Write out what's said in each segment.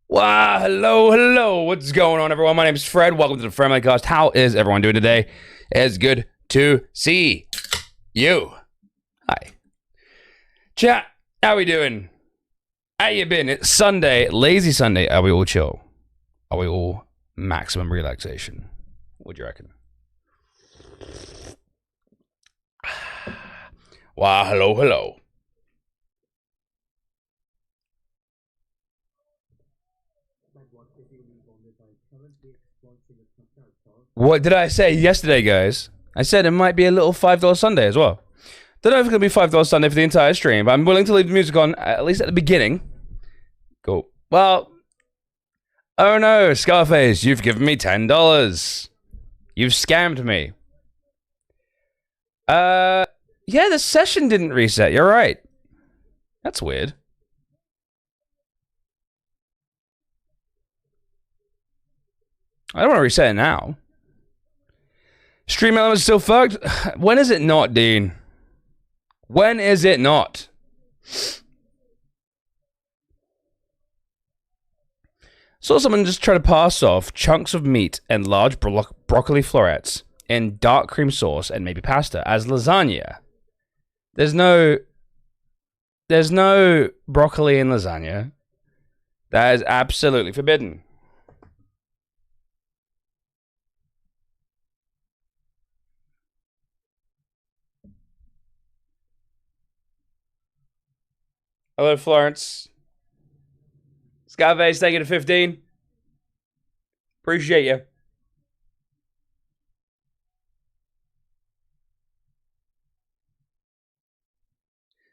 Wow, hello. What's going on, everyone? My name is Fred. Welcome to the Family Cast. How is everyone doing today? It's good to see you. Hi. Chat, how we doing? How you been? It's Sunday, lazy Sunday. Are we all chill? Are we all maximum relaxation? What do you reckon? Wow, hello. What did I say yesterday, guys? I said it might be a little $5 Sunday as well. Don't know if it's going to be $5 Sunday for the entire stream, but I'm willing to leave the music on, at least at the beginning. Cool. Well, oh no, Scarface, you've given me $10. You've scammed me. Yeah, the session didn't reset. You're right. That's weird. I don't want to reset it now. Stream Element's still fucked? When is it not, Dean? When is it not? Saw someone just try to pass off chunks of meat and large broccoli florets in dark cream sauce and maybe pasta as lasagna. There's no broccoli in lasagna. That is absolutely forbidden. Hello, Florence. Scarface taking a 15. Appreciate you.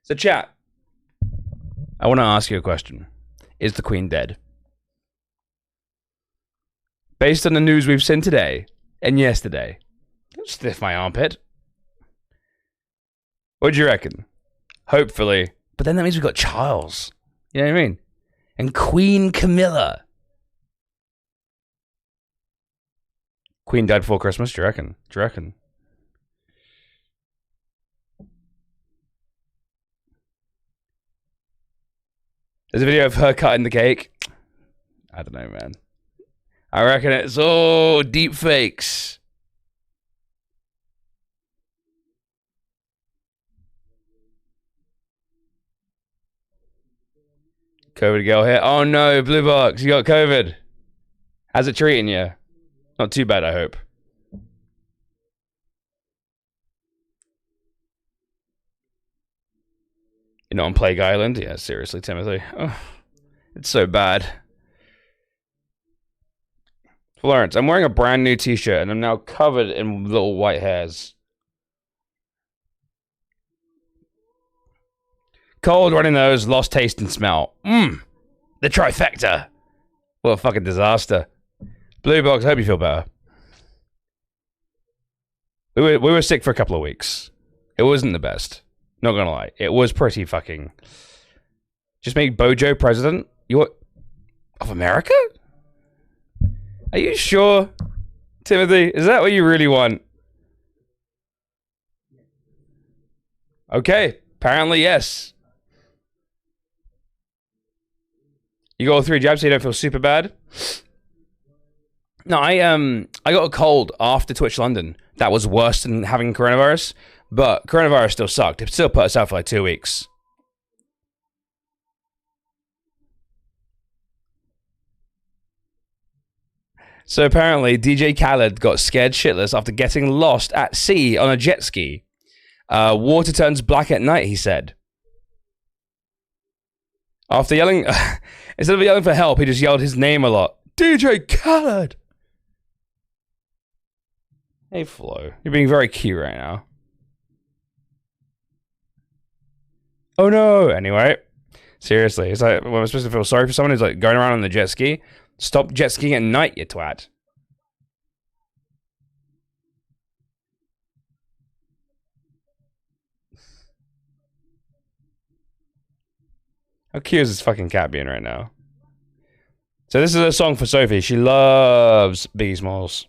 So, chat, I want to ask you a question. Is the Queen dead? Based on the news we've seen today and yesterday, don't stiff my armpit. What do you reckon? Hopefully. But then that means we've got Charles. You know what I mean? And Queen Camilla. Queen died before Christmas, do you reckon? There's a video of her cutting the cake. I don't know, man. I reckon it's all deep fakes. COVID girl here. Oh no, Blue Box, you got COVID. How's it treating you? Not too bad, I hope. You're not on Plague Island? Yeah, seriously, Timothy. Oh, it's so bad. Florence, I'm wearing a brand new t-shirt and I'm now covered in little white hairs. Cold, running nose, lost taste and smell. The trifecta. What a fucking disaster. Blue Box, I hope you feel better. We were sick for a couple of weeks. It wasn't the best. Not gonna lie. It was pretty fucking... Just make Bojo president? Of America? Are you sure, Timothy? Is that what you really want? Okay. Apparently, yes. You got all 3 jabs so you don't feel super bad? No, I got a cold after Twitch London. That was worse than having coronavirus. But coronavirus still sucked. It still put us out for like 2 weeks. So apparently, DJ Khaled got scared shitless after getting lost at sea on a jet ski. Water turns black at night, he said. After yelling... Instead of yelling for help, he just yelled his name a lot. DJ Khaled! Hey, Flo. You're being very cute right now. Oh no! Anyway. Seriously. It's like, when I'm supposed to feel sorry for someone who's like going around on the jet ski. Stop jet skiing at night, you twat. How cute is this fucking cat being right now? So this is a song for Sophie. She loves Biggie Smalls.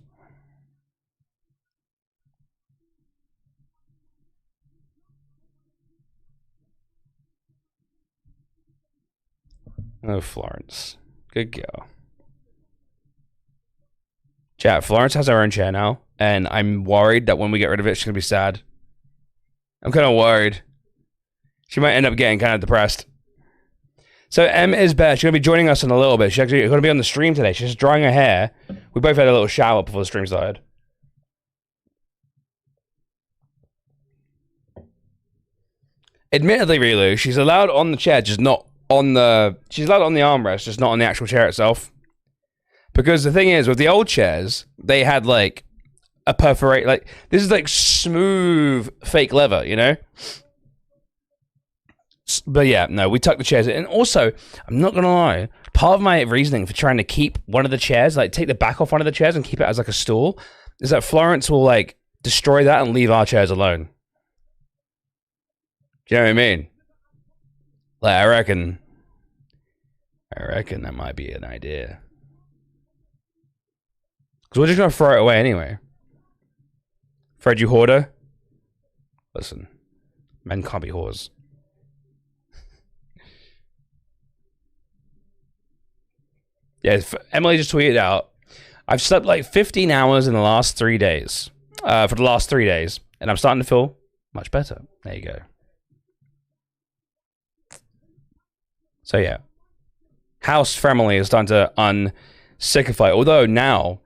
Oh, Florence. Good girl. Chat, Florence has her own chair now, and I'm worried that when we get rid of it, she's going to be sad. I'm kind of worried. She might end up getting kind of depressed. So M is bad. She's going to be joining us in a little bit. She's actually going to be on the stream today. She's just drying her hair. We both had a little shower before the stream started. Admittedly, Rilu, she's allowed on the chair, just not on the... She's allowed on the armrest, just not on the actual chair itself. Because the thing is, with the old chairs, they had, like, a perforate... Like, this is, like, smooth fake leather, you know? But, yeah, no, we tucked the chairs in. And also, I'm not going to lie, part of my reasoning for trying to keep one of the chairs, like, take the back off one of the chairs and keep it as, like, a stool, is that Florence will, like, destroy that and leave our chairs alone. Do you know what I mean? Like, I reckon that might be an idea. Because we're just going to throw it away anyway. Fred, you hoarder? Listen, men can't be whores. Yeah, Emily just tweeted out, I've slept like 15 hours in the last 3 days. For the last 3 days. And I'm starting to feel much better. There you go. So yeah, House family is starting to unsickify. Although now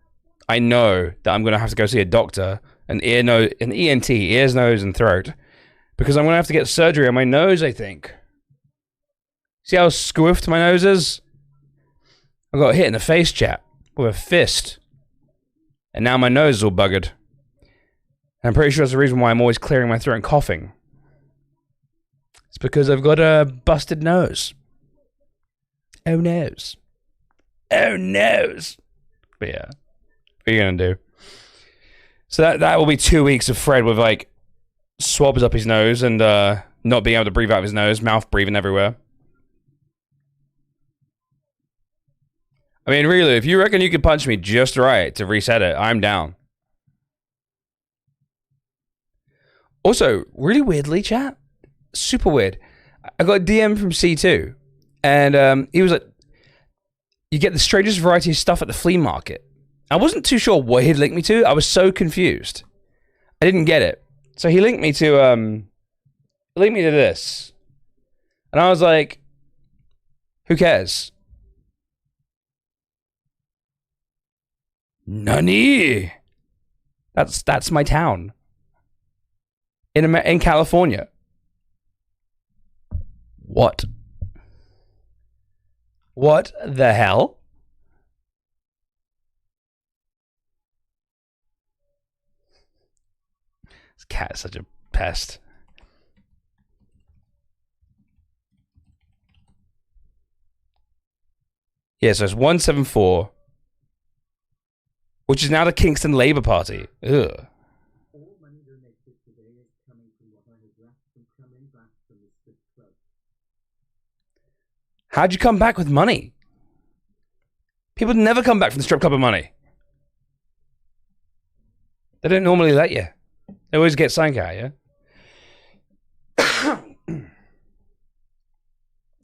I know that I'm going to have to go see a doctor, an ENT, ears, nose, and throat, because I'm going to have to get surgery on my nose, I think. See how squiffed my nose is? I got hit in the face, chat, with a fist. And now my nose is all buggered. And I'm pretty sure that's the reason why I'm always clearing my throat and coughing. It's because I've got a busted nose. Oh, noes. Oh, noes. But yeah, what are you going to do? So that will be 2 weeks of Fred with, like, swabs up his nose and not being able to breathe out of his nose, mouth breathing everywhere. I mean, really, if you reckon you could punch me just right to reset it, I'm down. Also, really weirdly, chat, super weird, I got a DM from C2, and he was like, you get the strangest variety of stuff at the flea market. I wasn't too sure what he'd linked me to. I was so confused. I didn't get it. So he linked me to this. And I was like, who cares? Nani? That's my town. In California. What? What the hell? This cat is such a pest. Yeah, so it's 174. Which is now the Kingston Labour Party. Ugh. How'd you come back with money? People never come back from the strip club with money. They don't normally let you. They always get sank out, yeah?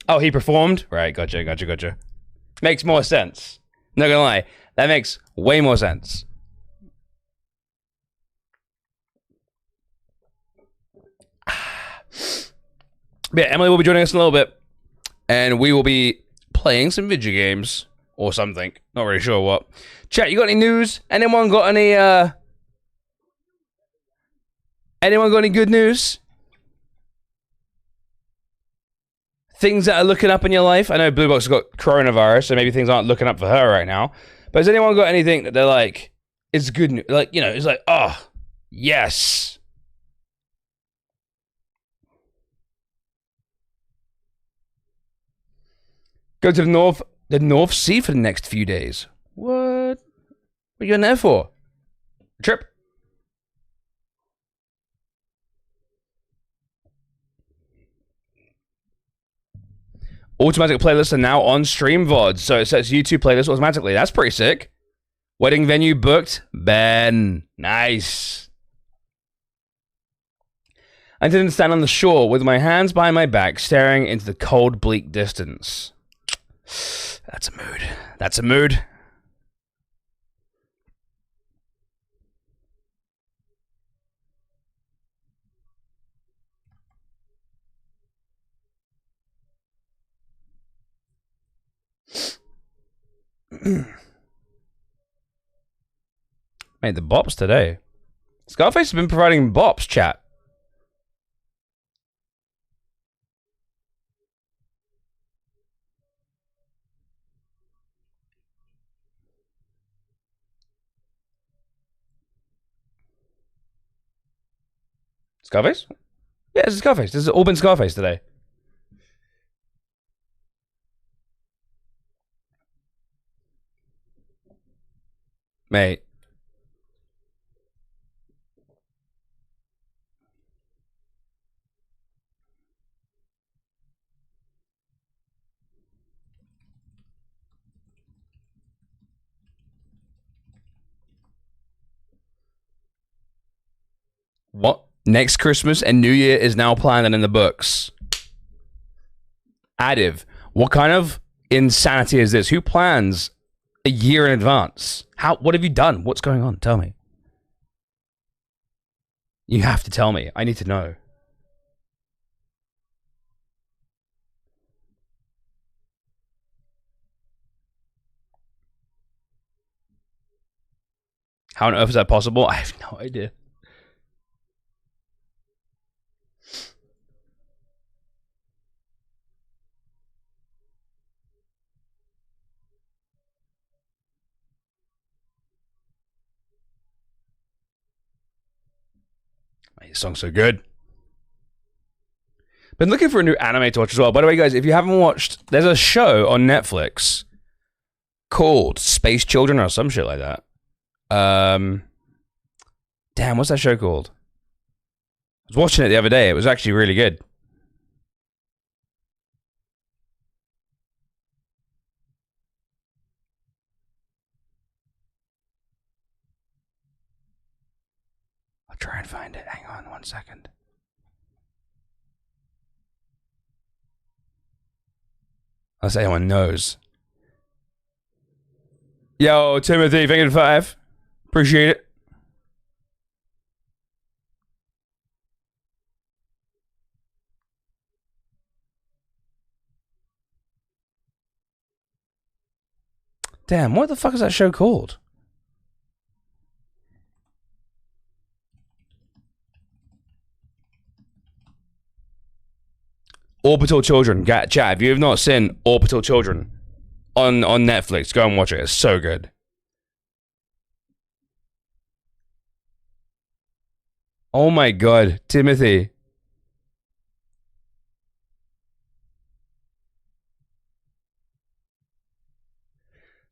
Oh, he performed? Right, gotcha. Makes more sense. Not gonna lie. That makes way more sense. But yeah, Emily will be joining us in a little bit. And we will be playing some video games. Or something. Not really sure what. Chat, you got any news? Anyone got any, Anyone got any good news? Things that are looking up in your life? I know Blue Box has got coronavirus, so maybe things aren't looking up for her right now. But has anyone got anything that they're like, it's good news? Like, you know, it's like, oh, yes. Go to the North Sea for the next few days. What? What are you going there for? A trip? Automatic playlists are now on StreamVODs, so it sets YouTube playlists automatically. That's pretty sick. Wedding venue booked. Ben. Nice. I didn't stand on the shore with my hands behind my back, staring into the cold, bleak distance. That's a mood. That's a mood. Made the bops today. Scarface has been providing bops, chat. Scarface? Yeah, it's Scarface. This has all been Scarface today. Mate. What? Next Christmas and New Year is now planned and in the books. Adiv, what kind of insanity is this? Who plans a year in advance? What have you done? What's going on? Tell me. You have to tell me. I need to know. How on earth is that possible? I have no idea. This song's so good. Been looking for a new anime to watch as well. By the way, guys, if you haven't watched, there's a show on Netflix called Space Children or some shit like that. Damn, what's that show called? I was watching it the other day. It was actually really good. I'll try and find it. Hang on 1 second. Unless anyone knows. Yo, Timothy, thank you for 5. Appreciate it. Damn, what the fuck is that show called? Orbital Children. Chat, if you have not seen Orbital Children on Netflix, go and watch it. It's so good. Oh my god, Timothy.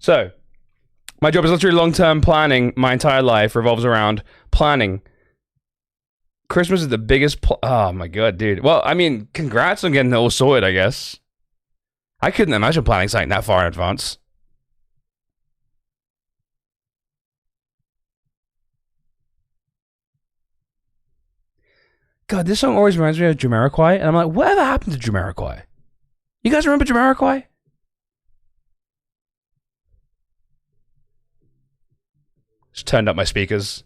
So, my job is literally long-term planning. My entire life revolves around planning. Christmas is the biggest oh my god, dude. Well, I mean, congrats on getting it all sorted, I guess. I couldn't imagine planning something that far in advance. God, this song always reminds me of Jamiroquai, and I'm like, whatever happened to Jamiroquai? You guys remember Jamiroquai? Just turned up my speakers.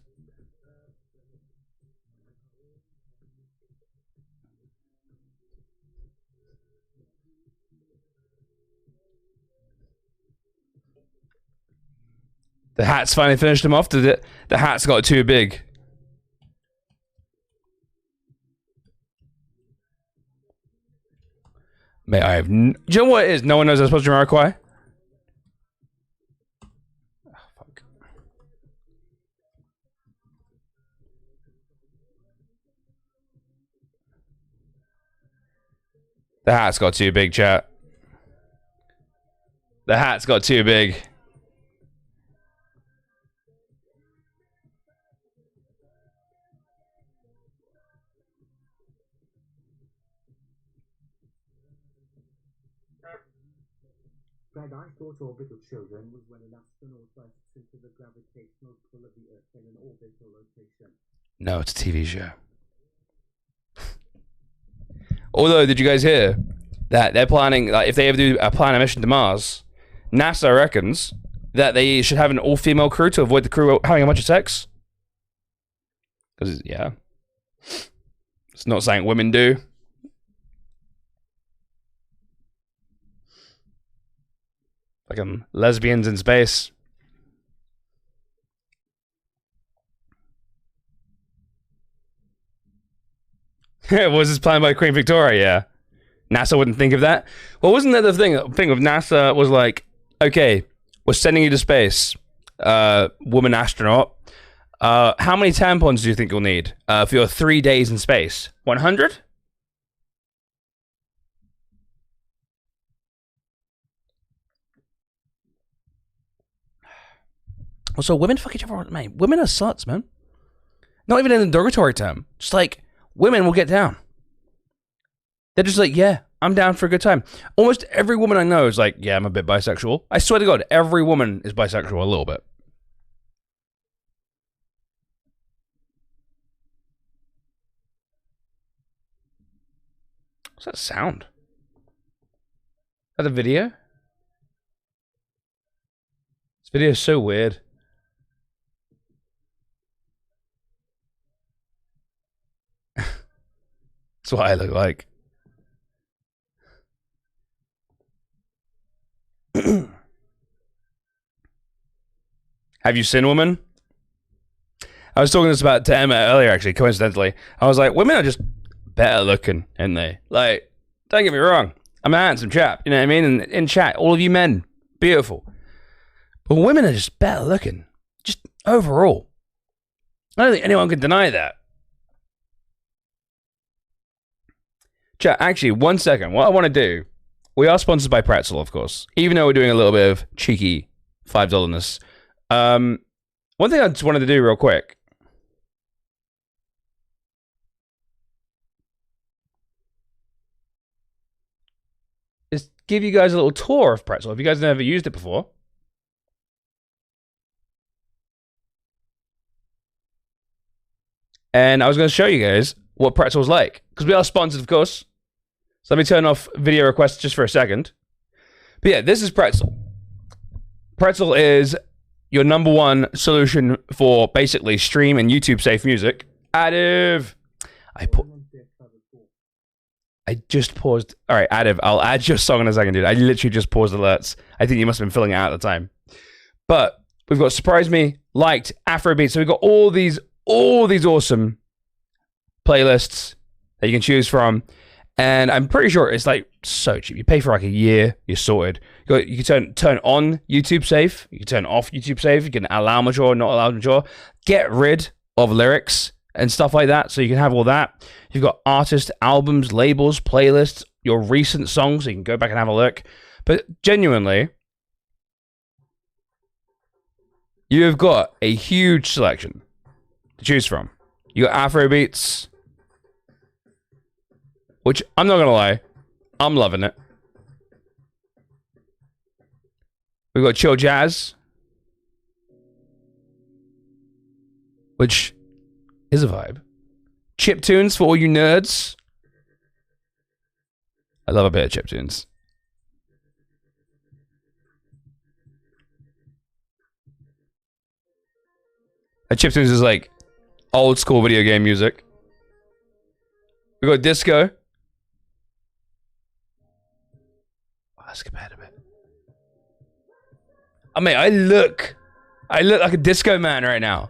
The hats finally finished him off. The hats got too big. Mate, I have. Do you know what it is? No one knows I'm supposed to Jamiroquai. Oh, fuck. The hat's got too big, chat. The hat's got too big. Greg, I thought orbital children was when an astronaut bursts into the gravitational pull of the Earth in an orbital rotation. No, it's a TV show. Although, did you guys hear that they're planning, like, if they ever do a plan a mission to Mars, NASA reckons that they should have an all-female crew to avoid the crew having a bunch of sex. Because, yeah. It's not something women do. Like lesbians in space. Was this planned by Queen Victoria? Yeah. NASA wouldn't think of that. Well, wasn't that the thing? The thing of NASA was like, okay, we're sending you to space, woman astronaut. How many tampons do you think you'll need for your 3 days in space? 100? Also, women fuck each other, mate. Women are sluts, man. Not even in a derogatory term. Just like, women will get down. They're just like, yeah, I'm down for a good time. Almost every woman I know is like, yeah, I'm a bit bisexual. I swear to God, every woman is bisexual a little bit. What's that sound? Is that a video? This video is so weird. That's what I look like. Have you seen women? I was talking this about to Emma earlier, actually, coincidentally. I was like, women are just better looking, aren't they? Like, don't get me wrong. I'm a handsome chap, you know what I mean? And in chat, all of you men, beautiful. But women are just better looking. Just overall. I don't think anyone can deny that. Chat, actually, 1 second. What I want to do, we are sponsored by Pretzel, of course. Even though we're doing a little bit of cheeky $5-ness. One thing I just wanted to do real quick. Is give you guys a little tour of Pretzel. If you guys never used it before. And I was going to show you guys what Pretzel's like. Because we are sponsored, of course. So let me turn off video requests just for a second. But yeah, this is Pretzel. Pretzel is your #1 solution for basically stream and YouTube safe music. Adiv! I just paused. All right, Adiv, I'll add your song in a second, dude. I literally just paused alerts. I think you must have been filling it out at the time. But we've got Surprise Me, Liked, Afrobeat. So we've got all these awesome playlists that you can choose from. And I'm pretty sure it's like so cheap. You pay for like a year, you're sorted. You can turn on YouTube Safe. You can turn off YouTube Safe. You can allow mature, not allow mature. Get rid of lyrics and stuff like that. So you can have all that. You've got artists, albums, labels, playlists, your recent songs. So you can go back and have a look. But genuinely, you have got a huge selection to choose from. You got Afrobeats, which I'm not gonna lie, I'm loving it. We've got chill jazz, which is a vibe. Chip tunes for all you nerds. I love a bit of chip tunes. And chip tunes is like old school video game music. We got disco. Let's skip ahead a bit. I mean, I look like a disco man right now.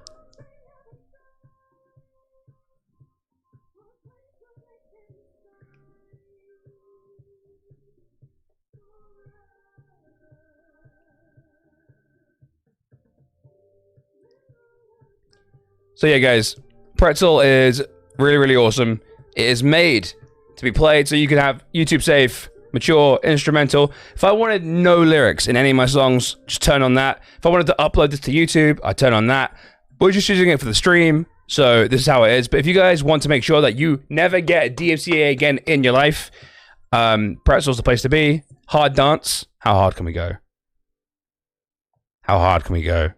So yeah, guys, Pretzel is really, really awesome. It is made to be played so you can have YouTube safe, mature, instrumental. If I wanted no lyrics in any of my songs, just turn on that. If I wanted to upload this to YouTube, I turn on that. We're just using it for the stream, so this is how it is. But if you guys want to make sure that you never get a DMCA again in your life, Pretzel's the place to be. Hard dance. How hard can we go? How hard can we go?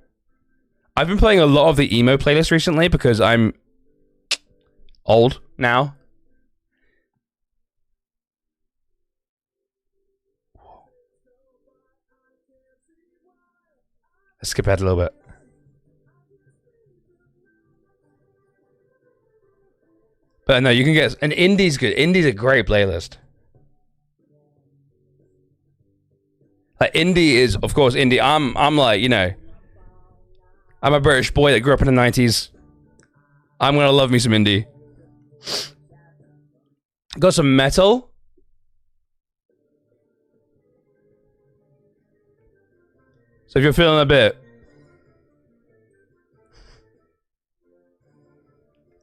I've been playing a lot of the emo playlist recently because I'm old now. Let's skip ahead a little bit. But no, you can get... And indie's good. Indie's a great playlist. Like, indie is, of course, indie. I'm like, you know... I'm a British boy that grew up in the 90s. I'm gonna love me some indie. Got some metal. So if you're feeling a bit...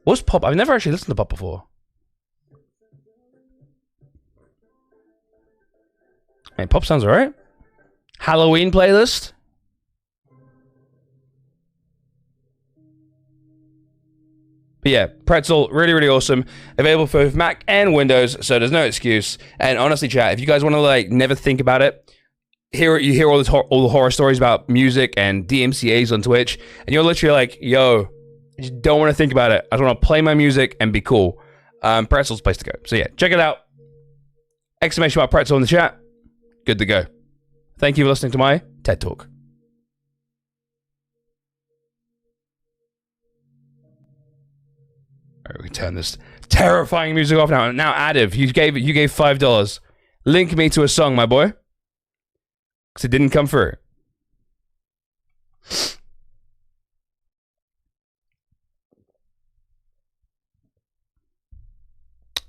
What's pop? I've never actually listened to pop before. Hey, pop sounds alright. Halloween playlist. But yeah, Pretzel, really, really awesome. Available for both Mac and Windows, so there's no excuse. And honestly, chat, if you guys want to like never think about it, you hear all the horror stories about music and DMCAs on Twitch, and you're literally like, yo, I just don't want to think about it. I just want to play my music and be cool. Pretzel's the place to go. So yeah, check it out. Exclamation mark Pretzel in the chat. Good to go. Thank you for listening to my TED Talk. Alright, we can turn this terrifying music off now. Now, Adiv, you gave $5. Link me to a song, my boy. Because it didn't come through.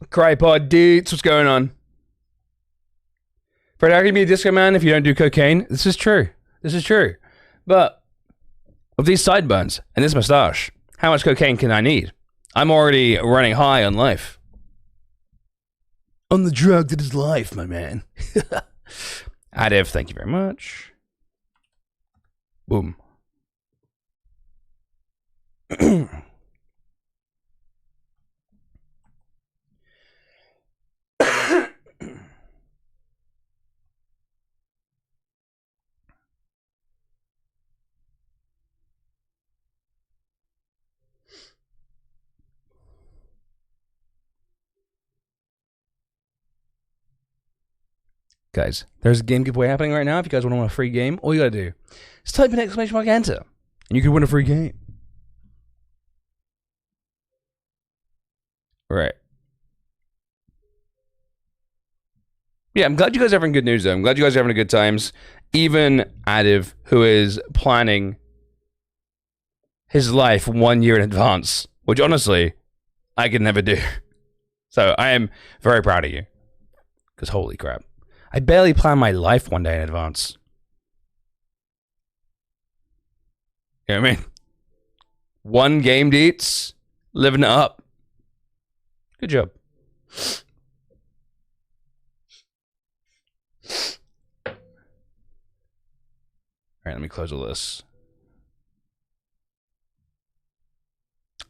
Crypod dudes, what's going on? Fred, how can you be a disco man if you don't do cocaine? This is true. This is true. But with these sideburns and this mustache, how much cocaine can I need? I'm already running high on life. On the drug that is life, my man. Adiv, thank you very much. Boom. Guys, there's a game giveaway happening right now. If you guys want to win a free game, all you gotta do is type in exclamation mark enter, and you can win a free game. Right. Yeah, I'm glad you guys are having good news, though. I'm glad you guys are having a good times. Even Adiv, who is planning his life 1 year in advance, which honestly, I could never do. So I am very proud of you. Because holy crap. I barely plan my life 1 day in advance. You know what I mean? One game deets, living it up. Good job. Alright, let me close all this.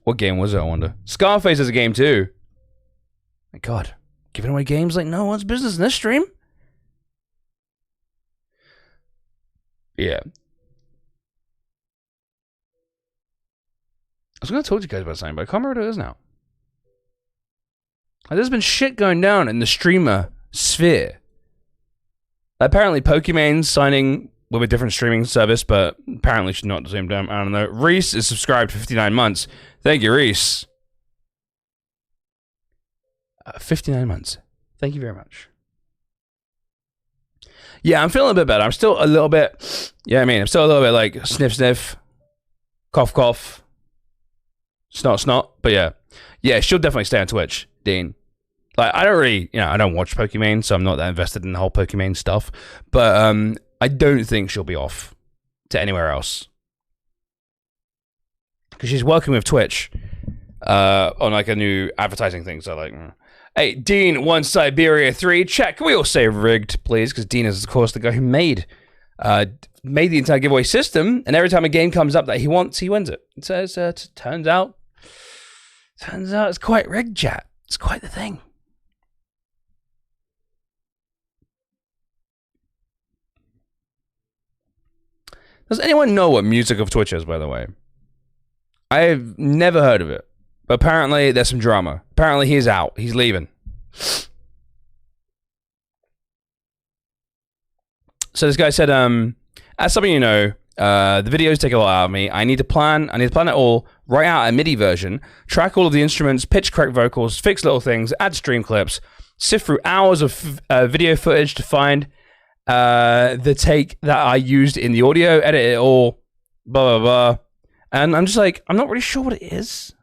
What game was it, I wonder? Scarface is a game too. My god. Giving away games like no one's business in this stream? Yeah. I was going to talk to you guys about something, but I can't remember what it is now. There's been shit going down in the streamer sphere. Apparently, Pokemon's signing with a different streaming service, but apparently she's not at the same time. I don't know. Reese is subscribed for 59 months. Thank you, Reese. 59 months. Thank you very much. Yeah, I'm feeling a bit better. I'm still a little bit, yeah, I mean, I'm still a little bit like sniff, sniff, cough, cough, snot, snot. But yeah, yeah, she'll definitely stay on Twitch, Dean. Like, I don't really, you know, I don't watch Pokemon, so I'm not that invested in the whole Pokemon stuff. But I don't think she'll be off to anywhere else. Because she's working with Twitch on like a new advertising thing. So like, hey, Dean, 1 Siberia 3, chat. Can we all say rigged, please? Because Dean is, of course, the guy who made the entire giveaway system. And every time a game comes up that he wants, he wins it. So it turns out it's quite rigged, chat. It's quite the thing. Does anyone know what Music of Twitch is, by the way? I've never heard of it. But apparently there's some drama. Apparently he's out. He's leaving. So this guy said, as some of you know, The videos take a lot out of me. I need to plan it all, write out a MIDI version, track all of the instruments, pitch correct vocals, fix little things, add stream clips, sift through hours of video footage to find the take that I used in the audio, edit it all, blah, blah, blah. And I'm just like, I'm not really sure what it is.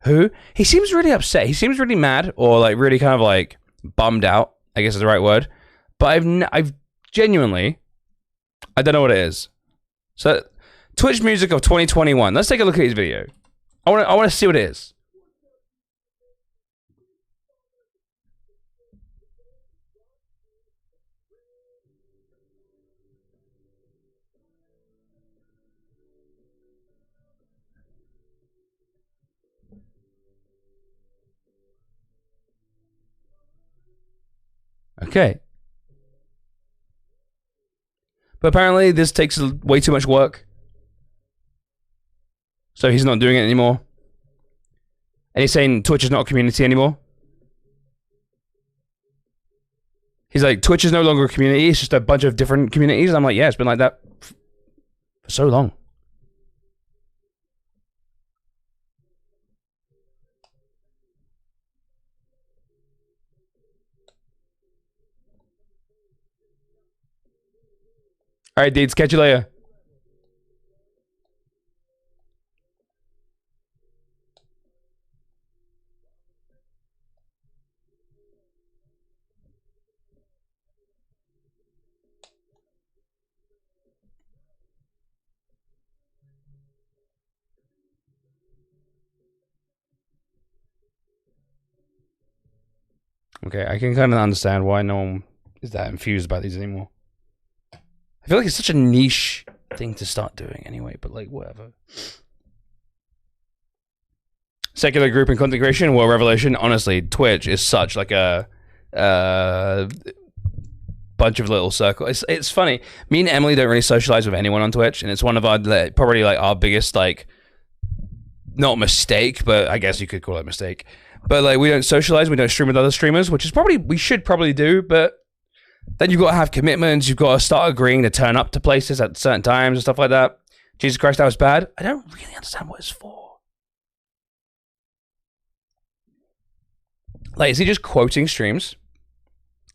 Who? He seems really upset. He seems really mad, or like really kind of like bummed out, I guess is the right word. But I've genuinely, I don't know what it is. So, Twitch music of 2021. Let's take a look at his video. I want to see what it is. Okay. But apparently this takes way too much work. So he's not doing it anymore. And he's saying Twitch is not a community anymore. He's like, Twitch is no longer a community, it's just a bunch of different communities. I'm like, yeah, it's been like that for so long. Alright, dudes, catch you later. Okay, I can kind of understand why no one is that infused about these anymore. I feel like it's such a niche thing to start doing anyway, but like, whatever. Secular group and content creation, well, revelation. Honestly, Twitch is such like a bunch of little circles. It's funny. Me and Emily don't really socialize with anyone on Twitch, and it's one of our probably like our biggest like not mistake, but I guess you could call it a mistake. But like we don't socialize, we don't stream with other streamers, which is probably we should probably do, but then you've got to have commitments, you've got to start agreeing to turn up to places at certain times and stuff like that. Jesus Christ, that was bad. I don't really understand what it's for. Like, is he just quoting streams?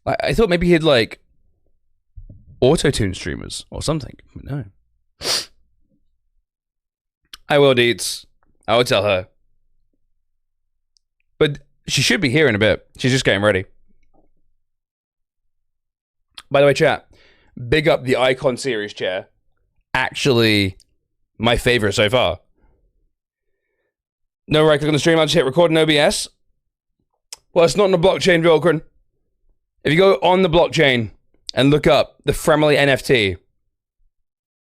Like, I thought maybe he'd like auto-tune streamers or something. But no. I will, Deets. I will tell her. But she should be here in a bit. She's just getting ready. By the way, chat, big up the Icon series chair. Actually, my favorite so far. No right click on the stream, I'll just hit record in OBS. Well, it's not on the blockchain, Vilkran. If you go on the blockchain and look up the Fremley NFT,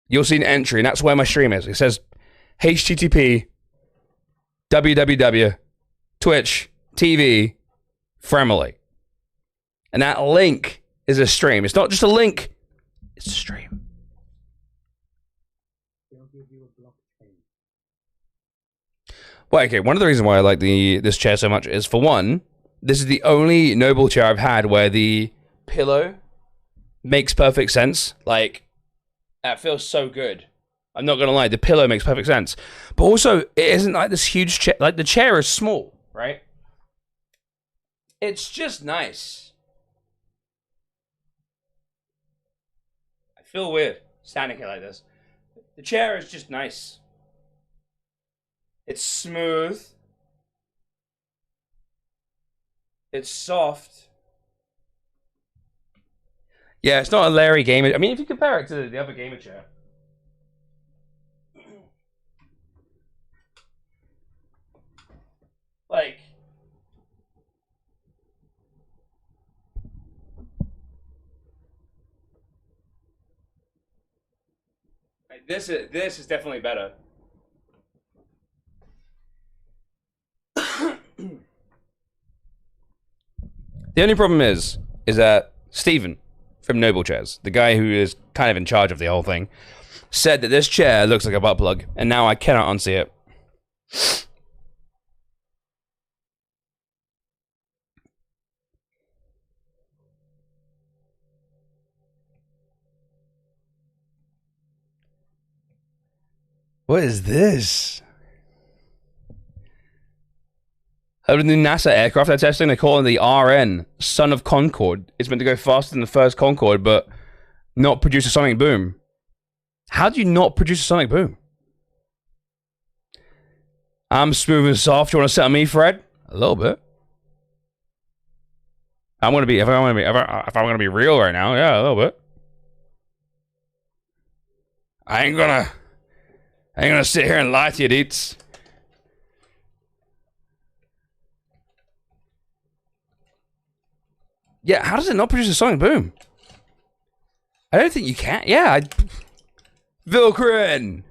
you'll see an entry, and that's where my stream is. It says http www Twitch TV Fremley. And that link is a stream. It's not just a link, it's a stream. Well, okay, one of the reasons why I like this chair so much is, for one, this is the only Noble chair I've had where the pillow makes perfect sense. Like, that feels so good. I'm not gonna lie, the pillow makes perfect sense. But also, it isn't like this huge chair. Like, the chair is small, right? It's just nice. I feel weird standing here like this. The chair is just nice. It's smooth. It's soft. Yeah, it's not a Larry gamer. I mean, if you compare it to the other gamer chair. Like, this is definitely better. The only problem is that Steven from Noble Chairs, the guy who is kind of in charge of the whole thing, said that this chair looks like a butt plug, and now I cannot unsee it. What is this? Of the new NASA aircraft they're testing, they call it the RN, Son of Concorde. It's meant to go faster than the first Concorde, but not produce a sonic boom. How do you not produce a sonic boom? I'm smooth and soft. You want to sit on me, Fred? A little bit. I'm gonna be if I'm gonna be real right now, yeah, a little bit. I ain't gonna sit here and lie to you, dudes. Yeah, how does it not produce a sonic boom? I don't think you can. Yeah, Vilkrin.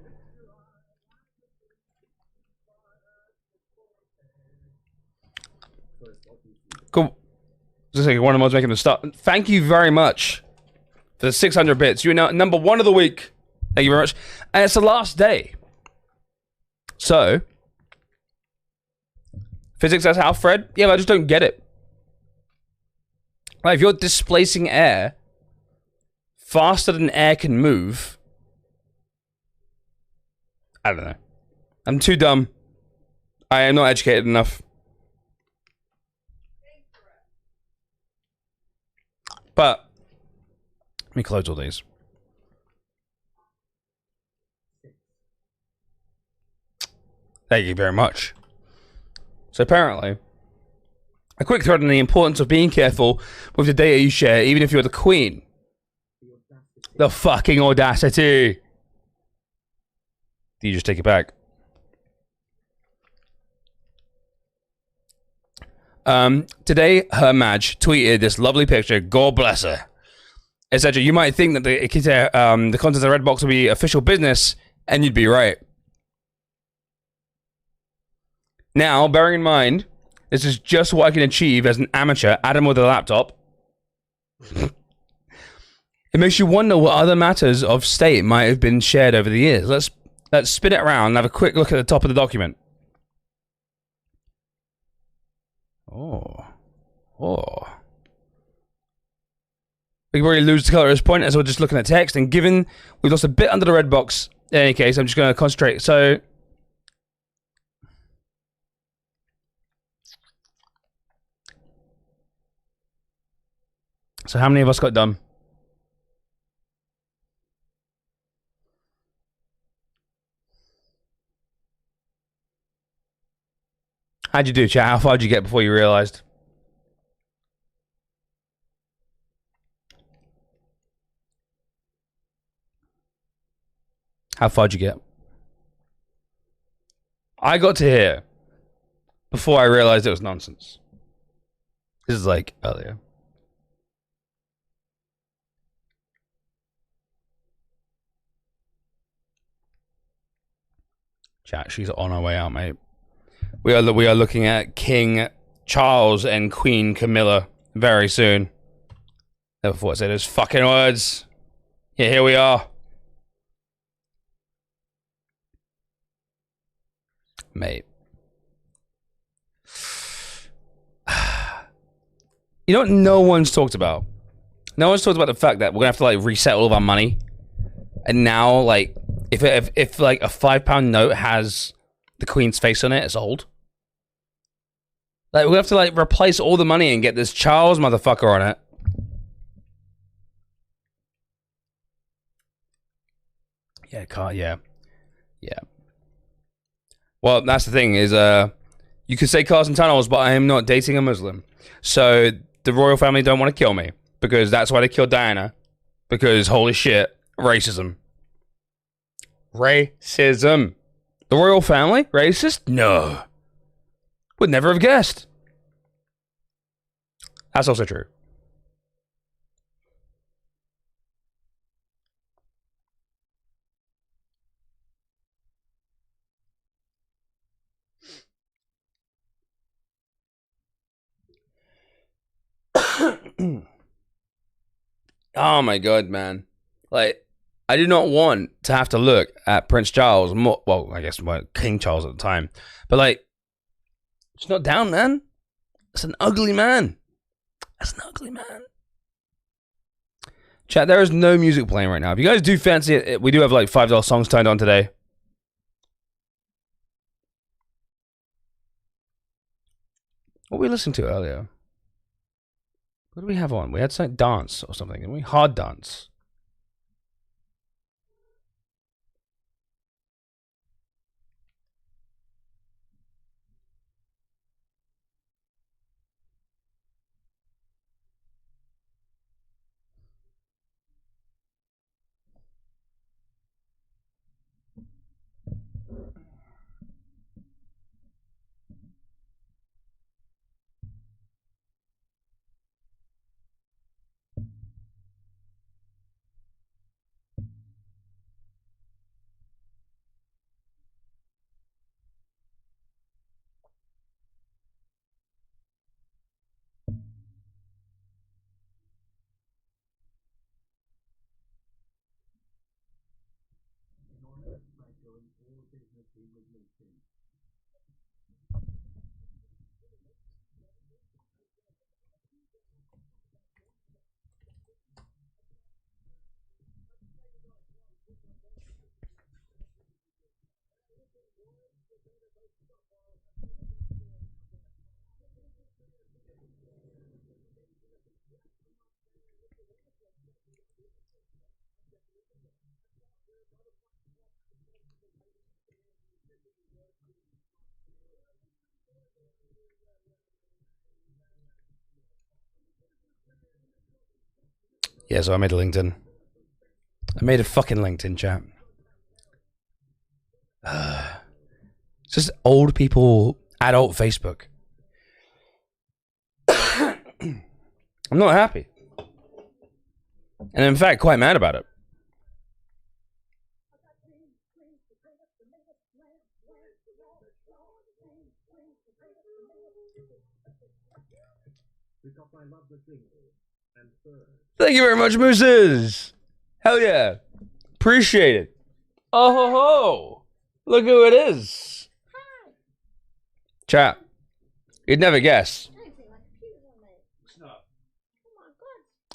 Cool. Just like one of the mods making the start. Thank you very much for the 600 bits. You're now number 1 of the week. Thank you very much. And it's the last day. So, physics says how, Fred? Yeah, but I just don't get it. Like, if you're displacing air faster than air can move, I don't know. I'm too dumb. I am not educated enough. But let me close all these. Thank you very much. So apparently, a quick thread on the importance of being careful with the data you share, even if you're the queen. The fucking audacity. Do you just take it back? Today, her Madge tweeted this lovely picture. God bless her. Etc. You might think that the contents of the red box will be official business, and you'd be right. Now, bearing in mind, this is just what I can achieve as an amateur, Adam with a laptop. It makes you wonder what other matters of state might have been shared over the years. Let's spin it around and have a quick look at the top of the document. Oh. We can really lose the color at this point as we're just looking at text, and given we've lost a bit under the red box, in any case, I'm just going to concentrate. So how many of us got done? How'd you do, chat? How far did you get before you realized? How far did you get? I got to here before I realized it was nonsense. This is like earlier. Chat, she's on her way out, mate. We are looking at King Charles and Queen Camilla very soon. Never thought I'd say those fucking words. Yeah, here we are. Mate. You know what no one's talked about? No one's talked about the fact that we're gonna have to like reset all of our money. And now, like, if like a £5 note has the Queen's face on it, it's old. Like, we have to like replace all the money and get this Charles motherfucker on it. Yeah, yeah. Well, that's the thing is, you could say cars and tunnels, but I am not dating a Muslim. So the royal family don't want to kill me because that's why they killed Diana. Because holy shit, racism. Racism. The royal family? Racist? No. Would never have guessed. That's also true. Oh my god, man. Like, I did not want to have to look at Prince Charles, well, I guess King Charles at the time, but like, it's not down, man. It's an ugly man. That's an ugly man. Chat, there is no music playing right now. If you guys do fancy it, we do have like $5 songs turned on today. What were we listening to earlier? What did we have on? We had some dance or something, didn't we? Hard dance. Yeah, so I made a LinkedIn. I made a fucking LinkedIn, chat. It's just old people, adult Facebook. I'm not happy. And in fact, quite mad about it. Thank you very much, Mooses. Hell yeah. Appreciate it. Oh ho ho. Look who it is. Chat. You'd never guess.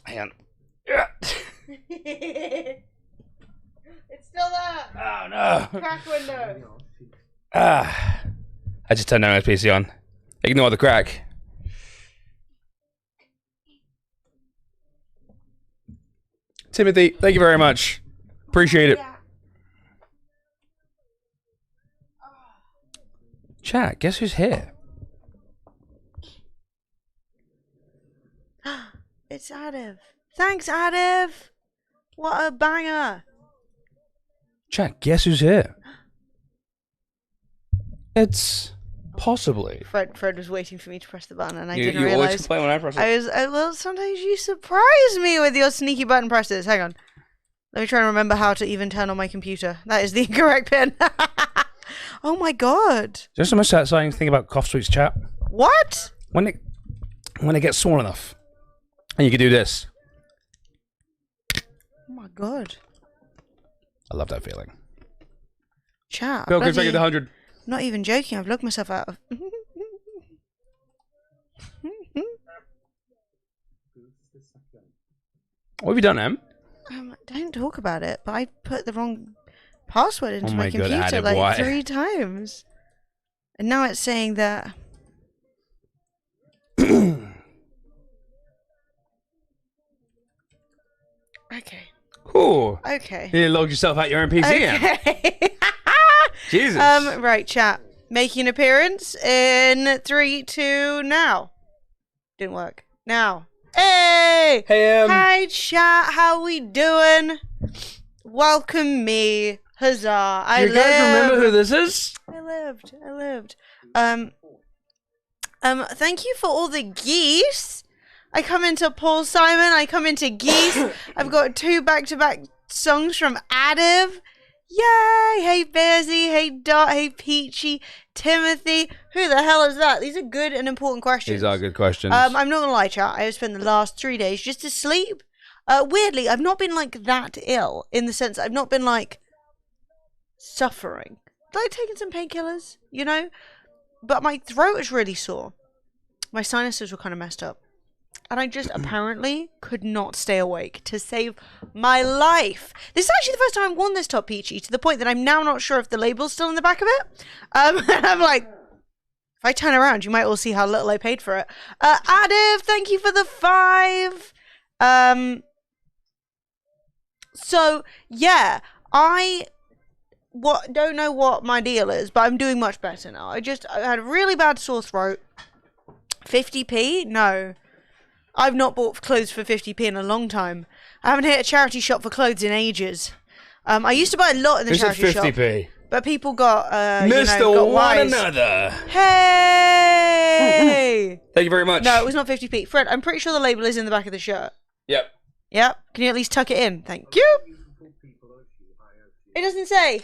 Hang on. Yeah. It's still there. Oh no. Crack window. I just turned down my PC on. Ignore the crack. Timothy, thank you very much. Appreciate it. Chat, guess who's here? It's Adiv. Thanks, Adiv. What a banger. Chat, guess who's here? It's possibly. Fred was waiting for me to press the button, and I You didn't always realize. complain when I press it. Well, sometimes you surprise me with your sneaky button presses. Hang on. Let me try and remember how to even turn on my computer. That is the incorrect pin. Oh my god. Just so much exciting thing about Cough Sweets, chat. What? When it gets small enough, and you can do this. Oh my god. I love that feeling. Chat. Bill, can I get 100? I'm not even joking. I've looked myself out of. What have you done, Em? Don't talk about it, but I put the wrong password into Oh my my God, computer Adam, like why? 3 times. And now it's saying that. Okay. Cool. Okay. You logged yourself out your own PC, Em. Okay. Jesus. Right, chat. Making an appearance in 3, 2, now. Didn't work. Now. Hey! Hey, Hi, chat. How we doing? Welcome me. Huzzah. Do you guys remember who this is? I lived. Thank you for all the geese. I come into Paul Simon. I come into geese. I've got 2 back-to-back songs from Adiv. Yay! Hey Bearsy, hey Dot, hey Peachy, Timothy. Who the hell is that? These are good and important questions. These are good questions. I'm not gonna lie, chat. I have spent the last 3 days just asleep. Weirdly, I've not been like that ill in the sense I've not been like suffering. Like taking some painkillers, you know? But my throat is really sore. My sinuses were kind of messed up. And I just apparently could not stay awake to save my life. This is actually the first time I've worn this top, Peachy, to the point that I'm now not sure if the label's still in the back of it. And I'm like, If I turn around, you might all see how little I paid for it. Adiv, thank you for the 5. So yeah, I don't know what my deal is, but I'm doing much better now. I had a really bad sore throat. 50p? No. I've not bought clothes for 50p in a long time. I haven't hit a charity shop for clothes in ages. I used to buy a lot in the charity shop. 50p? But people got, Mr. got One wise. Another. Hey! Thank you very much. No, it was not 50p. Fred, I'm pretty sure the label is in the back of the shirt. Yep. Yep. Can you at least tuck it in? Thank you. It doesn't say.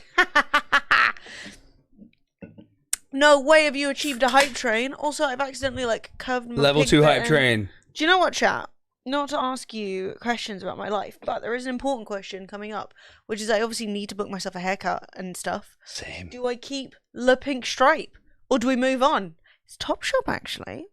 No way have you achieved a hype train. Also, I've accidentally, curved my Level pig 2 bit hype in. train. Do you know what, chat? Not to ask you questions about my life, but there is an important question coming up, which is I obviously need to book myself a haircut and stuff. Same. Do I keep the pink stripe, or do we move on? It's Topshop, actually.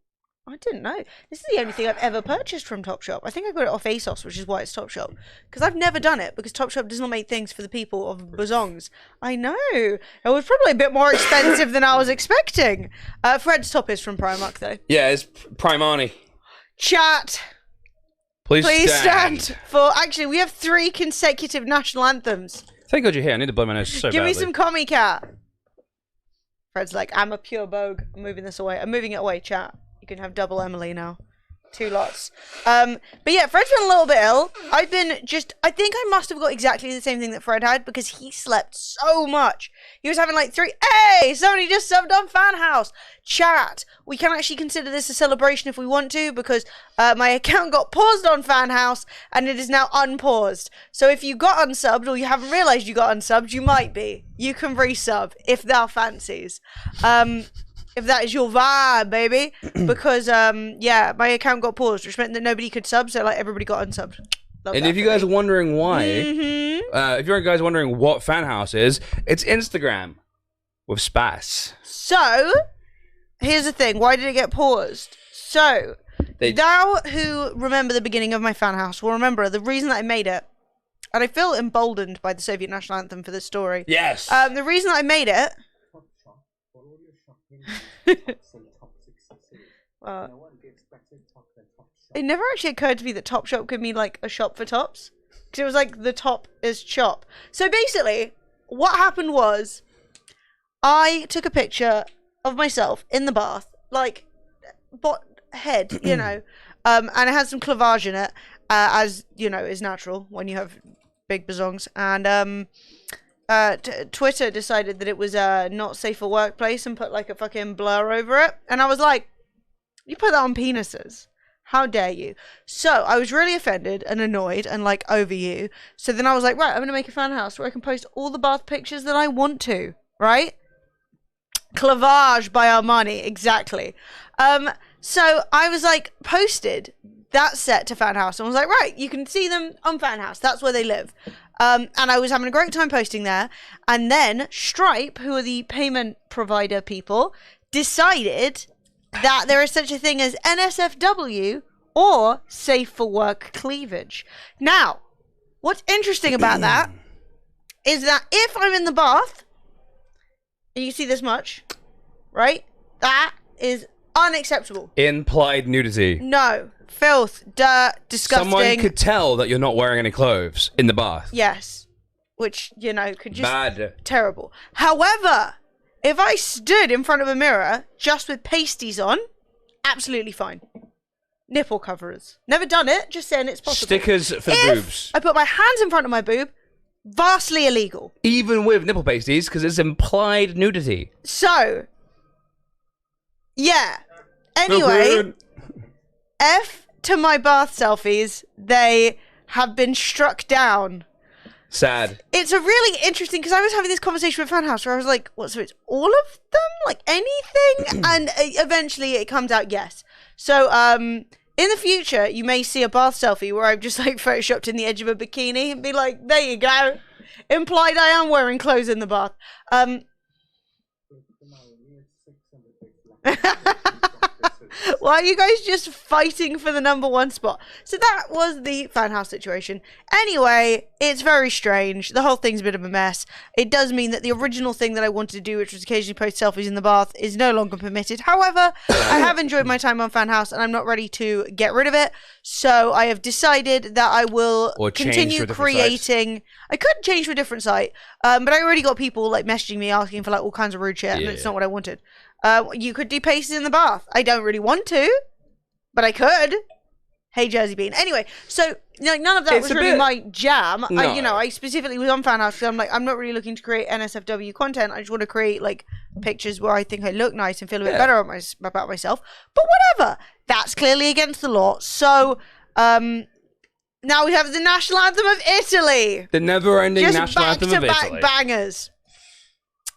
I didn't know. This is the only thing I've ever purchased from Topshop. I think I got it off ASOS, which is why it's Topshop. Because I've never done it, because Topshop does not make things for the people of bazongs. I know. It was probably a bit more expensive than I was expecting. Fred's top is from Primark, though. Yeah, it's Primani. Chat. Please stand for... Actually, we have 3 consecutive national anthems. Thank God you're here. I need to blow my nose so Give badly. me some commie cat. Fred's like, I'm a pure bogue. I'm moving this away. I'm moving it away, chat. You can have double Emily now. 2 lots. But yeah, Fred's been a little bit ill. I think I must have got exactly the same thing that Fred had because he slept so much. He was having 3... Hey! Somebody just subbed on Fan House. Chat. We can actually consider this a celebration if we want to because my account got paused on Fan House and it is now unpaused. So if you got unsubbed or you haven't realised you got unsubbed, you might be. You can resub if thou fancies. If that is your vibe, baby. Because, yeah, my account got paused, which meant that nobody could sub, so, everybody got unsubbed. Love And that if you for guys me. are wondering why, if you guys are wondering what Fan House is, it's Instagram with Spass. So, here's the thing. Why did it get paused? So, thou who remember the beginning of my Fan House will remember the reason that I made it, and I feel emboldened by the Soviet National Anthem for this story. Yes. The reason that I made it... Well, it never actually occurred to me that Topshop could mean a shop for tops, because it was the top is chop. So basically, what happened was, I took a picture of myself in the bath, head, and it had some clavage in it, as is natural when you have big bazongs, and Twitter decided that it was not safe for workplace and put a fucking blur over it. And I was like, you put that on penises. How dare you? So I was really offended and annoyed and over you. So then I was like, right, I'm going to make a fan house where I can post all the bath pictures that I want to, right? Clavage by Armani, exactly. So I was posted that set to Fan House and was like, right, you can see them on Fan House. That's where they live. And I was having a great time posting there. And then Stripe, who are the payment provider people, decided that there is such a thing as NSFW or safe for work cleavage. Now, what's interesting about that is that if I'm in the bath, and you see this much, right? That is unacceptable. Implied nudity. No. Filth, dirt, disgusting. Someone could tell that you're not wearing any clothes in the bath. Yes. Which, could just... Bad. Terrible. However, if I stood in front of a mirror just with pasties on, absolutely fine. Nipple coverers. Never done it, just saying it's possible. Stickers for the boobs. I put my hands in front of my boob, vastly illegal. Even with nipple pasties, because it's implied nudity. So, yeah. Anyway, F to my bath selfies, they have been struck down. Sad. It's a really interesting, because I was having this conversation with Fan House where I was like, what, so it's all of them? Anything? And eventually it comes out, yes. So, in the future, you may see a bath selfie where I've just photoshopped in the edge of a bikini and be like, there you go. Implied I am wearing clothes in the bath. Why are you guys just fighting for the #1 spot? So that was the fan house situation. Anyway, it's very strange. The whole thing's a bit of a mess. It does mean that the original thing that I wanted to do, which was occasionally post selfies in the bath, is no longer permitted. However, I have enjoyed my time on fan house and I'm not ready to get rid of it. So I have decided that I will continue creating. I could change to a different site, but I already got people like messaging me asking for like all kinds of rude shit, and it's not what I wanted. You could do pasted in the bath. I don't really want to, but I could. Hey, Jersey Bean. Anyway, so none of that was really my jam. No. I specifically was on fan house because I'm like, I'm not really looking to create NSFW content. I just want to create like pictures where I think I look nice and feel a bit better about myself. But whatever. That's clearly against the law. So, now we have the national anthem of Italy. The never-ending Just national anthem of Italy. back-to-back bangers.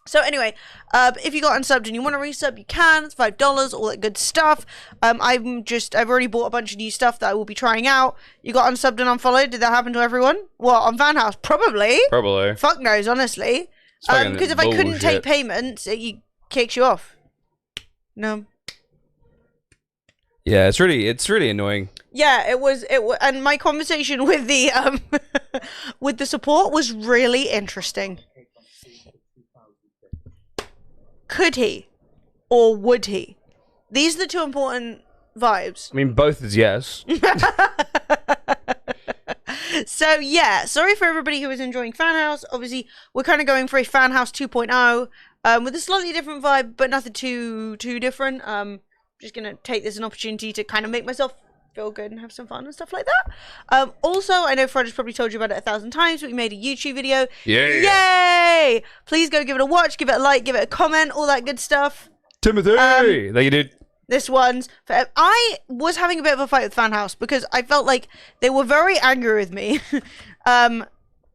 So anyway, if you got unsubbed and you want to resub, you can. It's $5, all that good stuff. I've already bought a bunch of new stuff that I will be trying out. You got unsubbed and unfollowed. Did that happen to everyone? What, on Fan House? Probably. Fuck knows, honestly. Because if I couldn't take payments, it kicks you off. No. Yeah, it's really annoying. Yeah, it was, and my conversation with the with the support was really interesting. Could he, or would he? These are the two important vibes. I mean, both is yes. So yeah, sorry for everybody who is enjoying Fan House. Obviously, we're kind of going for a Fan House 2.0 with a slightly different vibe, but nothing too different. Just gonna take this an opportunity to kind of make myself feel good and have some fun and stuff like that. Also, I know Fred has probably told you about it 1,000 times, but we made a YouTube video. Yay! Please go give it a watch, give it a like, give it a comment, all that good stuff. Timothy! Thank you, dude. This one's for, I was having a bit of a fight with Fan House because I felt like they were very angry with me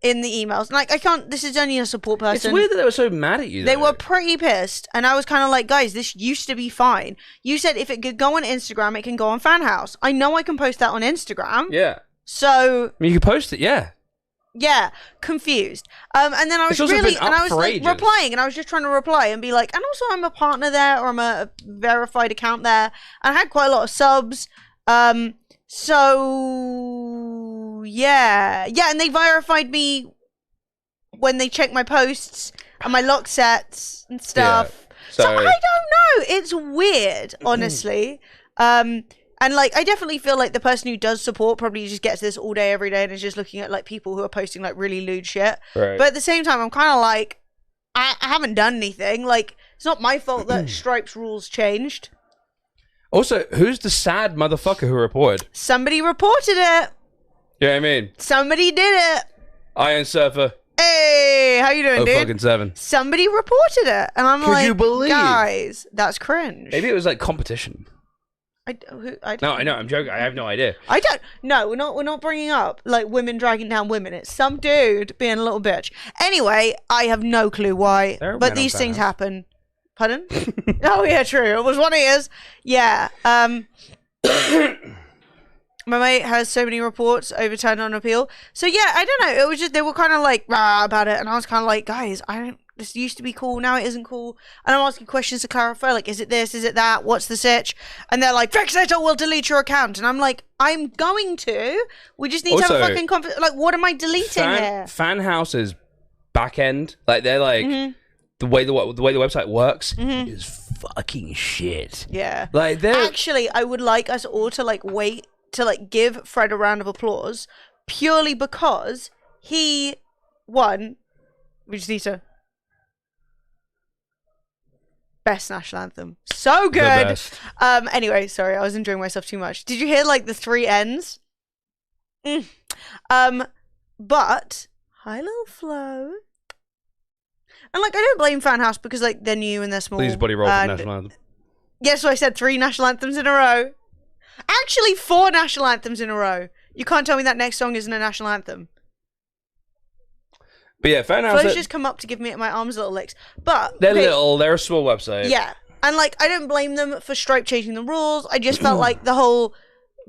in the emails. And, like, I can't, this is only a support person. It's weird that they were so mad at you, They were pretty pissed. And I was kind of like, guys, this used to be fine. You said if it could go on Instagram, it can go on Fan House. I know I can post that on Instagram. Yeah. So. I mean, you can post it, yeah. Yeah, confused. And then I was really, and I was like replying, and I was just trying to reply and be like, and also I'm a partner there, or I'm a verified account there, and I had quite a lot of subs. So yeah, and they verified me when they checked my posts and my lock sets and stuff. Yeah. So I don't know. It's weird, honestly. And, like, I definitely feel like the person who does support probably just gets this all day, every day, and is just looking at, like, people who are posting, like, really lewd shit. Right. But at the same time, I'm kind of like, I haven't done anything. Like, it's not my fault that Stripe's rules changed. Also, who's the sad motherfucker who reported? Somebody reported it. Yeah, I mean. Somebody did it. Iron Surfer. Hey, how you doing, dude? Fucking 7. Somebody reported it. And I'm like, you believe? Guys, that's cringe. Maybe it was, like, competition. No, I know, I'm joking. I have no idea. No, we're not bringing up like women dragging down women. It's some dude being a little bitch. Anyway, I have no clue why, but these things happen. Pardon? Oh yeah, true. It was one of his. Yeah. My mate has so many reports overturned on appeal. So yeah, I don't know. It was just they were kind of like rah about it, and I was kind of like, guys, this used to be cool, now it isn't cool. And I'm asking questions to clarify, like, is it this, is it that, what's the sitch? And they're like, Fixator will delete your account. And I'm like, I'm going to. We just need to have a fucking like, what am I deleting here? Fan House's back end, like, they're like, the way the website works is fucking shit. Yeah. Like, they're... Actually, I would like us all to, like, wait to, like, give Fred a round of applause, purely because he won. We just need to... Best national anthem. So good. Anyway, sorry, I was enjoying myself too much. Did you hear like the 3 ends? But high little flow. And like I don't blame Fan House because like they're new and they're small. Please body roll for national anthem. Yeah, so I said 3 national anthems in a row. Actually 4 national anthems in a row. You can't tell me that next song isn't a national anthem. But yeah, Fan House... Flo's just come up to give me my arms little licks. But... They're little, they're a small website. Yeah. And, like, I don't blame them for Stripe changing the rules. I just felt like the whole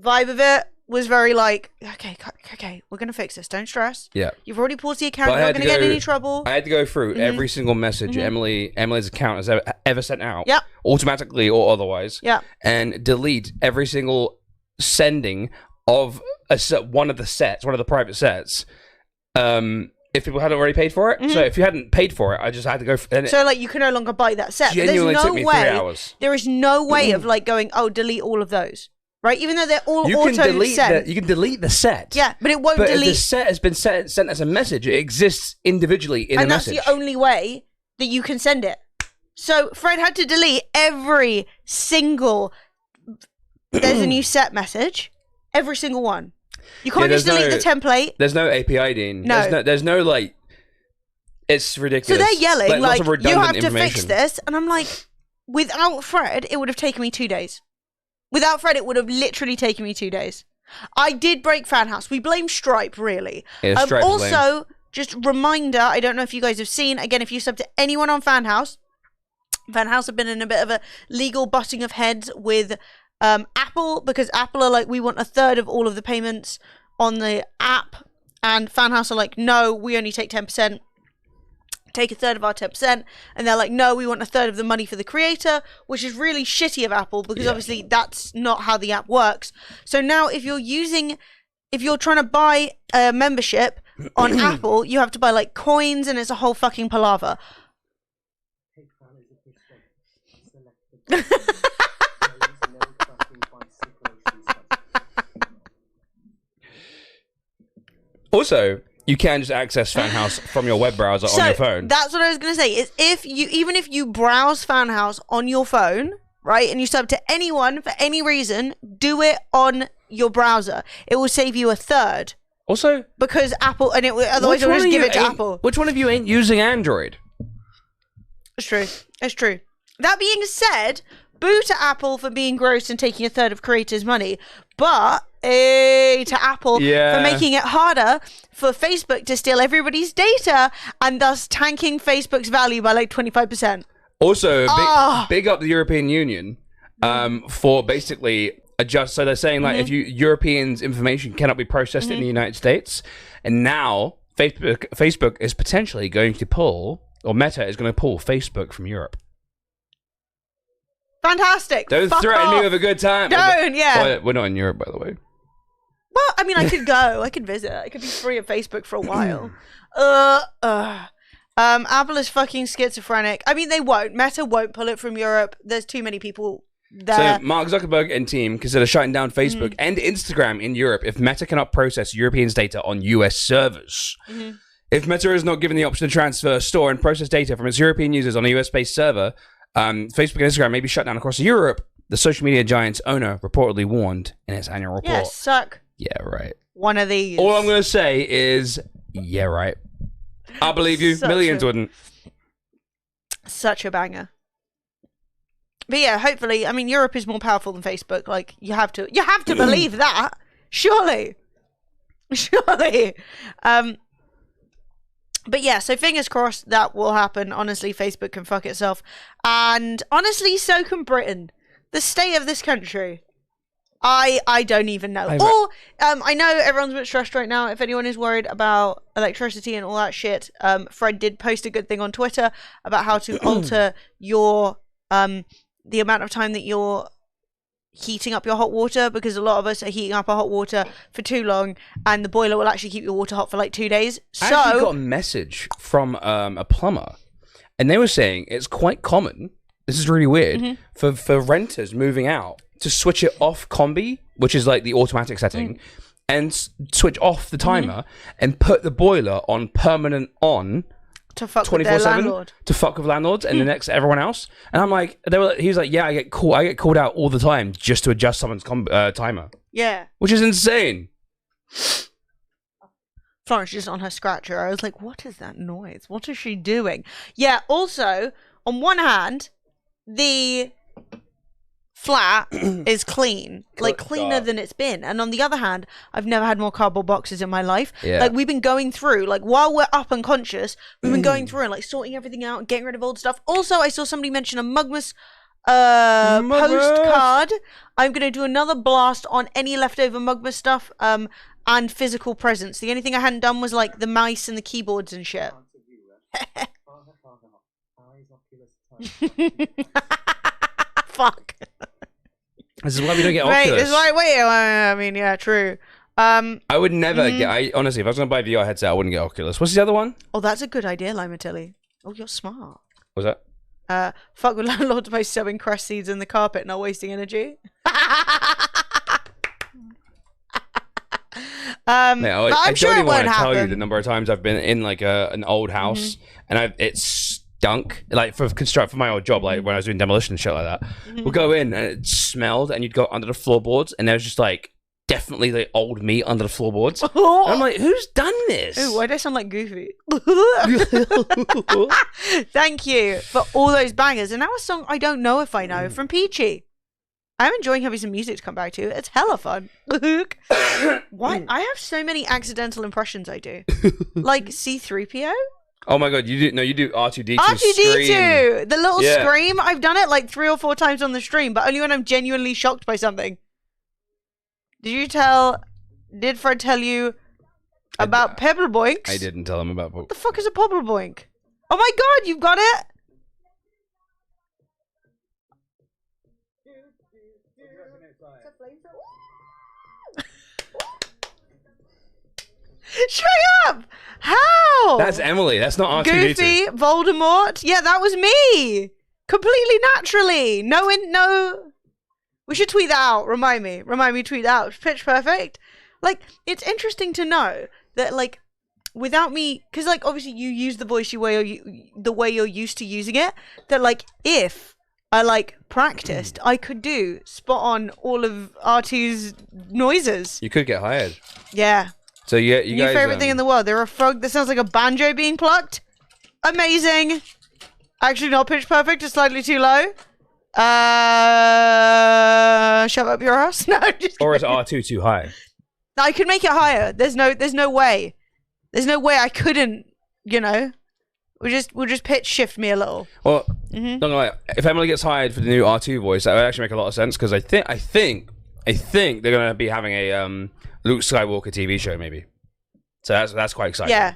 vibe of it was very like, okay, we're gonna fix this. Don't stress. Yeah. You've already paused the account. But You're not gonna get in any trouble. I had to go through every single message Emily's account has ever sent out, automatically or otherwise, and delete every single sending of one of the private sets. If people hadn't already paid for it. So if you hadn't paid for it, I just had to go. So like you can no longer buy that set. Genuinely There's no took me way. 3 hours. There is no way of like going, oh, delete all of those, right? Even though they're all You auto can delete sent. you can delete the set. Yeah, but it won't But if delete. the set has been sent as a message, it exists individually in a And that's message. the only way that you can send it. So Fred had to delete every single. There's a new set message. Every single one. You can't just delete the template. There's no API, Dean. No. There's no like. It's ridiculous. So they're yelling lots like, of you redundant have to fix information. this. And I'm like, without Fred, it would have taken me 2 days. Without Fred, it would have literally taken me 2 days. I did break Fanhouse. We blame Stripe, really. Yeah, Stripe is lame. Also, just reminder, I don't know if you guys have seen, again, if you sub to anyone on Fanhouse have been in a bit of a legal butting of heads with Apple, because Apple are like, we want a third of all of the payments on the app. And Fanhouse are like, no, we only take 10%. Take a third of our 10%, and they're like, no, we want a third of the money for the creator, which is really shitty of Apple, because obviously that's not how the app works. So now if you're trying to buy a membership on Apple, you have to buy like coins, and it's a whole fucking palaver. Also, you can just access Fanhouse from your web browser on your phone. That's what I was gonna say. Is even if you browse Fanhouse on your phone, right, and you sub to anyone for any reason, do it on your browser. It will save you a third. Also, because Apple, and otherwise it will just give it to Apple. Which one of you ain't using Android? It's true. It's true. That being said, boo to Apple for being gross and taking a third of creators' money, but to Apple for making it harder for Facebook to steal everybody's data and thus tanking Facebook's value by like 25%. Also, big up the European Union for basically adjust. So they're saying like if Europeans' information cannot be processed in the United States, and now Facebook is potentially going to pull, or Meta is going to pull Facebook from Europe. Fantastic. Don't threaten me with a good time. Don't, We're not in Europe, by the way. Well, I mean, I could go. I could visit. I could be free of Facebook for a while. Apple is fucking schizophrenic. I mean, they won't. Meta won't pull it from Europe. There's too many people there. So Mark Zuckerberg and team consider shutting down Facebook and Instagram in Europe if Meta cannot process Europeans' data on US servers. If Meta is not given the option to transfer, store, and process data from its European users on a US-based server, Facebook and Instagram may be shut down across Europe. The social media giant's owner reportedly warned in its annual report. Yeah, suck. Yeah, right. One of these. All I'm going to say is, yeah, right. I believe you. Millions wouldn't. Such a banger. But yeah, hopefully, I mean, Europe is more powerful than Facebook. Like, you have to believe that. Surely. But yeah, so fingers crossed that will happen. Honestly, Facebook can fuck itself. And honestly, so can Britain. The state of this country. I don't even know. I know everyone's a bit stressed right now. If anyone is worried about electricity and all that shit, Fred did post a good thing on Twitter about how to alter your the amount of time that you're heating up your hot water, because a lot of us are heating up our hot water for too long, and the boiler will actually keep your water hot for like 2 days. So I actually got a message from a plumber, and they were saying it's quite common. This is really weird for renters moving out to switch it off combi, which is like the automatic setting, and switch off the timer and put the boiler on permanent on to fuck with their landlord. To fuck with landlords and the next to everyone else. And I'm like, he was like, yeah, I get called out all the time just to adjust someone's timer. Yeah. Which is insane. Florence just on her scratcher. I was like, what is that noise? What is she doing? Yeah, also, on one hand, the flat is clean, like cleaner than it's been, and on the other hand, I've never had more cardboard boxes in my life. Like, we've been going through, like, while we're up unconscious, we've been going through and like sorting everything out and getting rid of old stuff. Also, I saw somebody mention a Mugmas postcard. I'm gonna do another blast on any leftover Mugma stuff. And physical presents. The only thing I hadn't done was like the mice and the keyboards and shit. Fuck. This is why we don't get Right, Oculus. this is why. Wait, I mean, yeah, true. I would never get. Honestly, if I was gonna buy a VR headset, I wouldn't get Oculus. What's the other one? Oh, that's a good idea, Lima Tilly. Oh, you're smart. What's that? Fuck with landlords by sowing crush seeds in the carpet, not wasting energy. I'm sure it won't tell you happen. the number of times I've been in like an old house and it stunk like for my old job, like when I was doing demolition and shit like that. We'd go in and it smelled, and you'd go under the floorboards, and there was just like definitely the old meat under the floorboards. And I'm like, who's done this? Ooh, why do I sound like Goofy? Thank you for all those bangers. And now a song I don't know if I know from Peachy. I'm enjoying having some music to come back to. It's hella fun. Why? I have so many accidental impressions I do. Like C-3PO? Oh my god, you do R2-D2 R2-D2! The little Yeah. scream. I've done it like 3 or 4 times on the stream, but only when I'm genuinely shocked by something. Did Fred tell you about Pebble Boinks? I didn't tell him about What the fuck is a Pebble Boink? Oh my god, you've got it! Straight up! How? That's Emily. That's not R2-D2. Goofy, Voldemort. Yeah, that was me. Completely naturally. No. We should tweet that out. Remind me to tweet that out. Pitch Perfect. Like, it's interesting to know that, like, without me, because, like, obviously you use the voice the way you're used to using it, that, like, if I, like, practiced, I could do spot on all of R2's noises. You could get hired. Yeah. So you New guys, favorite thing in the world. They're a frog that sounds like a banjo being plucked. Amazing. Actually, not pitch perfect. It's slightly too low. Shove up your ass. No, just or is kidding. R2 too high? I could make it higher. There's no way. There's no way I couldn't. You know, we'll just pitch shift me a little. Well, not gonna lie. If Emily gets hired for the new R2 voice, that would actually make a lot of sense because I think they're gonna be having a Luke Skywalker TV show maybe. So that's quite exciting. Yeah.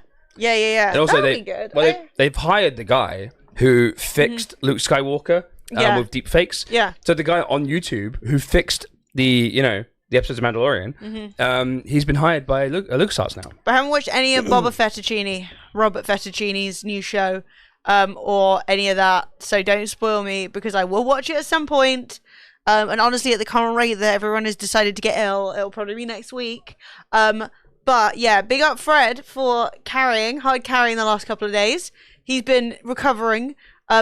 And also That'd be good. they've hired the guy who fixed Luke Skywalker with deep fakes. Yeah. So the guy on YouTube who fixed the episodes of Mandalorian, he's been hired by LucasArts now. But I haven't watched any of Robert Fettuccine's new show, or any of that. So don't spoil me because I will watch it at some point. And honestly, at the current rate that everyone has decided to get ill, it'll probably be next week. But yeah, big up Fred for hard carrying the last couple of days. He's been recovering.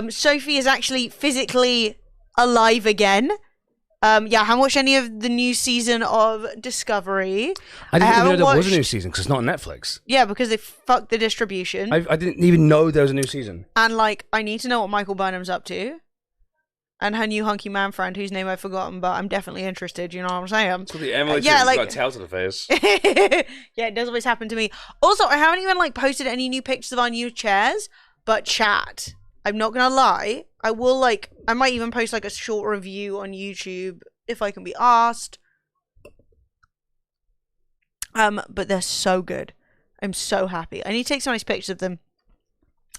Sophie is actually physically alive again. Yeah, haven't watched any of the new season of Discovery. I didn't even know there was a new season because it's not on Netflix. Yeah, because they fucked the distribution. I didn't even know there was a new season. And like, I need to know what Michael Burnham's up to. And her new hunky man friend, whose name I've forgotten, but I'm definitely interested. You know what I'm saying? So the Emily like, got a tail to the face. Yeah, it does always happen to me. Also, I haven't even like posted any new pictures of our new chairs, but chat, I'm not gonna lie, I might even post like a short review on YouTube if I can be asked. But they're so good. I'm so happy. I need to take some nice pictures of them,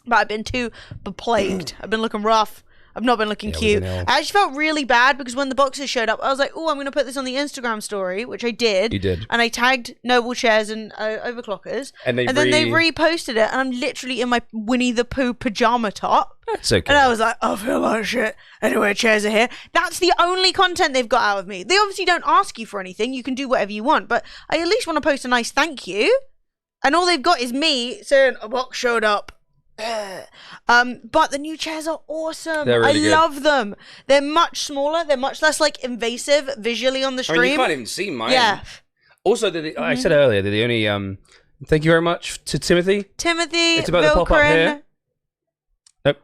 but I've been too beplagued. I've been looking rough. I've not been looking cute. I actually felt really bad because when the boxes showed up, I was like, oh, I'm going to put this on the Instagram story, which I did. You did. And I tagged Noble Chairs and Overclockers. And then they reposted it, and I'm literally in my Winnie the Pooh pajama top. That's okay. And I was like, I feel like shit. Anyway, chairs are here. That's the only content they've got out of me. They obviously don't ask you for anything. You can do whatever you want. But I at least want to post a nice thank you. And all they've got is me saying, a box showed up. But the new chairs are awesome. They're really good. I love them. They're much smaller. They're much less like invasive visually on the stream. I mean, you can't even see mine. Yeah. Also, I said earlier that the only thank you very much to Timothy. It's about to pop up here. Nope.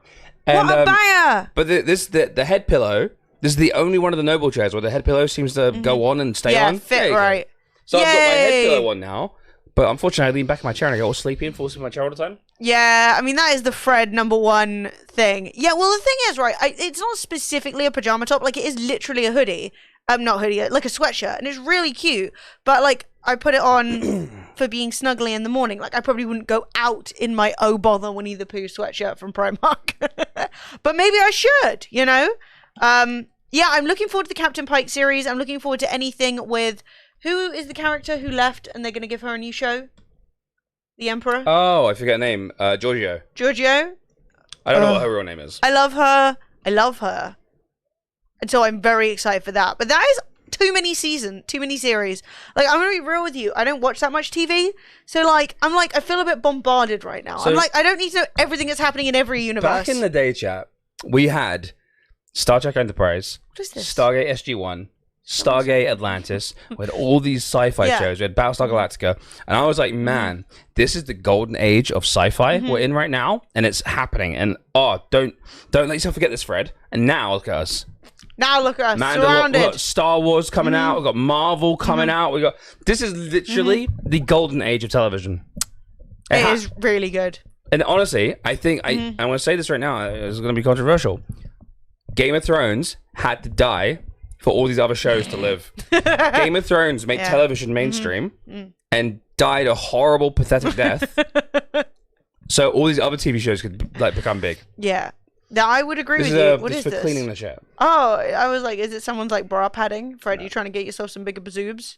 And, what a banger! But the head pillow. This is the only one of the Noble chairs where the head pillow seems to go on and stay on. Fit right. So I've got my head pillow on now. But unfortunately, I lean back in my chair and I get all sleepy and fall asleep in my chair all the time. Yeah, I mean, that is the Fred #1 thing. Yeah, well, the thing is, right, it's not specifically a pajama top. Like, it is literally a hoodie. Not hoodie, like a sweatshirt. And it's really cute. But, like, I put it on for being snuggly in the morning. Like, I probably wouldn't go out in my oh bother Winnie the Pooh sweatshirt from Primark. But maybe I should, you know? Yeah, I'm looking forward to the Captain Pike series. I'm looking forward to anything with... Who is the character who left and they're going to give her a new show? The Emperor? Oh, I forget her name. Giorgio. Giorgio? I don't know what her real name is. I love her. I love her. And so I'm very excited for that. But that is too many series. Like, I'm going to be real with you. I don't watch that much TV. So, like, I feel a bit bombarded right now. So, I'm like, I don't need to know everything that's happening in every universe. Back in the day, chat, we had Star Trek Enterprise, What is this? Stargate SG-1, Stargate Atlantis. We had all these sci-fi shows. We had Battlestar Galactica. And I was like, man, this is the golden age of sci-fi we're in right now. And it's happening. And, don't let yourself forget this, Fred. And now, look at us. Now look at us, surrounded. We've got Star Wars coming out. We've got Marvel coming out. This is literally the golden age of television. It is really good. And honestly, I think, I'm going to say this right now. It's going to be controversial. Game of Thrones had to die for all these other shows to live. Game of Thrones made television mainstream and died a horrible, pathetic death. So all these other TV shows could like become big. Yeah. Now, I would agree with you. What is for this? Cleaning the chair. Oh, I was like, is it someone's like bra padding? Fred, you trying to get yourself some bigger bazoobs?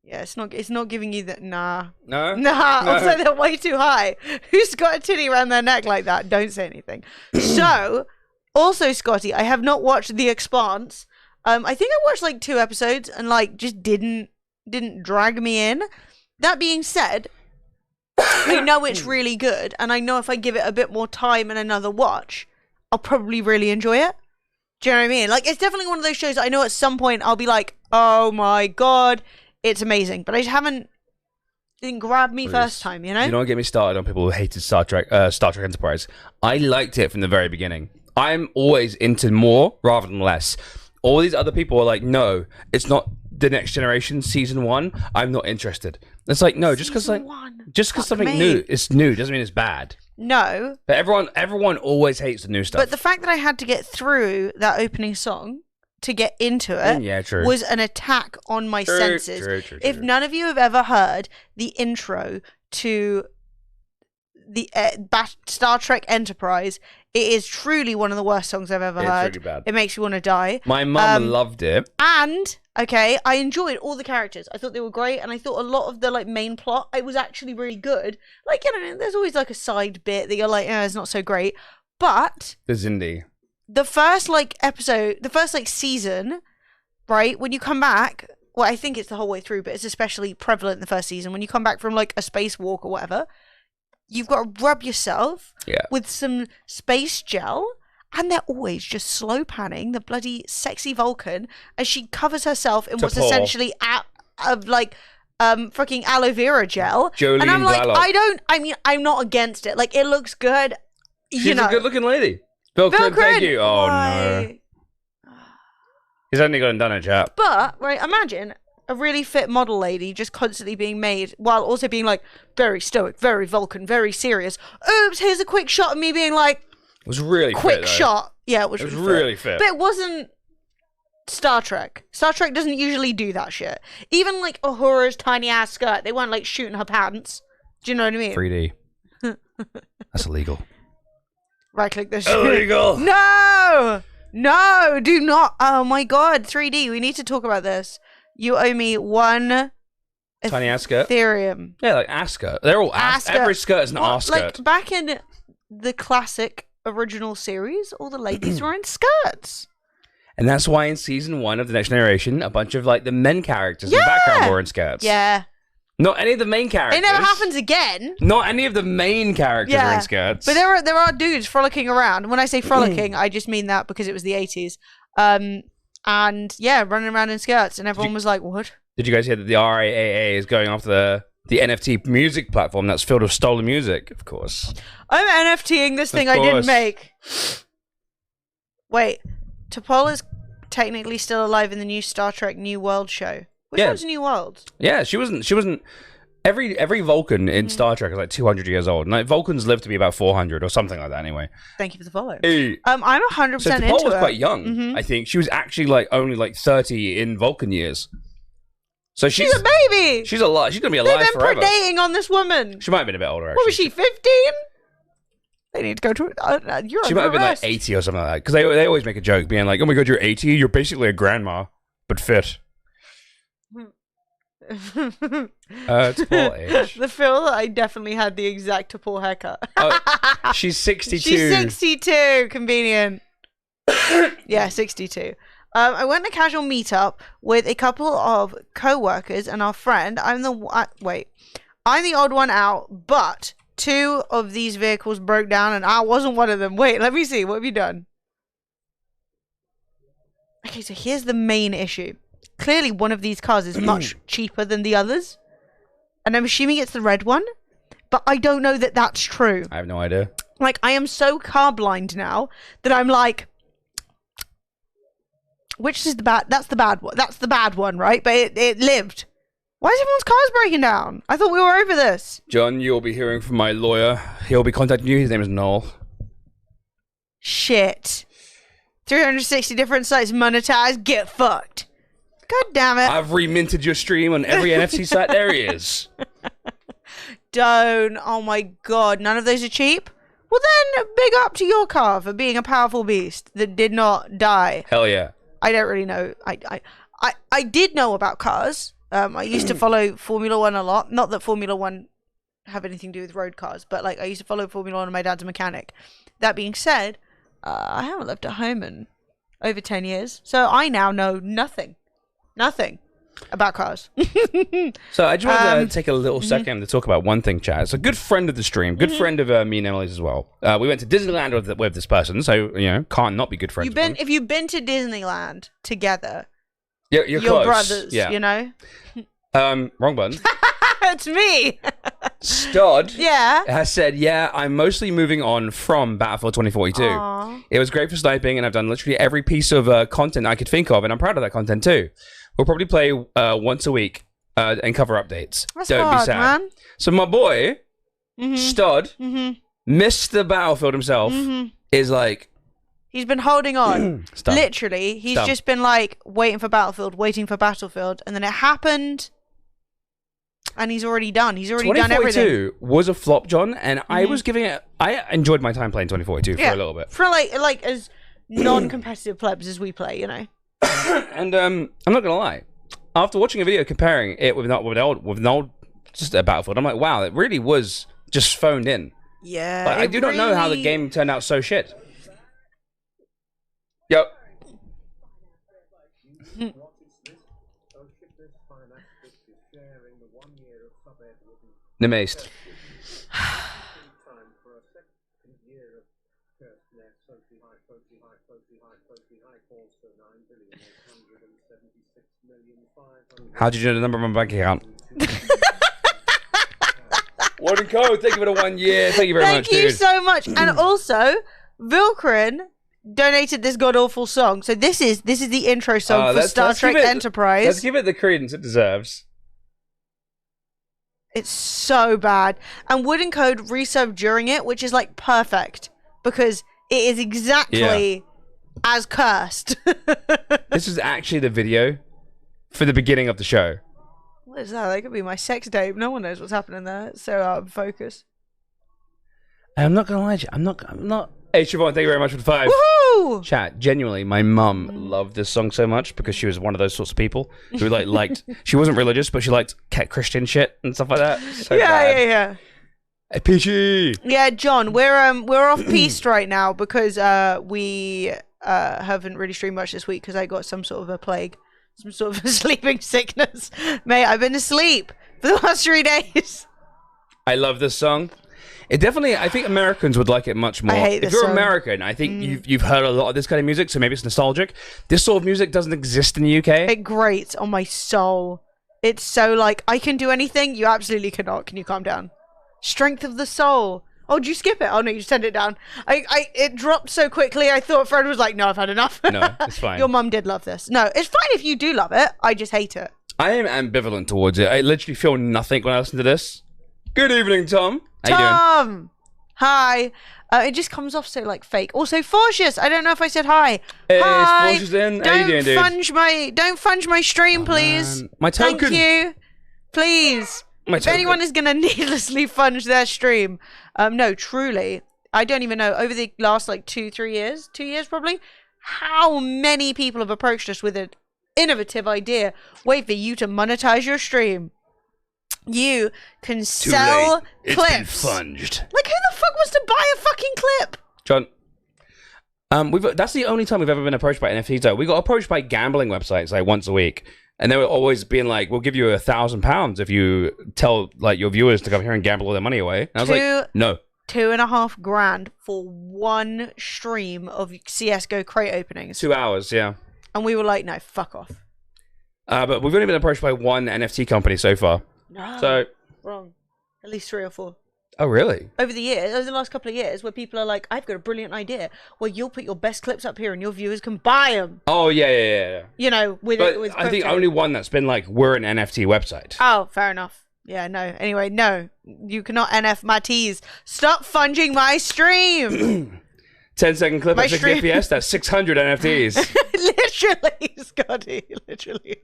Yeah, it's not giving you that. Nah. No? Nah. Also, they're way too high. Who's got a titty around their neck like that? Don't say anything. So, also, Scotty, I have not watched The Expanse. I think I watched like 2 episodes and like just didn't drag me in. That being said, I know it's really good, and I know if I give it a bit more time and another watch, I'll probably really enjoy it. Do you know what I mean? Like, it's definitely one of those shows I know at some point I'll be like, oh my god, it's amazing. But I just didn't grab me first time, you know? You don't get me started on people who hated Star Trek Enterprise. I liked it from the very beginning. I'm always into more rather than less. All these other people are like, no, it's not the Next Generation season 1. I'm not interested. It's like, no, just because something new is new doesn't mean it's bad. No. But everyone always hates the new stuff. But the fact that I had to get through that opening song to get into it was an attack on my senses. True. If none of you have ever heard the intro to the Star Trek Enterprise, it is truly one of the worst songs I've ever heard. Really bad. It makes you want to die. My mum loved it. And, okay, I enjoyed all the characters. I thought they were great, and I thought a lot of the like main plot, it was actually really good. Like, you know, there's always like a side bit that you're like, it's not so great. But the Zindi. The first like episode, the first like season, right, when you come back, well, I think it's the whole way through, but it's especially prevalent in the first season. When you come back from like a spacewalk or whatever, you've got to rub yourself with some space gel, and they're always just slow panning the bloody sexy Vulcan as she covers herself in what's essentially fucking aloe vera gel. Jolene and I'm like, Blalock. I'm not against it. Like, it looks good. She's a good looking lady. Bill Crid, thank you. Oh no. He's only gone and done it, chap. But, right, imagine a really fit model lady just constantly being made while also being like very stoic, very Vulcan, very serious. Oops, here's a quick shot of me being like, it was really quick fit, shot. Yeah, it was really fit. But it wasn't Star Trek. Star Trek doesn't usually do that shit. Even like Uhura's tiny ass skirt, they weren't like shooting her pants. Do you know what I mean? 3D. That's illegal. Right click this. Illegal. No, do not. Oh my god, 3D. We need to talk about this. You owe me one tiny ass skirt. Ethereum. Yeah, like ass skirt. They're all ass. Every skirt is an ass skirt. Like back in the classic original series, all the ladies were in skirts. And that's why in season 1 of The Next Generation, a bunch of like the men characters in the background were in skirts. Yeah. Not any of the main characters. It never happens again. Not any of the main characters are in skirts. But there are dudes frolicking around. When I say frolicking, I just mean that because it was the 80s. And yeah, running around in skirts, and everyone was like, "What?" Did you guys hear that the RIAA is going after the NFT music platform that's filled with stolen music? Of course. I'm NFTing this thing I didn't make. Wait, T'Pol is technically still alive in the new Star Trek New World show. Which one's New World? Yeah, she wasn't. Every Vulcan in Star Trek is like 200 years old. And like Vulcans live to be about 400 or something like that. Anyway. Thank you for the follow. Hey. I'm 100% So into T'Pol was it. quite young. I think she was actually like only like 30 in Vulcan years. So She's a baby. She's alive. She's gonna be alive They've been forever. predating on this woman. She might have been a bit older. Actually. What was she, 15? They need to go to. You're She might have been like 80 or something like that. Because they always make a joke, being like, "Oh my god, you're 80. You're basically a grandma, but fit." T'Pol age. The feel that I definitely had the exact T'Pol haircut. She's 62. She's 62. Convenient. Yeah, 62. I went to a casual meetup with a couple of co-workers and our friend. I'm the odd one out, but 2 of these vehicles broke down and I wasn't one of them. Wait, let me see. What have you done? Okay, so here's the main issue. Clearly, one of these cars is much cheaper than the others. And I'm assuming it's the red one. But I don't know that that's true. I have no idea. Like, I am so car blind now that I'm like, which is the bad? That's the bad one. That's the bad one, right? But it lived. Why is everyone's cars breaking down? I thought we were over this. John, you'll be hearing from my lawyer. He'll be contacting you. His name is Noel. Shit. 360 different sites monetized. Get fucked. God damn it. I've reminted your stream on every NFC site there is. Don't. Oh my god. None of those are cheap? Well then, big up to your car for being a powerful beast that did not die. Hell yeah. I don't really know. I did know about cars. I used to follow Formula One a lot. Not that Formula One have anything to do with road cars, but like I used to follow Formula One and my dad's a mechanic. That being said, I haven't lived at home in over 10 years. So I now know nothing about cars. So I just wanted to take a little second to talk about one thing, chat. It's a good friend of the stream, good friend of me and Emily's as well. We went to Disneyland with this person, so can't not be good friends. If you've been to Disneyland together, you're close. Brothers. You know. Wrong button. It's me. Stod. Yeah. Has said, I'm mostly moving on from Battlefield 2042. Aww. It was great for sniping, and I've done literally every piece of content I could think of, and I'm proud of that content too. We'll probably play once a week and cover updates. That's Don't hard, be sad. man. So my boy, Stod, Mr. Battlefield himself, is like... He's been holding on. Literally, he's Stump. just been like waiting for Battlefield, and then it happened, and he's already done. He's already done everything. 2042 was a flop, John, and I was giving it... I enjoyed my time playing 2042 for a little bit. For like as non-competitive plebs as we play, you know. And I'm not gonna lie, after watching a video comparing it with an old just a Battlefield, I'm like, wow, it really was just phoned in. Yeah. But I do not know how the game turned out so shit. Yep. Nemaced. How did you know the number of my bank account? Warden Code, thank you for the 1 year. Thank you very much, dude. Thank you so much. And also, Vilkrin donated this god-awful song. So this is the intro song for Star Trek Enterprise. Let's give it the credence it deserves. It's so bad. And Wooden Code resubbed during it, which is like perfect. Because it is exactly as cursed. This is actually the video for the beginning of the show. What is that? That could be my sex tape. No one knows what's happening there. It's so out of focus. I'm not gonna lie to you. I'm not. Hey, Siobhan, thank you very much for the 5. Woohoo! Chat, genuinely, my mum loved this song so much because she was one of those sorts of people who liked. She wasn't religious, but she liked Christian shit and stuff like that. So Yeah. Hey, Peachy. Yeah, John, we're off piste right now because we haven't really streamed much this week because I got some sort of a plague, some sort of a sleeping sickness. Mate, I've been asleep for the last 3 days. I love this song. It definitely, I think Americans would like it much more. I hate this if you're song. American, I think you've heard a lot of this kind of music, so maybe it's nostalgic. This sort of music doesn't exist in the UK. It grates on my soul. It's so like, I can do anything, you absolutely cannot. Can you calm down? Strength of the soul. Oh, did you skip it? Oh no, you just turned it down. It dropped so quickly, I thought Fred was like, no, I've had enough. No, it's fine. Your mum did love this. No, it's fine if you do love it. I just hate it. I am ambivalent towards it. I literally feel nothing when I listen to this. Good evening, Tom. How you doing? Tom! Hi. It just comes off so like fake. Also, Forcius, I don't know if I said hi. Hey, hi. Forcius in. How you doing, dude? Don't funge my stream, please. Man. My token. Thank you. Please. If anyone is gonna needlessly funge their stream, no, truly, I don't even know. Over the last like 2-3 years, 2 years probably, how many people have approached us with an innovative idea? Wait for you to monetize your stream. You can sell clips. It's been funged. Like, who the fuck wants to buy a fucking clip? John, that's the only time we've ever been approached by NFTs, though. We got approached by gambling websites, like, once a week. And they were always being like, we'll give you £1,000 if you tell, like, your viewers to come here and gamble all their money away. And I was like, no. $2.5 grand for one stream of CSGO crate openings. 2 hours, yeah. And we were like, no, fuck off. But we've only been approached by one NFT company so far. No. So Wrong. At least 3 or 4. Oh, really? Over the last couple of years, where people are like, I've got a brilliant idea. Well, you'll put your best clips up here and your viewers can buy them. Oh, yeah. You know, with I think only one that's been like, we're an NFT website. Oh, fair enough. Yeah, no. Anyway, no. You cannot NF my teas. Stop funging my stream. 10-second clip My at 60 stream- FPS, that's 600 NFTs. Literally, Scotty. Literally.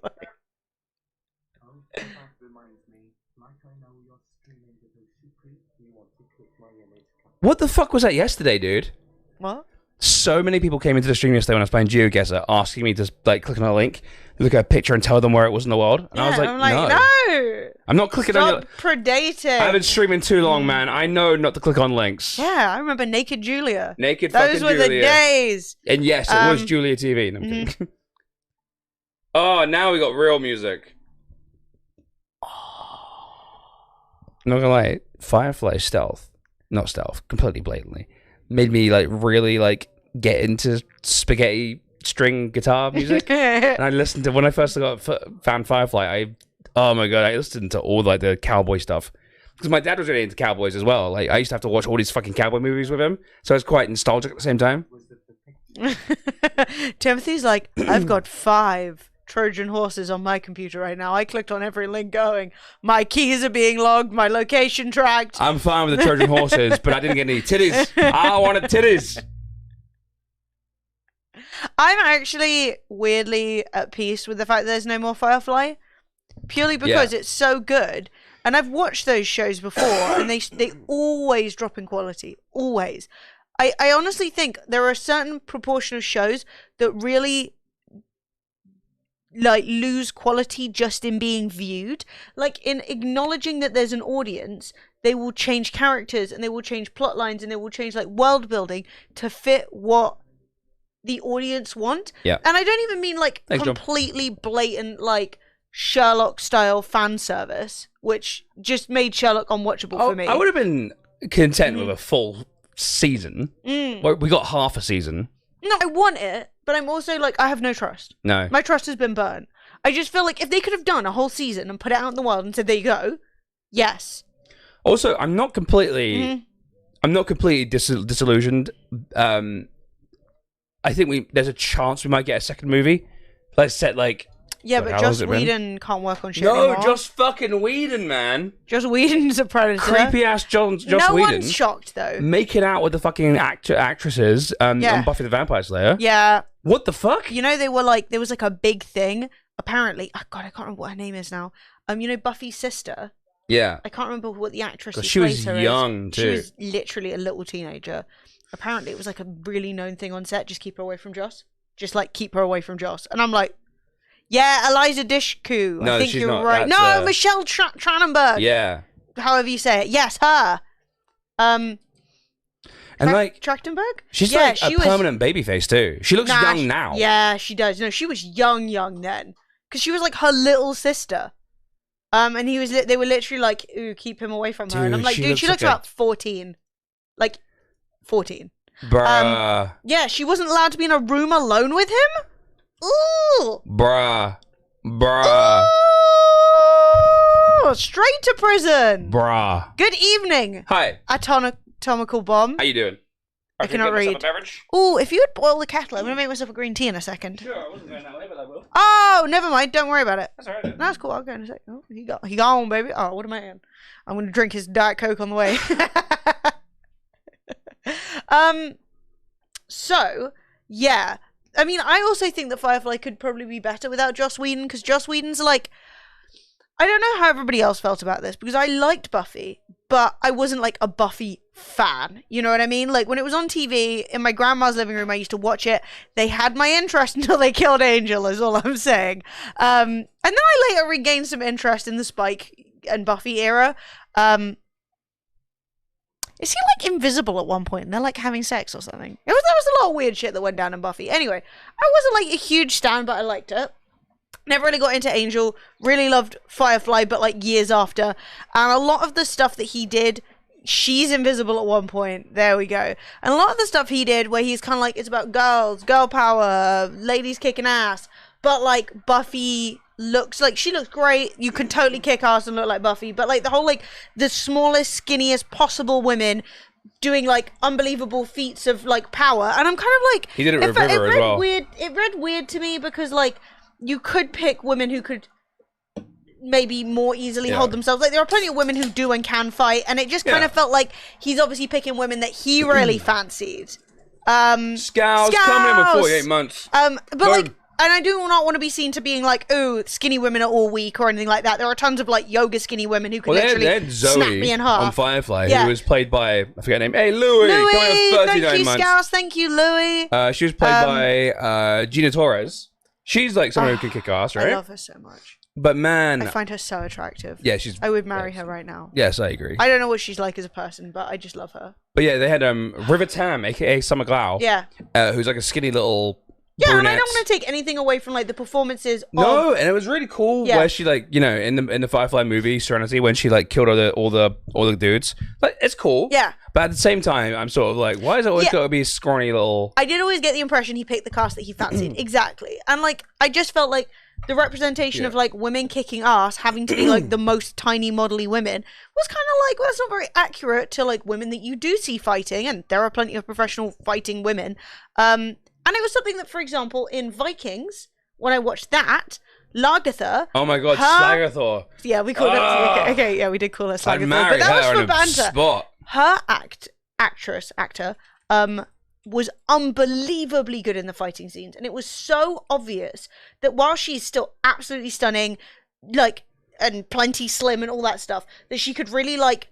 What the fuck was that yesterday, dude? What? So many people came into the stream yesterday when I was playing GeoGuessr asking me to like click on a link, look at a picture and tell them where it was in the world. And I was like, no. I'm not clicking on your... predating. I haven't streamed in too long, man. I know not to click on links. Yeah, I remember Naked Julia. Naked fucking Julia. Those were the days. And yes, it was Julia TV. No, I'm kidding. Oh, now we got real music. I'm not gonna lie, Firefly stealth, not stealth, completely blatantly, made me like really like get into spaghetti string guitar music. And I listened to when I first found Firefly. Oh my god, I listened to all like the cowboy stuff because my dad was really into cowboys as well. Like I used to have to watch all these fucking cowboy movies with him, so it's quite nostalgic at the same time. Timothy's like, I've got 5 Trojan horses on my computer right now. I clicked on every link going. My keys are being logged. My location tracked. I'm fine with the Trojan horses, but I didn't get any titties. I wanted titties. I'm actually weirdly at peace with the fact that there's no more Firefly, purely because it's so good. And I've watched those shows before, and they always drop in quality. Always. I honestly think there are a certain proportion of shows that really like lose quality just in being viewed. Like in acknowledging that there's an audience, they will change characters and they will change plot lines and they will change like world building to fit what the audience want. Yeah. And I don't even mean like completely blatant like Sherlock style fan service, which just made Sherlock unwatchable for me. I would have been content with a full season. Well, we got half a season. No, I want it, but I'm also like, I have no trust. No. My trust has been burnt. I just feel like if they could have done a whole season and put it out in the world and said, there you go, yes. Also, I'm not completely disillusioned. I think there's a chance we might get a second movie. Let's set like... Yeah, but Joss Whedon can't work on shit anymore. No, Joss fucking Whedon, man. Joss Whedon's a predator. Creepy ass Joss Whedon. No one's shocked though. Making out with the fucking actresses on Buffy the Vampire Slayer. Yeah. What the fuck? You know, they were like, there was like a big thing. Apparently, oh god, I can't remember what her name is now. You know, Buffy's sister. Yeah. I can't remember what the actress who she plays was her young is. too. She was literally a little teenager. Apparently, it was like a really known thing on set. Just keep her away from Joss. Just like keep her away from Joss. And I'm like, yeah, Eliza Dushku. No, I think she's you're not. right. That's, no, Michelle Trannenberg. Yeah. However you say it. Yes, her. And like Trachtenberg? She's like a permanent babyface too. She looks young now. Yeah, she does. No, she was young then. Because she was like her little sister. And they were literally like, ooh, keep him away from her. And I'm like, dude, she looks about 14. Like, 14. Bruh. Yeah, she wasn't allowed to be in a room alone with him? Ooh. Bruh. Ooh. Straight to prison. Bruh. Good evening. Hi. Atomical bomb. How you doing? I cannot read. Beverage? Oh, if you would boil the kettle, I'm going to make myself a green tea in a second. Sure, I wasn't going that way, but I will. Oh, never mind. Don't worry about it. That's alright. No, that's cool. I'll go in a second. Oh, he gone, baby. Oh, what a man. I'm going to drink his Diet Coke on the way. So, yeah. I mean, I also think that Firefly could probably be better without Joss Whedon, because Joss Whedon's like... I don't know how everybody else felt about this, because I liked Buffy, but I wasn't like a Buffy fan. You know what I mean? Like when it was on TV in my grandma's living room, I used to watch it. They had my interest until they killed Angel, is all I'm saying. And then I later regained some interest in the Spike and Buffy era. Is he like invisible at one point and they're like having sex or something? That was a lot of weird shit that went down in Buffy. Anyway, I wasn't like a huge stan, but I liked it. Never really got into Angel. Really loved Firefly, but like years after. And a lot of the stuff that he did, she's invisible at one point. There we go. And a lot of the stuff he did where he's kind of like, it's about girls, girl power, ladies kicking ass. But like Buffy looks like, she looks great. You can totally kick ass and look like Buffy. But like the whole like the smallest, skinniest possible women doing like unbelievable feats of like power. And I'm kind of like... He did it with River as well. It read weird to me because like... You could pick women who could maybe more easily hold themselves. Like, there are plenty of women who do and can fight, and it just kind of felt like he's obviously picking women that he really fancied. Scouse coming in with 48 months. But like, and I do not want to be seen to being like, oh, skinny women are all weak or anything like that. There are tons of like yoga skinny women who can literally snap me in half. On Firefly, who was played by, I forget her name. Hey, Louie, coming in with 39 months. Scouse. Thank you, Louie. She was played by Gina Torres. She's like someone who can kick ass, right? I love her so much. But man, I find her so attractive. Yeah, I would marry her right now. Yes, I agree. I don't know what she's like as a person, but I just love her. But yeah, they had River Tam, aka Summer Glau. Yeah. Who's like a skinny little brunette. and I don't want to take anything away from like the performances. No, and it was really cool where she like, you know, in the Firefly movie Serenity, when she like killed all the dudes. Like, it's cool. Yeah. But at the same time, I'm sort of like, why is it always got to be a scrawny little... I did always get the impression he picked the cast that he fancied. Exactly. And like, I just felt like the representation of like women kicking ass having to be like the most tiny modelly women was kind of like, well, that's not very accurate to like women that you do see fighting, and there are plenty of professional fighting women. And it was something that, for example, in Vikings, when I watched that, Lagertha... Oh my god, Slagathor. Yeah, we called it... Okay, yeah, we did call her Slagathor. But that was for banter. Spot. Her actor, was unbelievably good in the fighting scenes. And it was so obvious that while she's still absolutely stunning, like, and plenty slim and all that stuff, that she could really, like...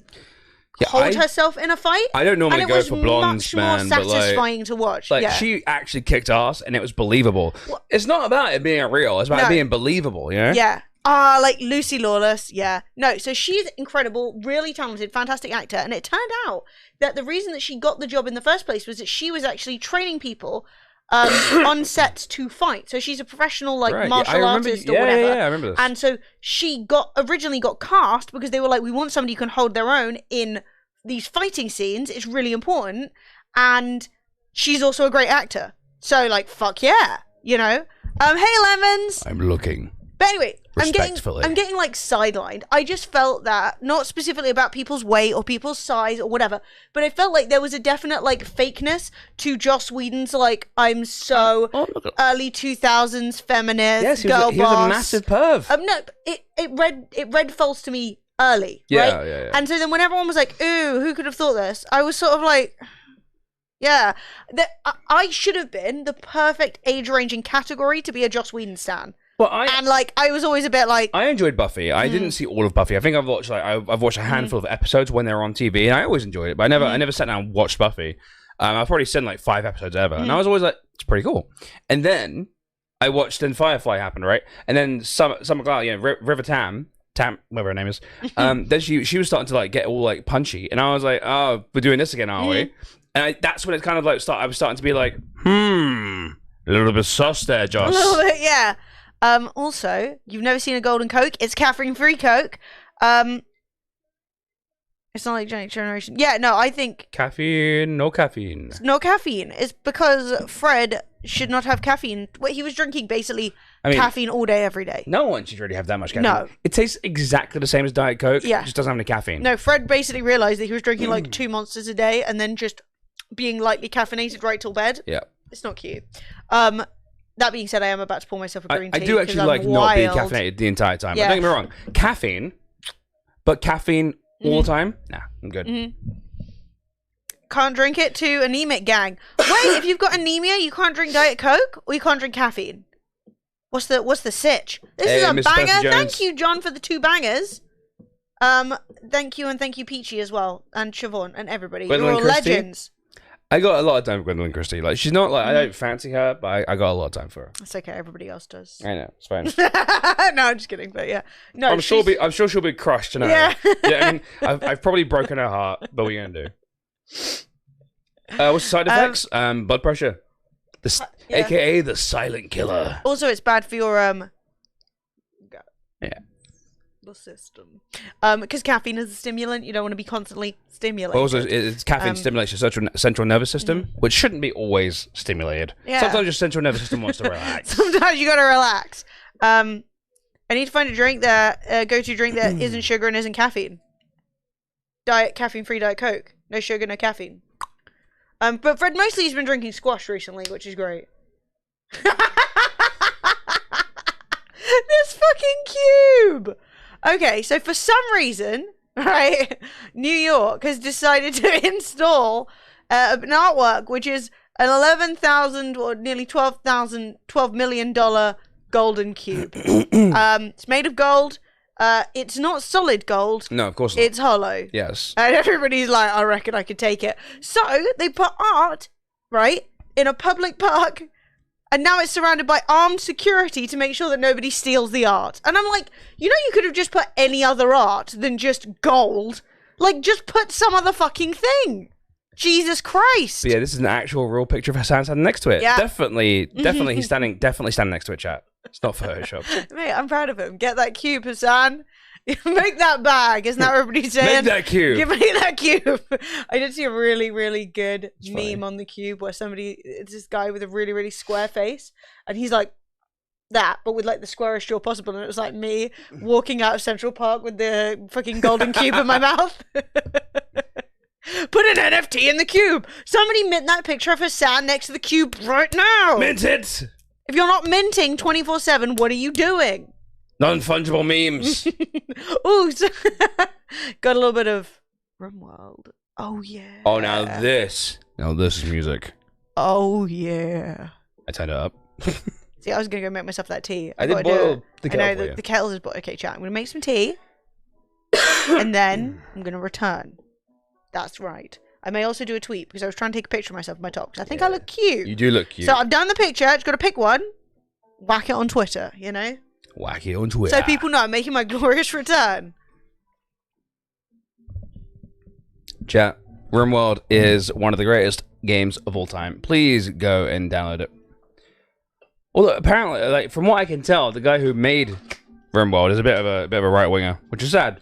hold herself in a fight. I don't normally go for blondes, man, but like, satisfying to watch. Like, she actually kicked ass, and it was believable. Well, it's not about it being real; it's about it being believable. You know? Yeah. Like Lucy Lawless. Yeah. No. So she's incredible, really talented, fantastic actor, and it turned out that the reason that she got the job in the first place was that she was actually training people on set to fight. So she's a professional like martial artist or whatever. Yeah, I remember this. And so she originally got cast because they were like, we want somebody who can hold their own in these fighting scenes. It's really important. And she's also a great actor. So like, fuck yeah, you know. Hey Lemons. I'm looking. But anyway, I'm getting like sidelined. I just felt that, not specifically about people's weight or people's size or whatever, but I felt like there was a definite like fakeness to Joss Whedon's like, I'm so early 2000s feminist girl boss. He was a massive perv. No, it read false to me early, right? Yeah. And so then when everyone was like, ooh, who could have thought this? I was sort of like... Yeah, I should have been the perfect age range and category to be a Joss Whedon stan. Well, I was always a bit like... I enjoyed Buffy. I didn't see all of Buffy. I think I've watched I've watched a handful of episodes when they were on TV, and I always enjoyed it. But I never sat down and watched Buffy. I've probably seen like 5 episodes ever, and I was always like, it's pretty cool. And then I watched, then Firefly happened, right? And then Summer Glau, River Tam, whatever her name is. Then she was starting to like get all like punchy, and I was like, oh, we're doing this again, are we? And that's when it kind of like I was starting to be like, a little bit sus there, Joss. A little bit, yeah. Also, you've never seen a golden Coke. It's caffeine-free Coke. It's not like Generation. Yeah, no, I think... Caffeine, no caffeine. No caffeine. It's because Fred should not have caffeine. He was drinking basically caffeine all day, every day. No one should really have that much caffeine. No. It tastes exactly the same as Diet Coke. Yeah. It just doesn't have any caffeine. No, Fred basically realised that he was drinking like 2 monsters a day and then just being lightly caffeinated right till bed. Yeah. It's not cute. That being said, I am about to pour myself a green tea. I do actually like not being caffeinated the entire time. Yeah. Don't get me wrong. Caffeine, but caffeine all the time? Nah, I'm good. Can't drink it to anemic gang. Wait, if you've got anemia, you can't drink Diet Coke or you can't drink caffeine. What's the sitch? This is a Mr. banger. Spencer Jones. Thank you, John, for the 2 bangers. Thank you, and thank you, Peachy, as well, and Siobhan, and everybody. Gwendolyn You're all Christie? legends. I got a lot of time for Gwendolyn Christie. Like, she's not like, I don't fancy her, but I got a lot of time for her. It's okay, everybody else does. I know, it's fine. No, I'm just kidding, but yeah. No, I'm sure she'll be crushed tonight. Yeah. I mean, I've probably broken her heart, but what are you gonna do? What's the side effects? Blood pressure. Yeah. AKA the silent killer. Also, it's bad for your Yeah. the system. Because caffeine is a stimulant, you don't want to be constantly stimulated. Also, it's caffeine stimulates your central nervous system, which shouldn't be always stimulated. Yeah. Sometimes your central nervous system wants to relax. Sometimes you gotta relax. I need to find a drink that go-to drink that isn't sugar and isn't caffeine. Caffeine-free Diet Coke. No sugar, no caffeine. But Fred mostly has been drinking squash recently, which is great. This fucking cube. Okay, so for some reason, right, New York has decided to install an artwork which is an $11,000 or nearly $12 million golden cube. It's made of gold. It's not solid gold. No, of course not. It's hollow. Yes. And everybody's like, I reckon I could take it. So they put art, right, in a public park, and now it's surrounded by armed security to make sure that nobody steals the art. And I'm like, you know, you could have just put any other art than just gold. Like, just put some other fucking thing. Jesus Christ. But yeah, this is an actual real picture of Hassan standing next to it. Yeah. Definitely he's standing next to it, chat. It's not Photoshop. Mate, I'm proud of him. Get that cube, Hassan. Make that bag. Isn't that what everybody's saying? Make that cube. Give me that cube. I did see a really, really good meme funny. on the cube where it's this guy with a really, really square face, and he's like that, but with like the squarest jaw possible, and it was like me walking out of Central Park with the fucking golden cube in my mouth. Put an NFT in the cube. Somebody mint that picture of Hassan next to the cube right now. Mint it. If you're not minting 24/7, what are you doing? Non-fungible memes. Ooh, got a little bit of RimWorld. Oh yeah. Oh, now this is music. Oh yeah. I turned it up. See, I was gonna go make myself that tea. I did gotta do boil it. the I kettle know for you. the kettle's is boiled. Okay, chat. I'm gonna make some tea, and then I'm gonna return. That's right. I may also do a tweet because I was trying to take a picture of myself in my top because I think I look cute. You do look cute. So I've done the picture. Just got to pick one, whack it on Twitter. You know. Whack it on Twitter. So people know I'm making my glorious return. Chat, RimWorld is one of the greatest games of all time. Please go and download it. Although apparently, like from what I can tell, the guy who made RimWorld is a bit of a right winger, which is sad.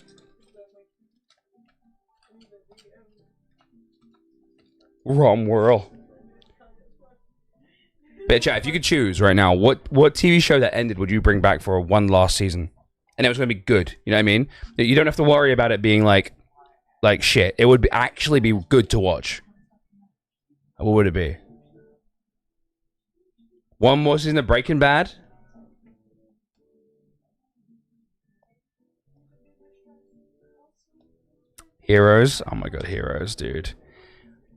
RimWorld. But chat, if you could choose right now, what TV show that ended would you bring back for one last season? And it was going to be good. You know what I mean? You don't have to worry about it being like shit. It would actually be good to watch. What would it be? One more season of Breaking Bad? Heroes? Oh my god, Heroes, dude.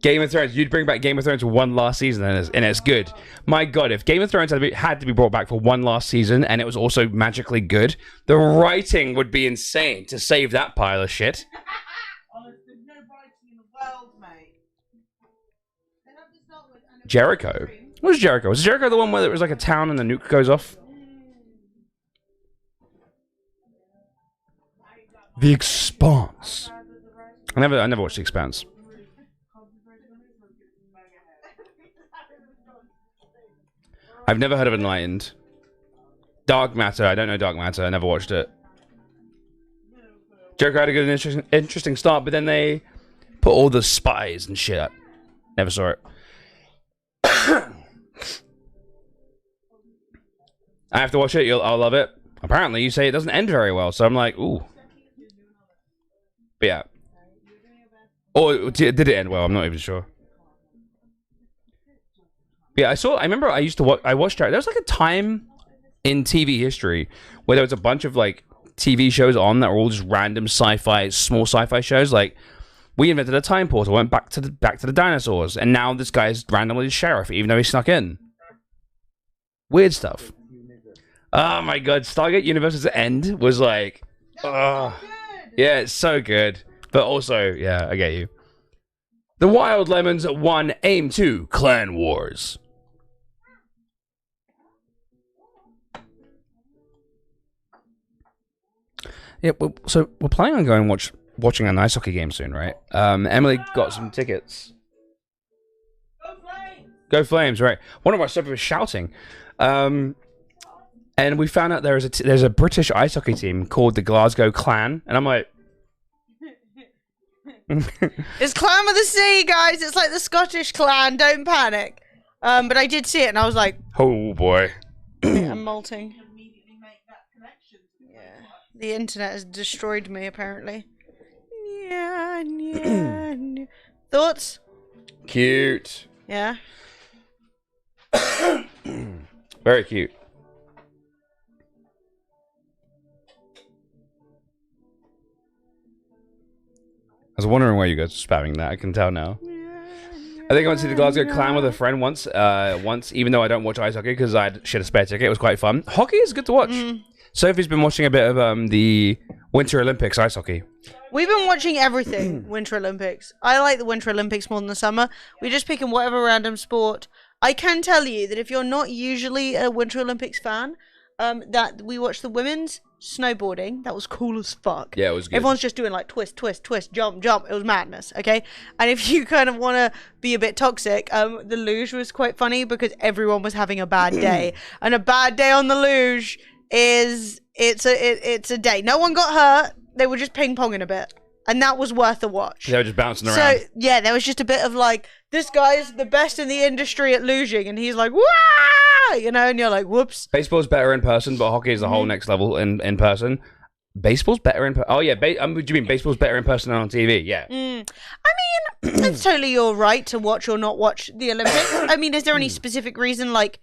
Game of Thrones. You'd bring back Game of Thrones for one last season and it's good. My god, if Game of Thrones had to be brought back for one last season and it was also magically good, the writing would be insane to save that pile of shit. There's no writing in the world, mate. Jericho? What was Jericho? Was Jericho the one where it was like a town and the nuke goes off? The Expanse. I never watched The Expanse. I've never heard of Enlightened. Dark Matter. I don't know Dark Matter. I never watched it. Jericho had a good and interesting start, but then they put all the spies and shit up. Never saw it. I have to watch it. I'll love it. Apparently, you say it doesn't end very well, so I'm like, ooh. But yeah. Or did it end well? I'm not even sure. Yeah, I remember I used to watch. I watched it. There was like a time in TV history where there was a bunch of like TV shows on that were all just random sci-fi, small sci-fi shows. Like we invented a time portal, went back to the dinosaurs, and now this guy is randomly the sheriff, even though he snuck in. Weird stuff. Oh my god, Stargate Universe's end was like, yeah, it's so good, but also, yeah, I get you. The Wild Lemons won Aim 2 Clan Wars. Yeah, so we're planning on going watching an ice hockey game soon, right? Emily got some tickets. Go Flames! Go Flames, right. One of our stuff was shouting. And we found out there's a British ice hockey team called the Glasgow Clan, and I'm like... It's Clan of the Sea, guys. It's like the Scottish clan. Don't panic. But I did see it, and I was like... Oh, boy. I'm molting. Yeah. The internet has destroyed me, apparently. Yeah. Thoughts? Cute. Yeah? Very cute. I was wondering why you guys were spamming that. I can tell now. I think I went to the Glasgow Clan with a friend once, even though I don't watch ice hockey because I had a spare ticket. It was quite fun. Hockey is good to watch. Sophie's been watching a bit of the Winter Olympics ice hockey. We've been watching everything Winter Olympics. I like the Winter Olympics more than the summer. We're just picking whatever random sport. I can tell you that if you're not usually a Winter Olympics fan, that we watched the women's snowboarding. That was cool as fuck. Yeah, it was good. Everyone's just doing like twist, twist, twist, jump, jump. It was madness, okay? And if you kind of want to be a bit toxic, the luge was quite funny because everyone was having a bad day. And a bad day on the luge is, it's a day. No one got hurt. They were just ping-ponging a bit. And that was worth a watch. They were just bouncing around. So, yeah, there was just a bit of like, this guy's the best in the industry at luging, and he's like, wah! You know, and you're like, whoops. Baseball's better in person, but hockey is the whole next level in person. Baseball's better in person. Oh, yeah. Do you mean baseball's better in person than on TV? Yeah. I mean, it's totally your right to watch or not watch the Olympics. I mean, is there any specific reason, like,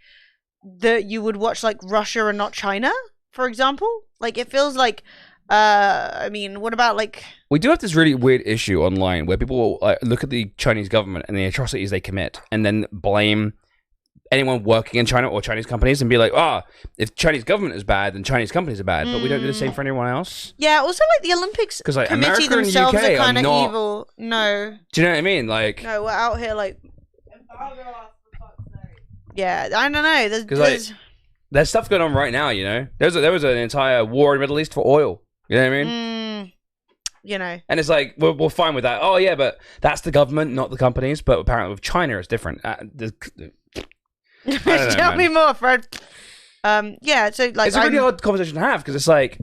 that you would watch, like, Russia and not China, for example? Like, it feels like... I mean, what about like... We do have this really weird issue online where people look at the Chinese government and the atrocities they commit and then blame anyone working in China or Chinese companies and be like, if Chinese government is bad, then Chinese companies are bad. But we don't do the same for anyone else. Yeah, also like the Olympics like, committee America themselves and UK are kind of not... evil. No. Do you know what I mean? Like... No, we're out here like... Yeah, I don't know. There's stuff going on right now, you know? There was an entire war in the Middle East for oil. You know what I mean? You know. And it's like, we're fine with that. Oh, yeah, but that's the government, not the companies. But apparently with China, it's different. Tell me more, Fred. Yeah, so like... It's a really odd conversation to have because it's like...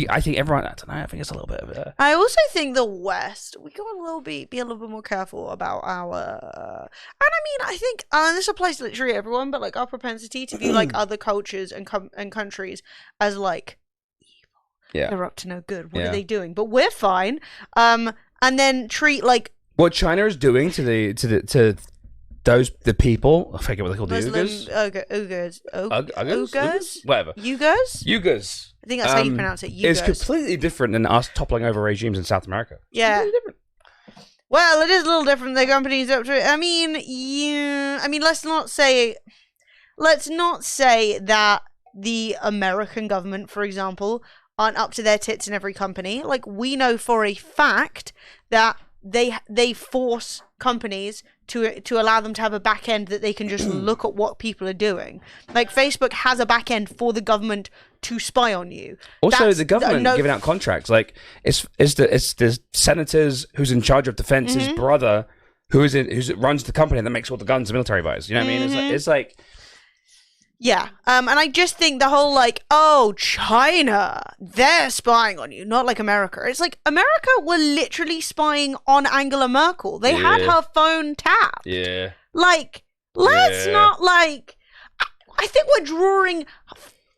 I think everyone... I don't know. I think it's a little bit of a... I also think the West, we got a be a little bit more careful about our... And I mean, I think... this applies to literally everyone, but like our propensity to view like other cultures and countries as like... Yeah. They're up to no good. What are they doing? But we're fine. And then treat like what China is doing to the people. I forget what they call the Uyghurs. Whatever. Uyghurs. I think that's how you pronounce it. Uyghurs. It's completely different than us toppling over regimes in South America. Yeah. Different. Well, it is a little different. The company's up to it. I mean, yeah. I mean, let's not say that the American government, for example, aren't up to their tits in every company. Like, we know for a fact that they force companies to allow them to have a back end that they can just look at what people are doing. Like, Facebook has a back end for the government to spy on you. Also, the government giving out contracts. Like, it's the senators who's in charge of defense's brother who runs the company that makes all the guns and military buys. You know what I mean? It's like yeah, and I just think the whole like, oh, China, they're spying on you, not like America. It's like America were literally spying on Angela Merkel. They had her phone tapped. Yeah. Like, let's not like. I think we're drawing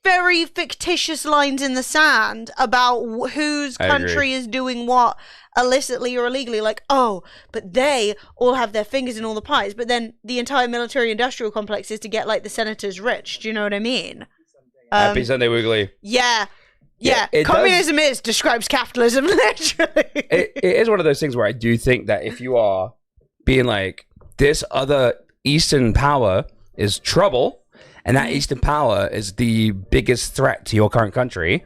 very fictitious lines in the sand about whose country is doing what illicitly or illegally. Like, oh, but they all have their fingers in all the pies. But then the entire military-industrial complex is to get, like, the senators rich. Do you know what I mean? Happy Sunday, Wiggly. Yeah. Communism describes capitalism, literally. It is one of those things where I do think that if you are being like, this other Eastern power is trouble, and that Eastern power is the biggest threat to your current country,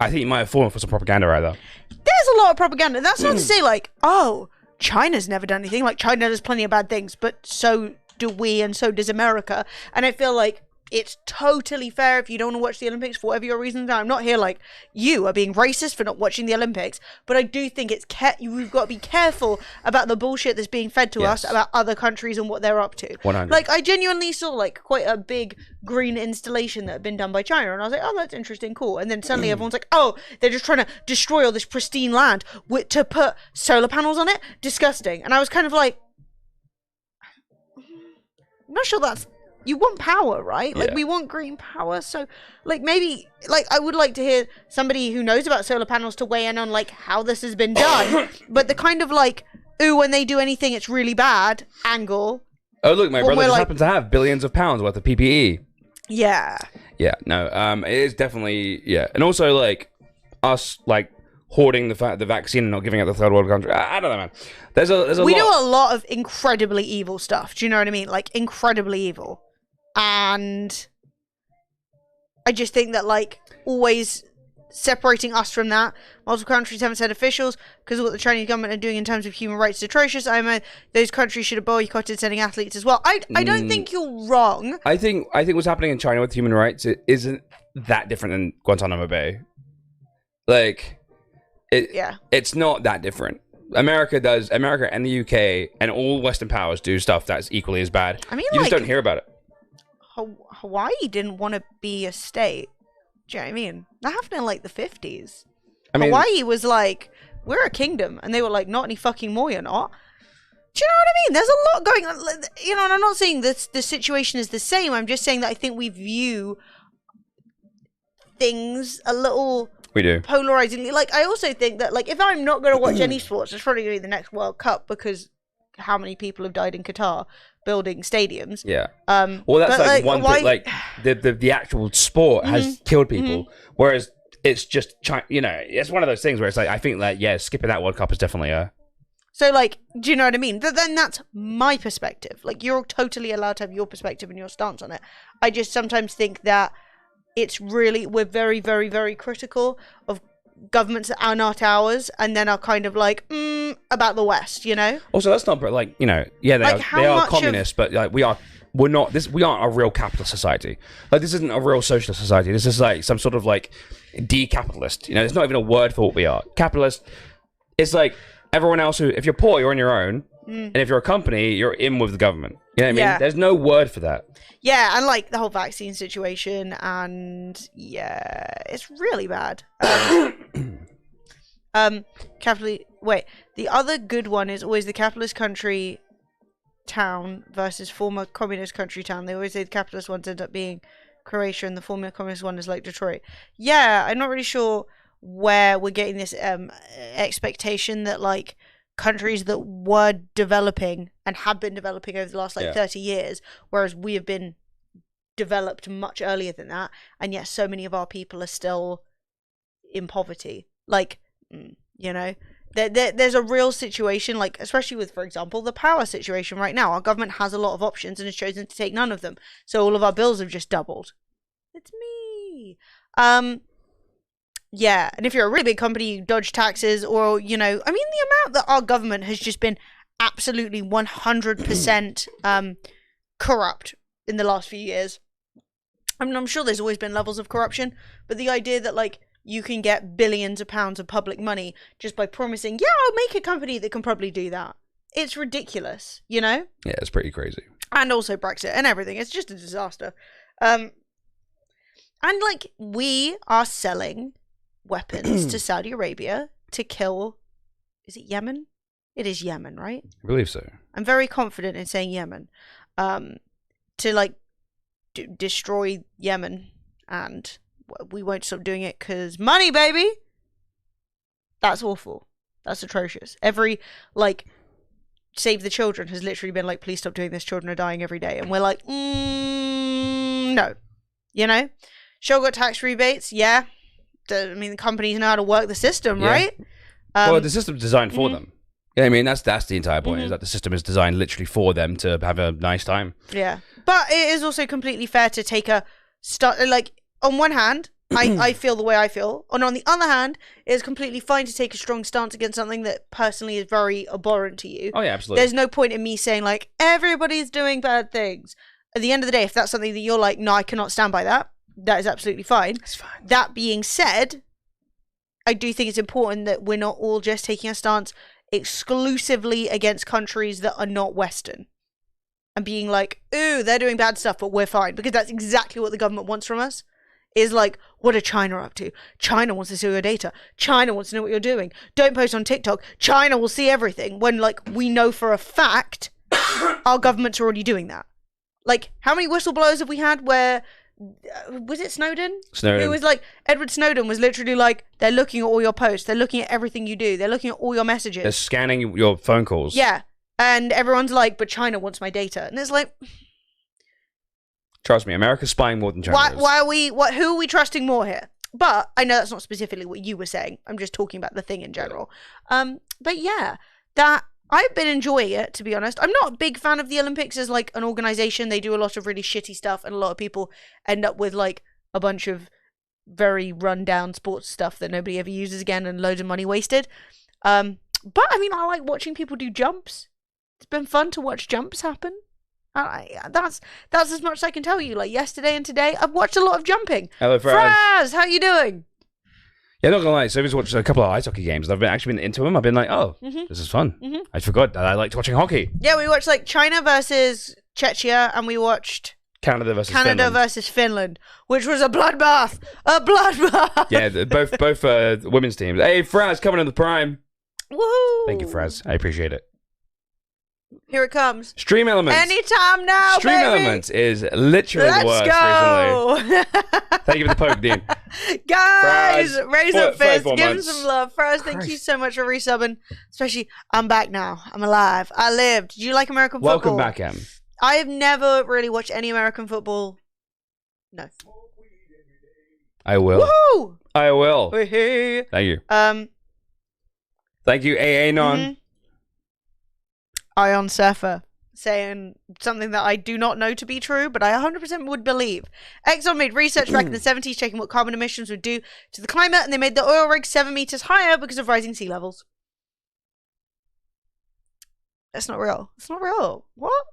I think you might have fallen for some propaganda right there. There's a lot of propaganda. That's not to say, like, oh, China's never done anything. Like, China does plenty of bad things, but so do we, and so does America. And I feel like it's totally fair if you don't want to watch the Olympics for whatever your reasons are. I'm not here like you are being racist for not watching the Olympics, but I do think we've got to be careful about the bullshit that's being fed to us about other countries and what they're up to. 100. Like, I genuinely saw like quite a big green installation that had been done by China, and I was like, oh, that's interesting, cool. And then suddenly everyone's like, oh, they're just trying to destroy all this pristine land to put solar panels on it. Disgusting. And I was kind of like, I'm not sure that's. You want power, right? Like, we want green power. So, like, maybe, like, I would like to hear somebody who knows about solar panels to weigh in on, like, how this has been done. But the kind of, like, ooh, when they do anything, it's really bad angle. Oh, look, my brother just happens to have billions of pounds worth of PPE. Yeah. Yeah, no, it is definitely, And also, like, us, like, hoarding the vaccine and not giving it to third world country. I don't know, man. There's a we lot. do a lot of incredibly evil stuff. Do you know what I mean? Like, incredibly evil. And I just think that, like, always separating us from that. Multiple countries haven't said officials because of what the Chinese government are doing in terms of human rights is atrocious. I mean, those countries should have boycotted sending athletes as well. I don't think you're wrong. I think what's happening in China with human rights isn't that different than Guantanamo Bay. Like, it's not that different. America and the UK and all Western powers do stuff that's equally as bad. I mean, you just don't hear about it. Hawaii didn't want to be a state. Do you know what I mean? That happened in like the 50s. I mean, Hawaii was like, we're a kingdom. And they were like, not any fucking more, you're not. Do you know what I mean? There's a lot going on. You know, and I'm not saying that the situation is the same. I'm just saying that I think we view things a little polarizingly. Like, I also think that, like, if I'm not going to watch any sports, it's probably going to be the next World Cup because how many people have died in Qatar building stadiums. Yeah. Well, that's like one thing. Like, the actual sport has killed people, whereas it's just China. You know, it's one of those things where it's like, I think that skipping that World Cup is definitely a. So, like, do you know what I mean? Then that's my perspective. Like, you're totally allowed to have your perspective and your stance on it. I just sometimes think that we're very, very, very critical of governments that are not ours, and then are kind of like about the West, you know. Also, that's not, but like, you know, they are communist, but like we aren't a real capitalist society. Like, this isn't a real socialist society. This is like some sort of like de-capitalist. You know, there's not even a word for what we are. Capitalist. It's like everyone else who, if you're poor, you're on your own, and if you're a company, you're in with the government. You know what I mean? There's no word for that. Yeah, and like the whole vaccine situation, and it's really bad. The other good one is always the capitalist country town versus former communist country town. They always say the capitalist ones end up being Croatia, and the former communist one is like Detroit. Yeah, I'm not really sure where we're getting this expectation that like countries that were developing and have been developing over the last 30 years, whereas we have been developed much earlier than that, and yet so many of our people are still in poverty. Like, you know, there's a real situation, like, especially with, for example, the power situation right now. Our government has a lot of options and has chosen to take none of them. So all of our bills have just doubled. It's me. Yeah, and if you're a really big company, you dodge taxes, or, you know, I mean, the amount that our government has just been absolutely 100% corrupt in the last few years. I mean, I'm sure there's always been levels of corruption, but the idea that, like, you can get billions of pounds of public money just by promising, I'll make a company that can probably do that. It's ridiculous, you know? Yeah, it's pretty crazy. And also Brexit and everything. It's just a disaster. And, like, we are selling weapons to Saudi Arabia to kill, is it Yemen? It is Yemen, right? I believe so. I'm very confident in saying Yemen. To like destroy Yemen and we won't stop doing it because money, baby. That's awful. That's atrocious. Every, like, Save the Children has literally been like, please stop doing this. Children are dying every day. And we're like, no. You know? Sure got tax rebates. Yeah. I mean, the companies know how to work the system, right? Well, the system's designed for them. Yeah, I mean, that's the entire point, is that the system is designed literally for them to have a nice time. Yeah. But it is also completely fair to take a start, like, on one hand, I feel the way I feel. And on the other hand, it is completely fine to take a strong stance against something that personally is very abhorrent to you. Oh, yeah, absolutely. There's no point in me saying, like, everybody's doing bad things. At the end of the day, if that's something that you're like, no, I cannot stand by that, that is absolutely fine. That's fine. That being said, I do think it's important that we're not all just taking a stance exclusively against countries that are not Western. And being like, ooh, they're doing bad stuff, but we're fine. Because that's exactly what the government wants from us. Is like, what are China up to? China wants to see your data. China wants to know what you're doing. Don't post on TikTok. China will see everything. When, like, we know for a fact our governments are already doing that. Like, how many whistleblowers have we had where... was it Snowden? It was like, Edward Snowden was literally like, they're looking at all your posts. They're looking at everything you do. They're looking at all your messages. They're scanning your phone calls. Yeah. And everyone's like, but China wants my data. And it's like... Trust me, America's spying more than China is. Who are we trusting more here? But I know that's not specifically what you were saying. I'm just talking about the thing in general. But yeah, that I've been enjoying it, to be honest. I'm not a big fan of the Olympics as like an organization. They do a lot of really shitty stuff, and a lot of people end up with like a bunch of very rundown sports stuff that nobody ever uses again, and loads of money wasted. But I mean, I like watching people do jumps. It's been fun to watch jumps happen. That's as much as I can tell you. Like yesterday and today, I've watched a lot of jumping. Hello, Fraz, how you doing? Yeah, not gonna lie. So I just watched a couple of ice hockey games. I've actually been into them. I've been like, oh, this is fun. I forgot that I liked watching hockey. Yeah, we watched like China versus Czechia, and we watched Canada versus Finland, which was a bloodbath. A bloodbath. Yeah, both women's teams. Hey, Fraz, coming in the prime. Woohoo! Thank you, Fraz. I appreciate it. Here it comes. Stream Elements. Anytime now, Stream baby. Elements is literally the worst recently. Thank you for the poke, Dean. Guys, Fraz, raise up fist. 4 Give him months. some love. Fraz, thank you so much for resubbing. Especially, I'm back now. I'm alive. I lived. Did you like American football? Welcome back, Em. I have never really watched any American football. No. I will. Woohoo! I will. Woohoo! Thank you. Thank you, AA Non. Ion Surfer saying something that I do not know to be true, but I 100% would believe. Exxon made research back in the 70s checking what carbon emissions would do to the climate, and they made the oil rigs 7 meters higher because of rising sea levels. That's not real. It's not real. What?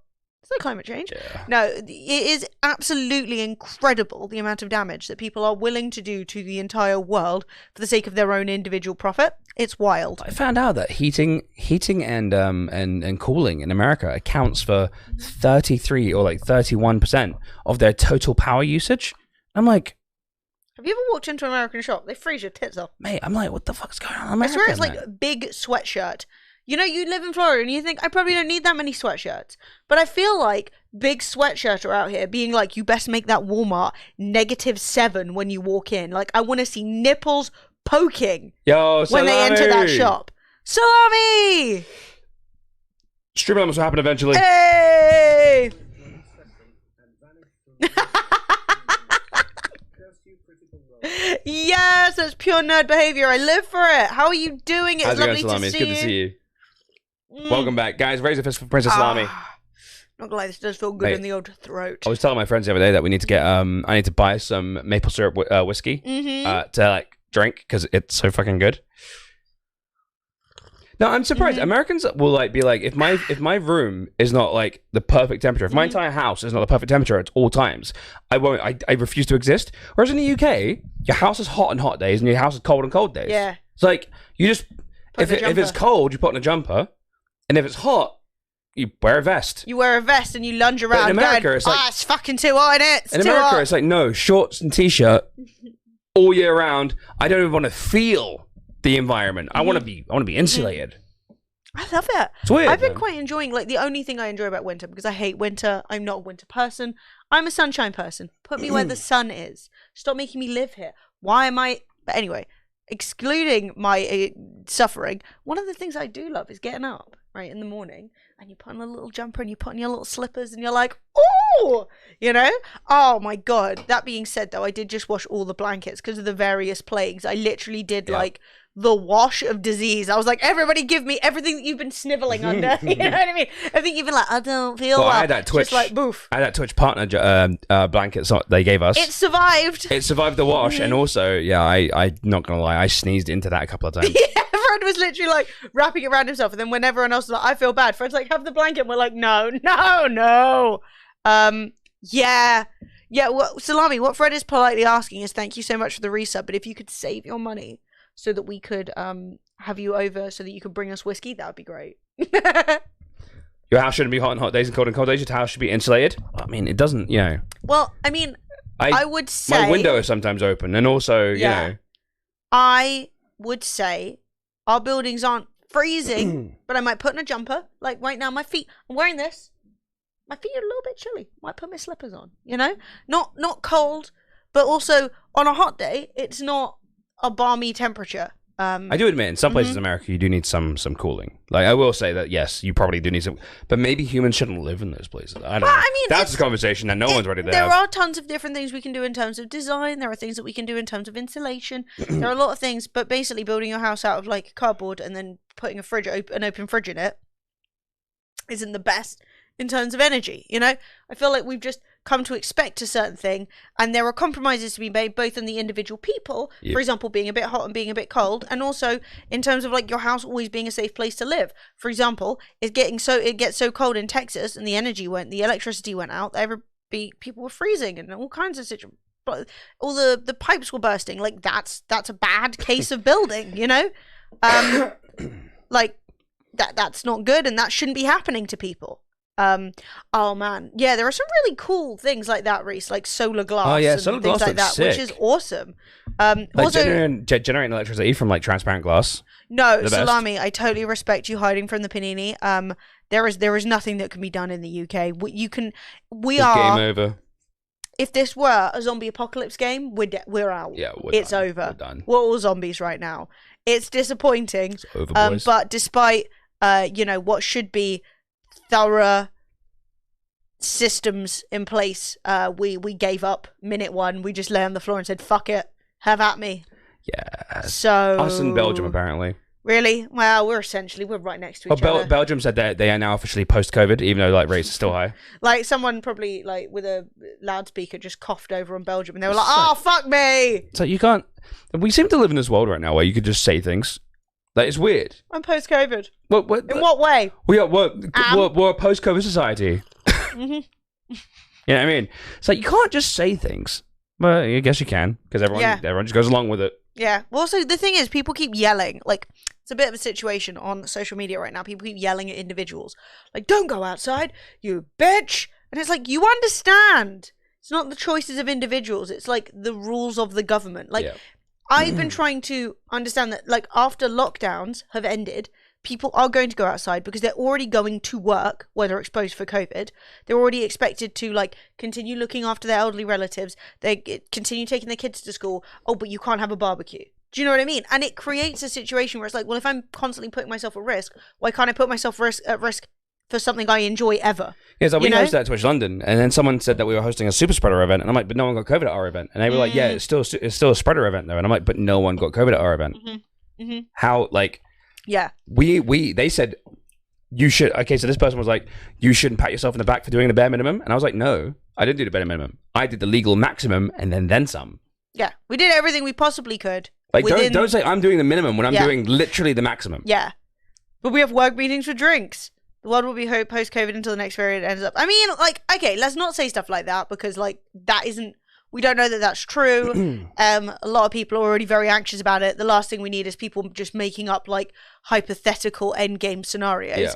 It's not climate change. Yeah. No, it is absolutely incredible the amount of damage that people are willing to do to the entire world for the sake of their own individual profit. It's wild. I found out that heating and cooling in America accounts for 33 or like 31% of their total power usage. I'm like, have you ever walked into an American shop? They freeze your tits off. mate, I'm like, what the fuck's going on in America? I swear it's like a big sweatshirt. You know, you live in Florida and you think, I probably don't need that many sweatshirts. But I feel like big sweatshirts are out here being like, you best make that Walmart -7 when you walk in. Like, I want to see nipples poking when they enter that shop. Salami! Stream Elements will happen eventually. Hey! Yes, that's pure nerd behavior. I live for it. How are you doing? It's How's it going, lovely Salami? to It's see good you. to see you. Welcome back. Guys, raise a fist for Princess Salami. Not gonna lie, this does feel good Mate, in the old throat. I was telling my friends the other day that we need to get, I need to buy some maple syrup whiskey to like drink because it's so fucking good. No, I'm surprised. Americans will like be like, if my room is not like the perfect temperature, if my entire house is not the perfect temperature at all times, I won't. I refuse to exist. Whereas in the UK, your house is hot on hot days and your house is cold on cold days. Yeah. It's like you just if it's cold, you put on a jumper, and if it's hot, you wear a vest. You wear a vest and you lunge around. But in America, going, it's like it's fucking too hot, innit? It's in too America, hot. it's like no shorts and t-shirt all year round. I don't even want to feel the environment. I want to be insulated. I love it. It's weird. I've been man. quite enjoying, like, the only thing I enjoy about winter, because I hate winter, I'm not a winter person. I'm a sunshine person. Put me where the sun is. Stop making me live here. Why am I... But anyway, excluding my suffering, one of the things I do love is getting up, right, in the morning, and you put on a little jumper and you put on your little slippers and you're like, oh, you know? Oh my God. That being said, though, I did just wash all the blankets because of the various plagues. I literally did, like, the wash of disease. I was like, everybody give me everything that you've been sniveling under. You know what I mean? I think you've been like, I don't feel well. I had that Twitch, just like, boof. I had that Twitch partner blanket they gave us. It survived. It survived the wash, and also, yeah, I'm not gonna lie, I sneezed into that a couple of times. Yeah, Fred was literally like wrapping it around himself, and then when everyone else was like, I feel bad, Fred's like, have the blanket, and we're like, no. Yeah, well, Salami, what Fred is politely asking is thank you so much for the resub, but if you could save your money so that we could have you over so that you could bring us whiskey, that would be great. Your house shouldn't be hot on hot days and cold on cold days. Your house should be insulated. I mean, it doesn't, you know. Well, I mean, I would say... My window is sometimes open, and also, you know. I would say our buildings aren't freezing, but I might put in a jumper. Like right now, my feet... I'm wearing this. My feet are a little bit chilly. Might put my slippers on, you know? Not cold, but also on a hot day, it's not a balmy temperature. I do admit, in some places in America, you do need some cooling. Like, I will say that, yes, you probably do need some, but maybe humans shouldn't live in those places. I don't know. I mean, that's a conversation that no one's ready to have. There are tons of different things we can do in terms of design. There are things that we can do in terms of insulation. There are a lot of things, but basically building your house out of like cardboard and then putting an open fridge in it isn't the best in terms of energy, you know? I feel like we've just come to expect a certain thing, and there are compromises to be made both in the individual people, for example, being a bit hot and being a bit cold, and also in terms of like your house always being a safe place to live. For example, it gets so cold in Texas and the electricity went out, people were freezing and all kinds of situations. All the pipes were bursting. Like that's a bad case of building, you know? Like that's not good, and that shouldn't be happening to people. Oh man, yeah, there are some really cool things like that, Reese, like solar glass. Oh yeah, and solar things glass like that, sick. which is awesome. Like also generating electricity from like transparent glass. No, Salami, I totally respect you hiding from the panini. There is nothing that can be done in the UK. Game over. If this were a zombie apocalypse game, we're out. Yeah, it's done. over. We're done. We're all zombies right now. It's disappointing. It's over, boys. But despite what should be thorough systems in place, we gave up minute one. We just lay on the floor and said, "Fuck it, have at me." Yeah. So us in Belgium apparently. Really? Well, we're right next to each other. Belgium said that they are now officially post-COVID, even though like rates are still high. Like someone probably like with a loudspeaker just coughed over on Belgium, and they were like, "Oh, fuck me!" So you can't. We seem to live in this world right now where you could just say things. Like it's weird. I'm post-COVID. What? In what way? We're a post-COVID society. You know what I mean? It's like you can't just say things. Well, I guess you can because everyone just goes along with it. Yeah. Well, also the thing is, people keep yelling. Like it's a bit of a situation on social media right now. People keep yelling at individuals, like, "Don't go outside, you bitch!" And it's like, you understand. It's not the choices of individuals. It's like the rules of the government. Like I've been trying to understand that, like after lockdowns have ended, people are going to go outside because they're already going to work, whether exposed for COVID. They're already expected to like continue looking after their elderly relatives. They continue taking their kids to school. Oh, but you can't have a barbecue. Do you know what I mean? And it creates a situation where it's like, well, if I'm constantly putting myself at risk, why can't I put myself at risk for something I enjoy ever? Yeah, so we hosted at Twitch London, and then someone said that we were hosting a super spreader event, and I'm like, but no one got COVID at our event. And they were like, yeah, it's still a spreader event though. And I'm like, but no one got COVID at our event. How like? Yeah. They said you should. Okay, so this person was like, you shouldn't pat yourself in the back for doing the bare minimum, and I was like, no, I didn't do the bare minimum. I did the legal maximum and then some. Yeah, we did everything we possibly could. Like, don't say I'm doing the minimum when I'm doing literally the maximum. Yeah, but we have work meetings for drinks. The world will be post-COVID until the next variant ends up. I mean, like, okay, let's not say stuff like that because, like, that isn't. We don't know that that's true. A lot of people are already very anxious about it. The last thing we need is people just making up like hypothetical endgame scenarios. Yeah.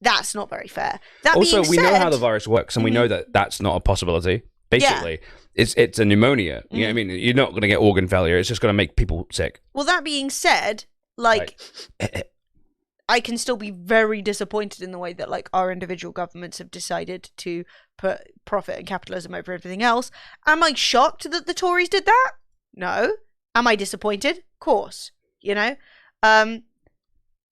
That's not very fair. That also, we know how the virus works, and we know that that's not a possibility. Basically, it's a pneumonia. You know what I mean? You're not going to get organ failure. It's just going to make people sick. Well, that being said, like I can still be very disappointed in the way that like our individual governments have decided to put profit and capitalism over everything else. Am I shocked that the Tories did that? No. Am I disappointed? Of course. You know? I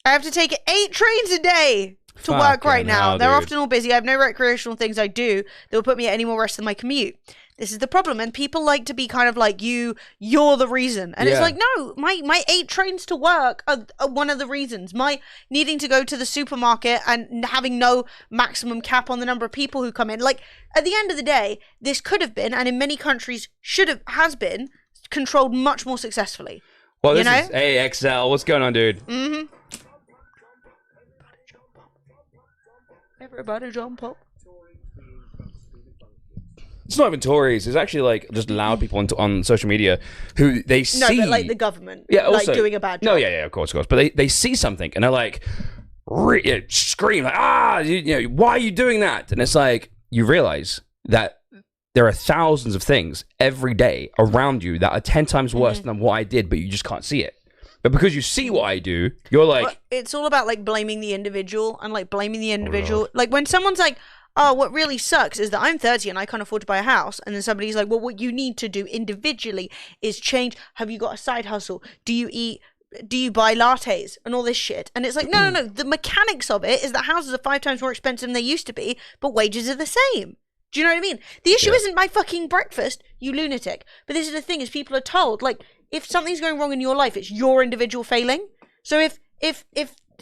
have to take 8 trains a day to work right now. They're often all busy. I have no recreational things I do that will put me at any more rest than my commute. This is the problem. And people like to be kind of like, you're the reason. And it's like, no, my 8 trains to work are one of the reasons. My needing to go to the supermarket and having no maximum cap on the number of people who come in. Like, at the end of the day, this could have been, and in many countries has been, controlled much more successfully. Well, this is AXL. What's going on, dude? Mm-hmm. Everybody jump up. It's not even Tories. It's actually like just loud people on social media who they see. No, but like the government. Yeah, also, like doing a bad job. No, yeah, of course. But they see something and they're like, scream like, why are you doing that? And it's like, you realize that there are thousands of things every day around you that are 10 times worse than what I did, but you just can't see it. But because you see what I do, you're like... Well, it's all about, like, blaming the individual and, like, blaming the individual. Like, when someone's like, oh, what really sucks is that I'm 30 and I can't afford to buy a house. And then somebody's like, well, what you need to do individually is change. Have you got a side hustle? Do you buy lattes and all this shit? And it's like, no. The mechanics of it is that houses are 5 times more expensive than they used to be, but wages are the same. Do you know what I mean? The issue isn't my fucking breakfast, you lunatic. But this is the thing, is people are told, like, if something's going wrong in your life, it's your individual failing. So if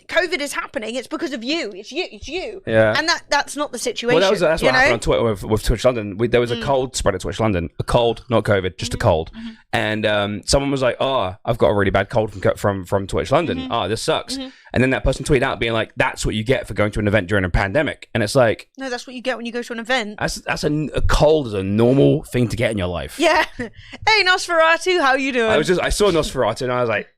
COVID is happening, it's because of you. It's you. Yeah. And that's not the situation. Well, that's what happened on Twitter with Twitch London. There was a cold spread at Twitch London. A cold, not COVID, just a cold. And someone was like, oh, I've got a really bad cold from Twitch London. Oh, this sucks. And then that person tweeted out being like, that's what you get for going to an event during a pandemic. And it's like... No, that's what you get when you go to an event. That's a cold is a normal thing to get in your life. Yeah. Hey, Nosferatu, how you doing? I saw Nosferatu and I was like...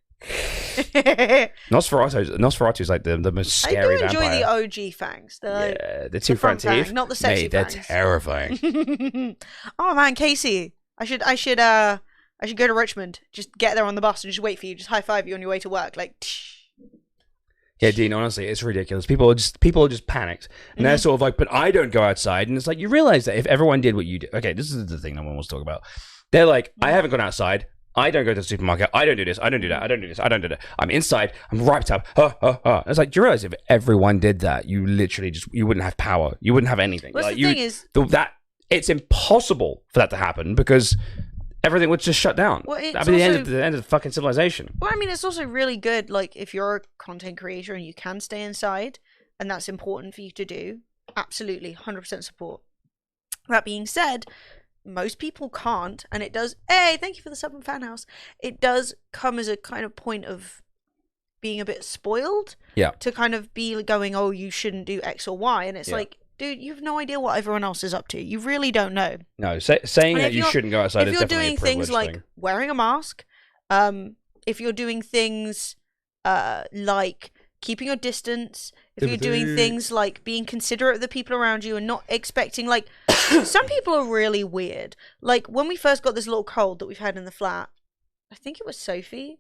Nosferatu is like the most scary vampire. I do enjoy the OG fangs. The 2 front teeth. Not the sexy fangs. They're terrifying. Oh man, Casey. I should go to Richmond. Just get there on the bus and just wait for you. Just high five you on your way to work. Like... Yeah, Dean, honestly, it's ridiculous. People are just panicked. And they're sort of like, but I don't go outside. And it's like, you realize that if everyone did what you did... Okay, this is the thing no one wants to talk about. They're like, I haven't gone outside. I don't go to the supermarket. I don't do this. I don't do that. I don't do this. I don't do that. I'm inside. I'm wiped up. It's like, do you realize if everyone did that, you literally you wouldn't have power. You wouldn't have anything. Well, like, the thing is... It's impossible for that to happen because... everything would just shut down. Well, that'd be the end of fucking civilization. Well, I mean, it's also really good, like, if you're a content creator and you can stay inside, and that's important for you to do, absolutely, 100% support. That being said, most people can't, and it does... Hey, thank you for the sub and fan house. It does come as a kind of point of being a bit spoiled. Yeah. To kind of be going, oh, you shouldn't do X or Y, and it's like... Dude, you have no idea what everyone else is up to. You really don't know. No, saying that you shouldn't go outside is definitely a privilege thing. If you're doing things like wearing a mask, if you're doing things like keeping your distance, if you're doing things like being considerate of the people around you and not expecting, like, some people are really weird. Like, when we first got this little cold that we've had in the flat, I think it was Sophie,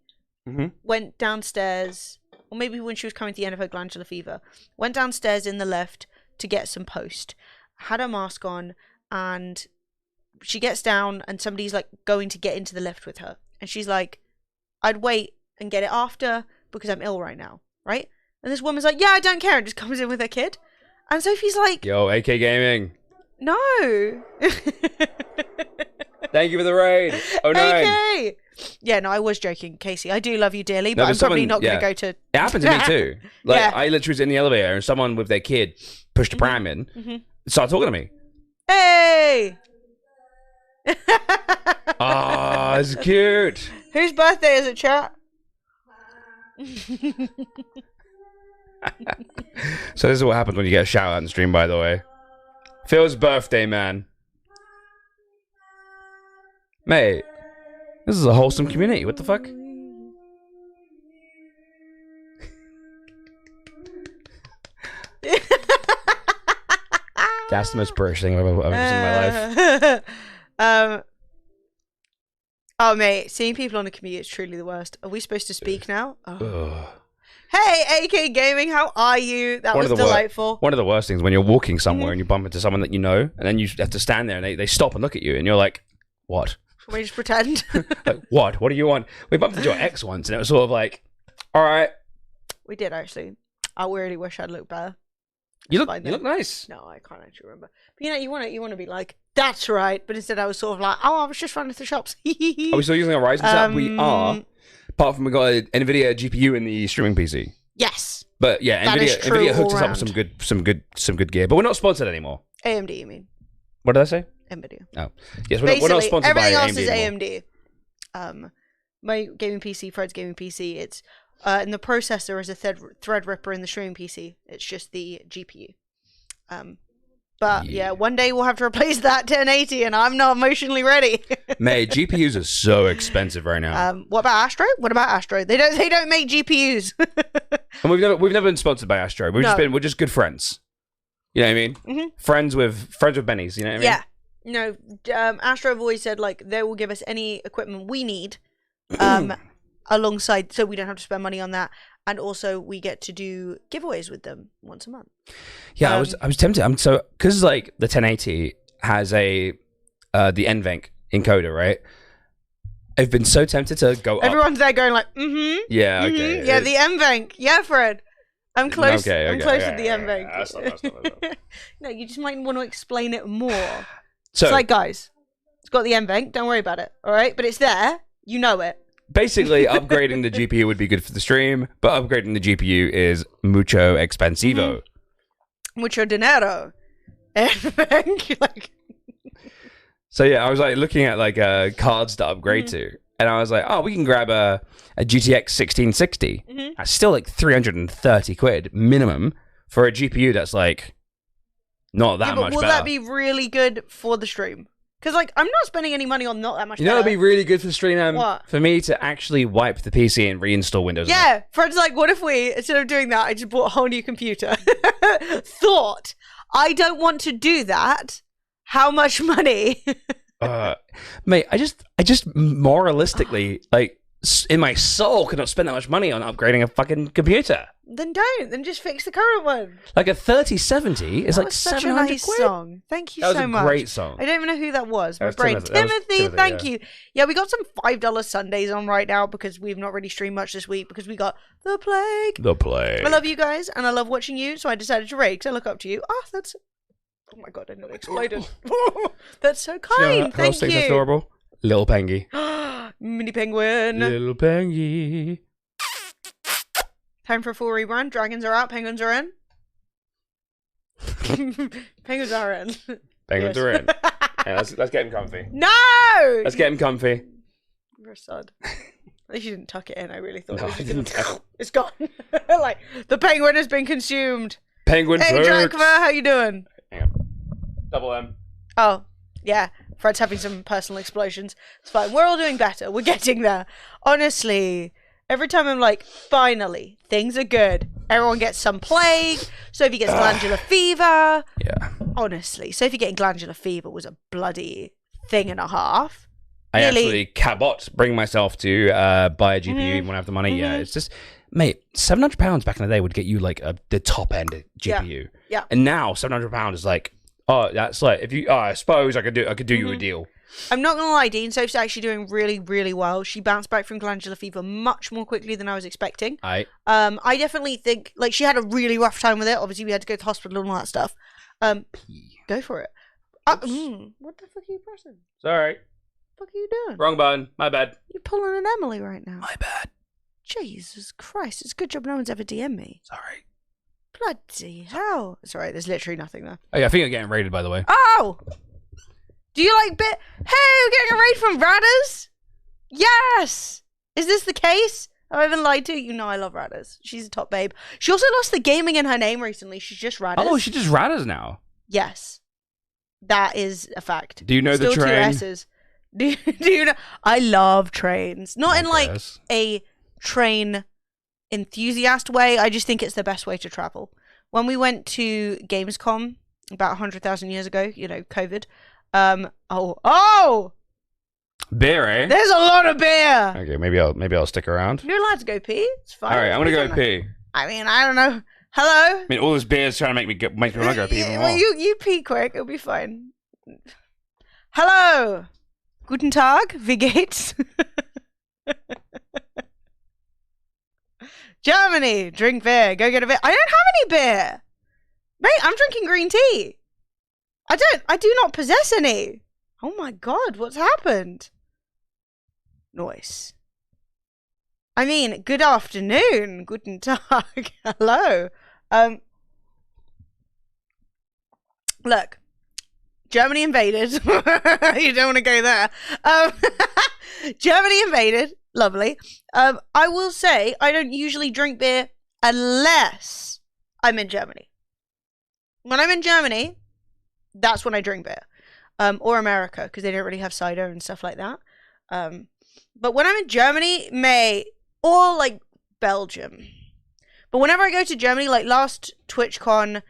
went downstairs, or maybe when she was coming to the end of her glandular fever, went downstairs in the lift to get some post, had her mask on, and she gets down and somebody's like going to get into the lift with her, and she's like, I'd wait and get it after because I'm ill right now, right? And this woman's like, yeah, I don't care, and just comes in with her kid. And Sophie's like, yo, AK Gaming, no. Thank you for the raid. Oh no. AK. Yeah, no, I was joking, Casey. I do love you dearly, but I'm probably not going to go to... It happened to me too. Like, I literally was in the elevator and someone with their kid pushed a pram in, started talking to me. Hey! Oh, it's cute. Whose birthday is it, chat? So this is what happens when you get a shout out in stream, by the way. Phil's birthday, man. Mate, this is a wholesome community. What the fuck? That's the most British thing I've ever seen in my life. Oh, mate, seeing people on a commute is truly the worst. Are we supposed to speak now? Oh. Hey, AK Gaming, how are you? That was delightful. One of the worst things when you're walking somewhere and you bump into someone that you know, and then you have to stand there and they stop and look at you, and you're like, what? Can we just pretend? Like, what? What do you want? We bumped into your ex once, and it was sort of like, all right. We did, actually. I really wish I'd looked better. You look nice. No, I can't actually remember. But you want to be like, that's right. But instead I was sort of like, oh, I was just running through shops. Are we still using a Ryzen setup? We are. Apart from we got an NVIDIA GPU in the streaming PC. Yes. But yeah, NVIDIA hooked us up with some good gear. But we're not sponsored anymore. AMD, you mean? What did I say? NVIDIA. Oh. Yes, we're not sponsored by AMD. Everything else is AMD. My gaming PC, Fred's gaming PC, it's in the processor is a Threadripper in the streaming PC. It's just the GPU. But yeah, one day we'll have to replace that 1080, and I'm not emotionally ready. Mate, GPUs are so expensive right now. What about Astro? They don't make GPUs. And we've never been sponsored by Astro. We're just good friends. You know what I mean? Mm-hmm. Friends with bennies. You know what I mean? Yeah. No, Astro have always said like they will give us any equipment we need, alongside, so we don't have to spend money on that, and also we get to do giveaways with them once a month. Yeah, I was tempted. Because like the 1080 has the NVENC encoder, right? I've been so tempted to go up. Everyone's there going like, yeah, okay, yeah, the NVENC, yeah, Fred. I'm close. I'm close with the NVENC. That's No, you just might want to explain it more. So, it's like, guys, it's got the NVENC. Don't worry about it. All right, but it's there. You know it. Basically, upgrading the GPU would be good for the stream, but upgrading the GPU is mucho expensivo. Mucho dinero. NVENC, like. So yeah, I was like looking at like cards to upgrade to, and I was like, oh, we can grab a GTX 1660. That's still like 330 quid minimum for a GPU that's like not that much. Will better. that be really good for the stream? Because like I'm not spending any money on not that much. You know, it'd be really good for the stream. What? For me to actually wipe the PC and reinstall Windows. Yeah, Fred's like, what if we, instead of doing that, I just bought a whole new computer? Thought, I don't want to do that. How much money? Mate, I just moralistically, like, in my soul, could not spend that much money on upgrading a fucking computer. Then don't. Then just fix the current one. Like a 3070 is like such 700 a nice quid. Song. Thank you so much. That was a great song. I don't even know who that was. My was brain. Timothy, thank yeah. you. Yeah, we got some $5 Sundays on right now because we've not really streamed much this week because we got The Plague. The Plague. I love you guys and I love watching you, so I decided to raid because I look up to you. Oh, that's... Oh my god, I nearly exploded. That's so kind. You know, Thank you. That's adorable. Little Pengy. Mini penguin. Little Pengy. Time for a full rebrand. Dragons are out. Penguins are in. Penguins are in. Penguins are in. Yeah, let's get him comfy. No! Let's get him comfy. You're sad. At least you didn't tuck it in. I really thought No, I didn't tell. It's gone. Like, the penguin has been consumed. Penguin Hey, perks. Drakma, how you doing? Hang on. Double M. Oh, yeah. Fred's having some personal explosions. It's fine. We're all doing better. We're getting there. Honestly, every time I'm like, finally, things are good. Everyone gets some plague. Sophie gets glandular fever. Yeah. Honestly, Sophie getting glandular fever was a bloody thing and a half. I Nearly- actually cannot bring myself to buy a GPU even when I have the money. Yeah, it's just, mate, £700 back in the day would get you like the top end GPU. Yeah. And now £700 is like, oh, that's like, if you, I suppose I could do you a deal. I'm not gonna lie, Dean. Sophie's actually doing really, really well. She bounced back from glandular fever much more quickly than I was expecting. I definitely think like she had a really rough time with it. Obviously, we had to go to hospital and all that stuff. Go for it. What the fuck are you pressing? Sorry. What the fuck are you doing? Wrong button. My bad. You're pulling an Emily right now. My bad. Jesus Christ! It's a good job no one's ever DM'd me. Sorry. Bloody hell! It's alright. There's literally nothing there. Oh, yeah, I think I'm getting raided, by the way. Oh! Do you like bit? Hey, we're getting a raid from Radders? Yes! Is this the case? Have I even lied to you? You know I love Radders. She's a top babe. She also lost the gaming in her name recently. She's just Radders. Oh, she just Radders now. Yes. That is a fact. Do you know Still the train? 2 S's. Do you know? I love trains. Not in like a train enthusiast way. I just think it's the best way to travel. When we went to Gamescom about 100,000 years ago, you know, COVID. Beer, eh? There's a lot of beer. Okay, maybe I'll stick around. You're allowed to go pee. It's fine. All right, I'm gonna go pee. I mean, I don't know. Hello? I mean, all this beer is trying to make me want to go even more. Well, you pee quick. It'll be fine. Hello. Guten Tag. Wie geht's? Germany. Drink beer. Go get a beer. I don't have any beer. Mate, I'm drinking green tea. I do not possess any. Oh my god, what's happened? Noise. I mean, good afternoon. Guten Tag. Hello. Look. Germany invaded. You don't want to go there. Germany invaded. Lovely. I will say I don't usually drink beer unless I'm in Germany. When I'm in Germany, that's when I drink beer. Or America, because they don't really have cider and stuff like that. But when I'm in Germany, or like Belgium. But whenever I go to Germany, like last TwitchCon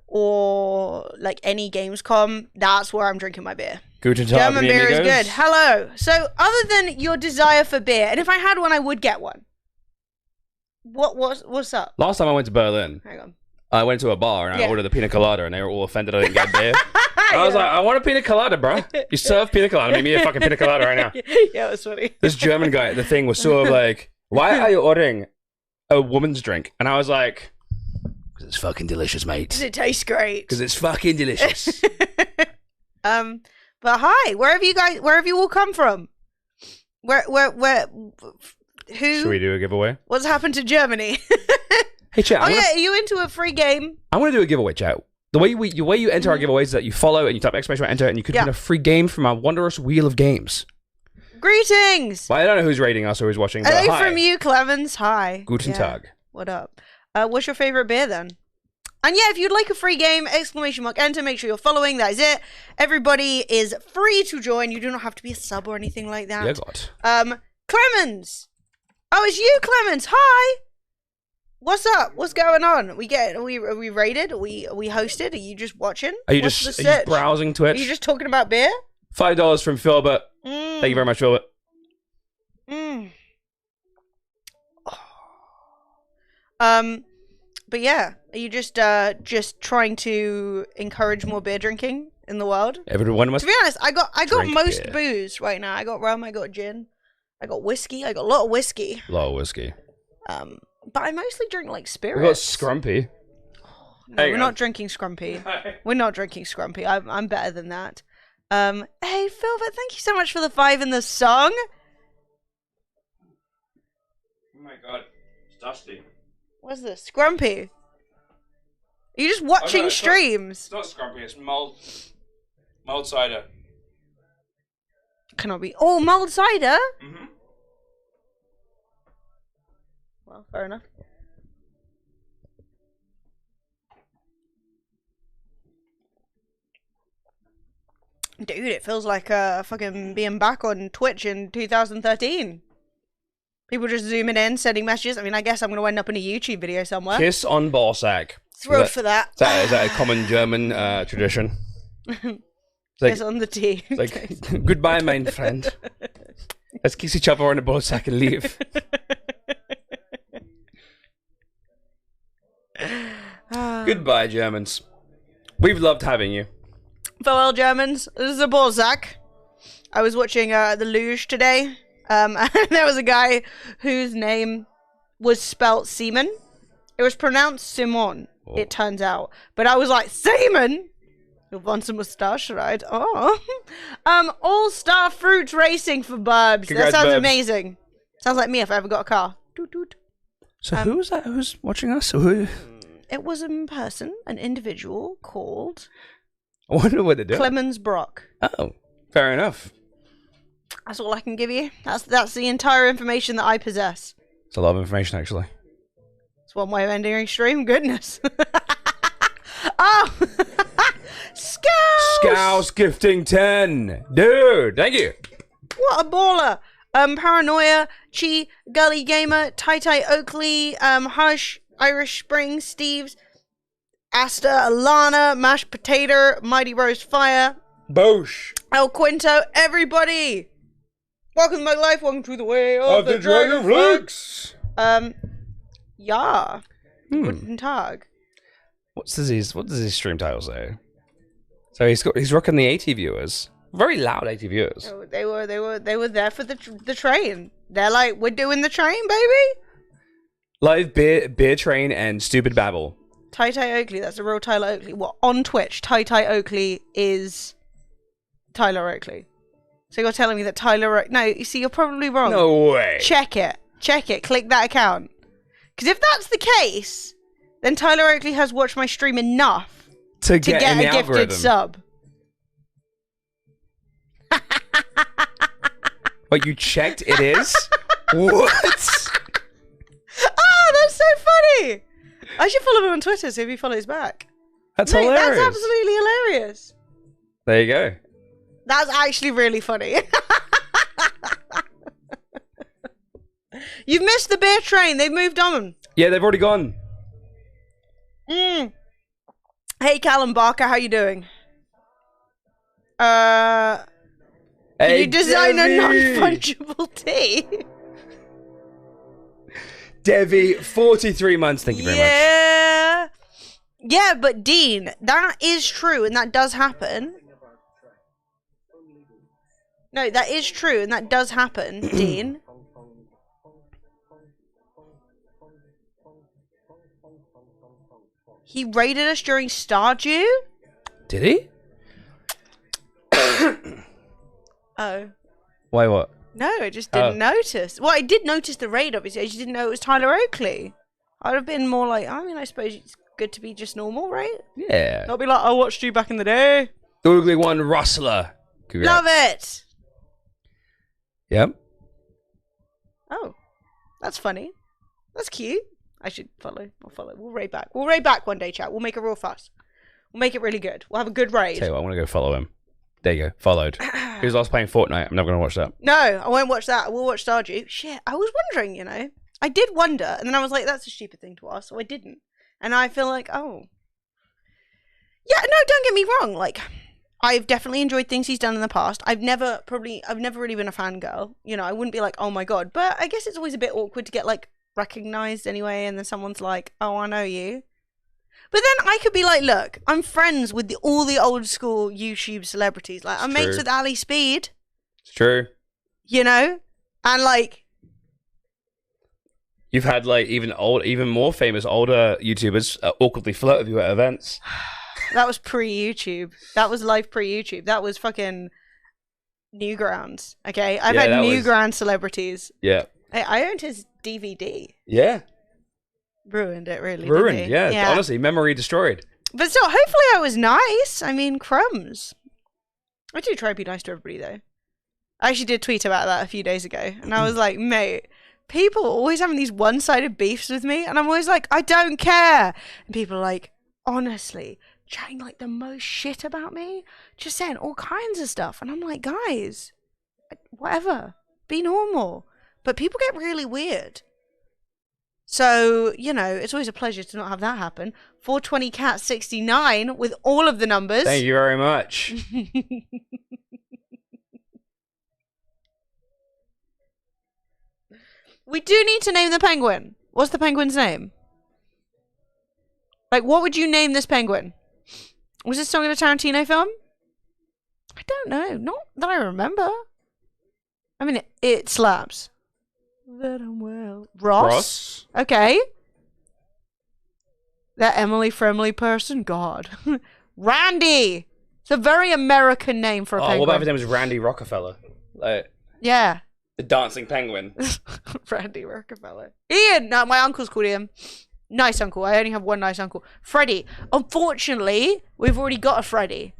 or like any Gamescom, that's where I'm drinking my beer. Guten Tag, German beer is amigos. good. Hello. So other than your desire for beer, and if I had one, I would get one. What's up? Last time I went to Berlin, Hang on. I went to a bar and I ordered a pina colada and they were all offended I didn't get beer. I was Yeah. like, I want a pina colada, bro. You serve pina colada. Make me a fucking pina colada right now. Yeah, that's funny. This German guy at the thing was sort of like, why are you ordering a woman's drink? And I was like, because it's fucking delicious, mate. Because it tastes great. Because it's fucking delicious. But hi, where have you all come from? Who? Should we do a giveaway? What's happened to Germany? Hey, chat. Are you into a free game? I want to do a giveaway, chat. The way you enter our giveaways is that you follow and you type exclamation mark enter and you could win a free game from our wondrous wheel of games. Greetings. Well, I don't know who's rating us or who's watching, but Are they hi. from you, Clemens? Hi. Guten Tag. What up? What's your favorite beer then? And yeah, if you'd like a free game, exclamation mark enter, make sure you're following. That is it. Everybody is free to join. You do not have to be a sub or anything like that. Yeah, God. Clemens. Oh, it's you, Clemens. Hi. What's up? What's going on? Are we rated? Are we hosted? Are you just watching? Are you What's just the sitch? browsing Twitch? Are you just talking about beer? $5 from Philbert. Thank you very much, Philbert. But yeah, are you just trying to encourage more beer drinking in the world? Everyone must. To be honest, I got drink most beer. booze right now. I got rum, I got gin, I got whiskey, I got a lot of whiskey. A lot of whiskey. But I mostly drink like spirits. We got Scrumpy. No, we're not drinking Scrumpy. We're not drinking Scrumpy. I'm better than that. Hey Philbert, thank you so much for the 5 in the song. Oh my god, it's dusty. What's this? Scrumpy? Are you just watching streams? It's not Scrumpy, it's mulled cider. Cannot be. Oh, mulled cider? Mm-hmm. Well, fair enough. Dude, it feels like fucking being back on Twitch in 2013. People just zooming in, sending messages. I mean, I guess I'm going to end up in a YouTube video somewhere. Kiss on ballsack. Thrilled for that. Is that a common German tradition? Kiss on the tea. Like, goodbye, my friend. Let's kiss each other on the ballsack and leave. Goodbye, Germans. We've loved having you. Farewell, Germans. This is a Balzac. I was watching the Luge today, and there was a guy whose name was spelt Seaman. It was pronounced Simon, it turns out. But I was like, Seaman? You want a moustache, right? Oh. All-Star Fruit Racing for Burbs. Congrats, that sounds Burbs. amazing. Sounds like me if I ever got a car. Toot toot. So who was that? Who's watching us? Who? It was a person, an individual called I wonder what they're doing. Clemens Brock. Oh, fair enough. That's all I can give you. That's the entire information that I possess. It's a lot of information, actually. It's one way of ending a stream. Goodness. Oh, Scouse! Scouse gifting 10. Dude, thank you. What a baller. Paranoia, Chi, Gully Gamer, Tai Oakley, Hush, Irish Spring, Steves, Asta, Alana, Mashed Potato, Mighty Rose Fire, Bosh. El Quinto, everybody! Welcome to my life, welcome to the way of the Dragonflakes! Ja. Guten Tag. What does his stream title say? So he's rocking the 80 viewers. Very loud 80 viewers. Oh, they were there for the train. They're like, we're doing the train, baby. Live beer train and stupid babble. Tai Oakley, that's the real Tyler Oakley. What, on Twitch, Tai Oakley is Tyler Oakley. So you're telling me that no, you see, you're probably wrong. No way. Check it. Click that account. Because if that's the case, then Tyler Oakley has watched my stream enough to get a gifted algorithm. sub. But you checked it is? What? Oh, that's so funny. I should follow him on Twitter, see if he follows back. That's Mate, hilarious. That's absolutely hilarious. There you go. That's actually really funny. You've missed the beer train. They've moved on. Yeah, they've already gone. Hey, Callum Barker, how you doing? Can you design a non-fungible tea? Devi, 43 months. Thank you very much. Yeah, but Dean, that is true, and that does happen. No, that is true, and that does happen, Dean. He raided us during Stardew? Did he? Oh. Why, what? No, I just didn't notice. Well, I did notice the raid, obviously. I just didn't know it was Tyler Oakley. I'd have been more like, I mean, I suppose it's good to be just normal, right? Yeah. I'll be like, I watched you back in the day. The ugly one, Rustler. Congrats. Love it. Yep. Oh, that's funny. That's cute. I should follow. I'll follow. We'll raid back. We'll raid back one day, chat. We'll make a real fuss. We'll make it really good. We'll have a good raid. Tell you what, I'm going to go follow him. There you go. Followed. Who's last playing Fortnite? I'm not going to watch that. No, I won't watch that. I will watch Stardew. Shit, I was wondering, you know. I did wonder, and then I was like, that's a stupid thing to ask, so I didn't. And I feel like, oh. Yeah, no, don't get me wrong. Like, I've definitely enjoyed things he's done in the past. I've never really been a fangirl. You know, I wouldn't be like, oh my god. But I guess it's always a bit awkward to get, like, recognized anyway, and then someone's like, oh, I know you. But then I could be like, look, I'm friends with all the old school YouTube celebrities. Like, I'm mates with Ali Speed. It's true. You know? And, like... You've had, like, even more famous older YouTubers awkwardly flirt with you at events. That was pre-YouTube. That was live pre-YouTube. That was fucking Newgrounds. Okay? I've had Newground celebrities. Yeah. I owned his DVD. Yeah. Ruined it, really. Ruined, yeah. Honestly, memory destroyed. But still, hopefully I was nice. I mean, crumbs. I do try to be nice to everybody, though. I actually did tweet about that a few days ago. And I was like, mate, people are always having these one-sided beefs with me. And I'm always like, I don't care. And people are like, honestly, chatting like the most shit about me. Just saying all kinds of stuff. And I'm like, guys, whatever. Be normal. But people get really weird. So, you know, it's always a pleasure to not have that happen. 420 Cat 69 with all of the numbers. Thank you very much. We do need to name the penguin. What's the penguin's name? Like, what would you name this penguin? Was this song in a Tarantino film? I don't know. Not that I remember. I mean, it slaps. That I'm well. Ross? Okay. That Emily Friendly person? God. Randy! It's a very American name for a penguin. What about if his name was Randy Rockefeller? Like, yeah. The dancing penguin. Randy Rockefeller. Ian! No, my uncle's called Ian. Nice uncle. I only have one nice uncle. Freddie. Unfortunately, we've already got a Freddie.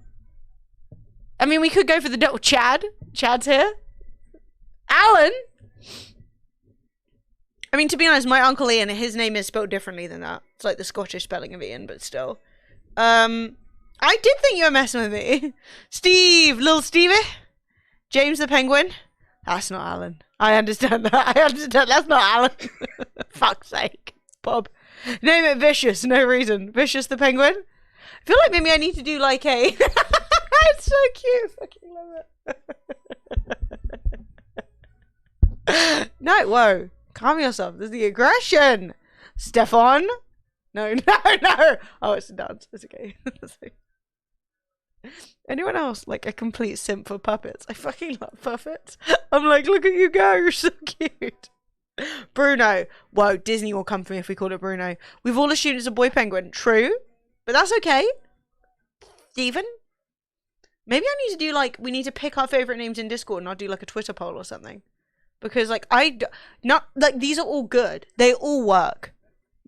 I mean, we could go for the double. Chad. Chad's here. Alan! I mean, to be honest, my uncle Ian, his name is spelled differently than that. It's like the Scottish spelling of Ian, but still. I did think you were messing with me. Steve, little Stevie. James the Penguin. That's not Alan. I understand that. I understand. That's not Alan. Fuck's sake. Bob. Name it Vicious. No reason. Vicious the Penguin. I feel like maybe I need to do like a... It's so cute. I fucking love it. No, whoa. Calm yourself. There's the aggression. Stefan? No, no. Oh, it's a dance. It's okay. Anyone else like a complete simp for puppets? I fucking love puppets. I'm like, look at you go, you're so cute. Bruno. Whoa, Disney will come for me if we call it Bruno. We've all assumed it's a boy penguin. True, but that's okay. Steven? Maybe I need to do like, we need to pick our favorite names in Discord and I'll do like a Twitter poll or something. Because like, not like these are all good. They all work.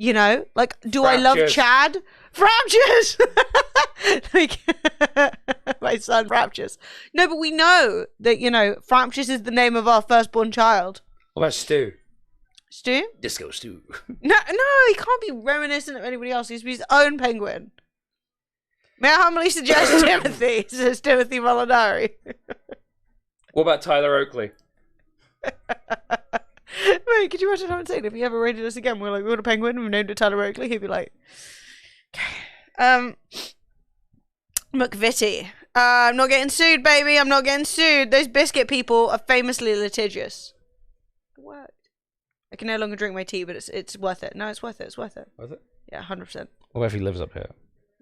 You know? Like, do I love Chad? Fraptious! Like, my son Fraptious. No, but we know that, you know, Fraptious is the name of our firstborn child. What about Stu? Stu? Disco Stu. No, he can't be reminiscent of anybody else. He needs to be his own penguin. May I humbly suggest Timothy? Says Timothy Molinari. What about Tyler Oakley? Wait, could you imagine how insane if he ever rated us again? We're like, we want a penguin, we've named it Tyler Oakley. He'd be like, okay. McVitie. I'm not getting sued, baby. I'm not getting sued. Those biscuit people are famously litigious. It worked. I can no longer drink my tea, but it's worth it. No, it's worth it. It's worth it. Worth it? Yeah, 100%. What if he lives up here?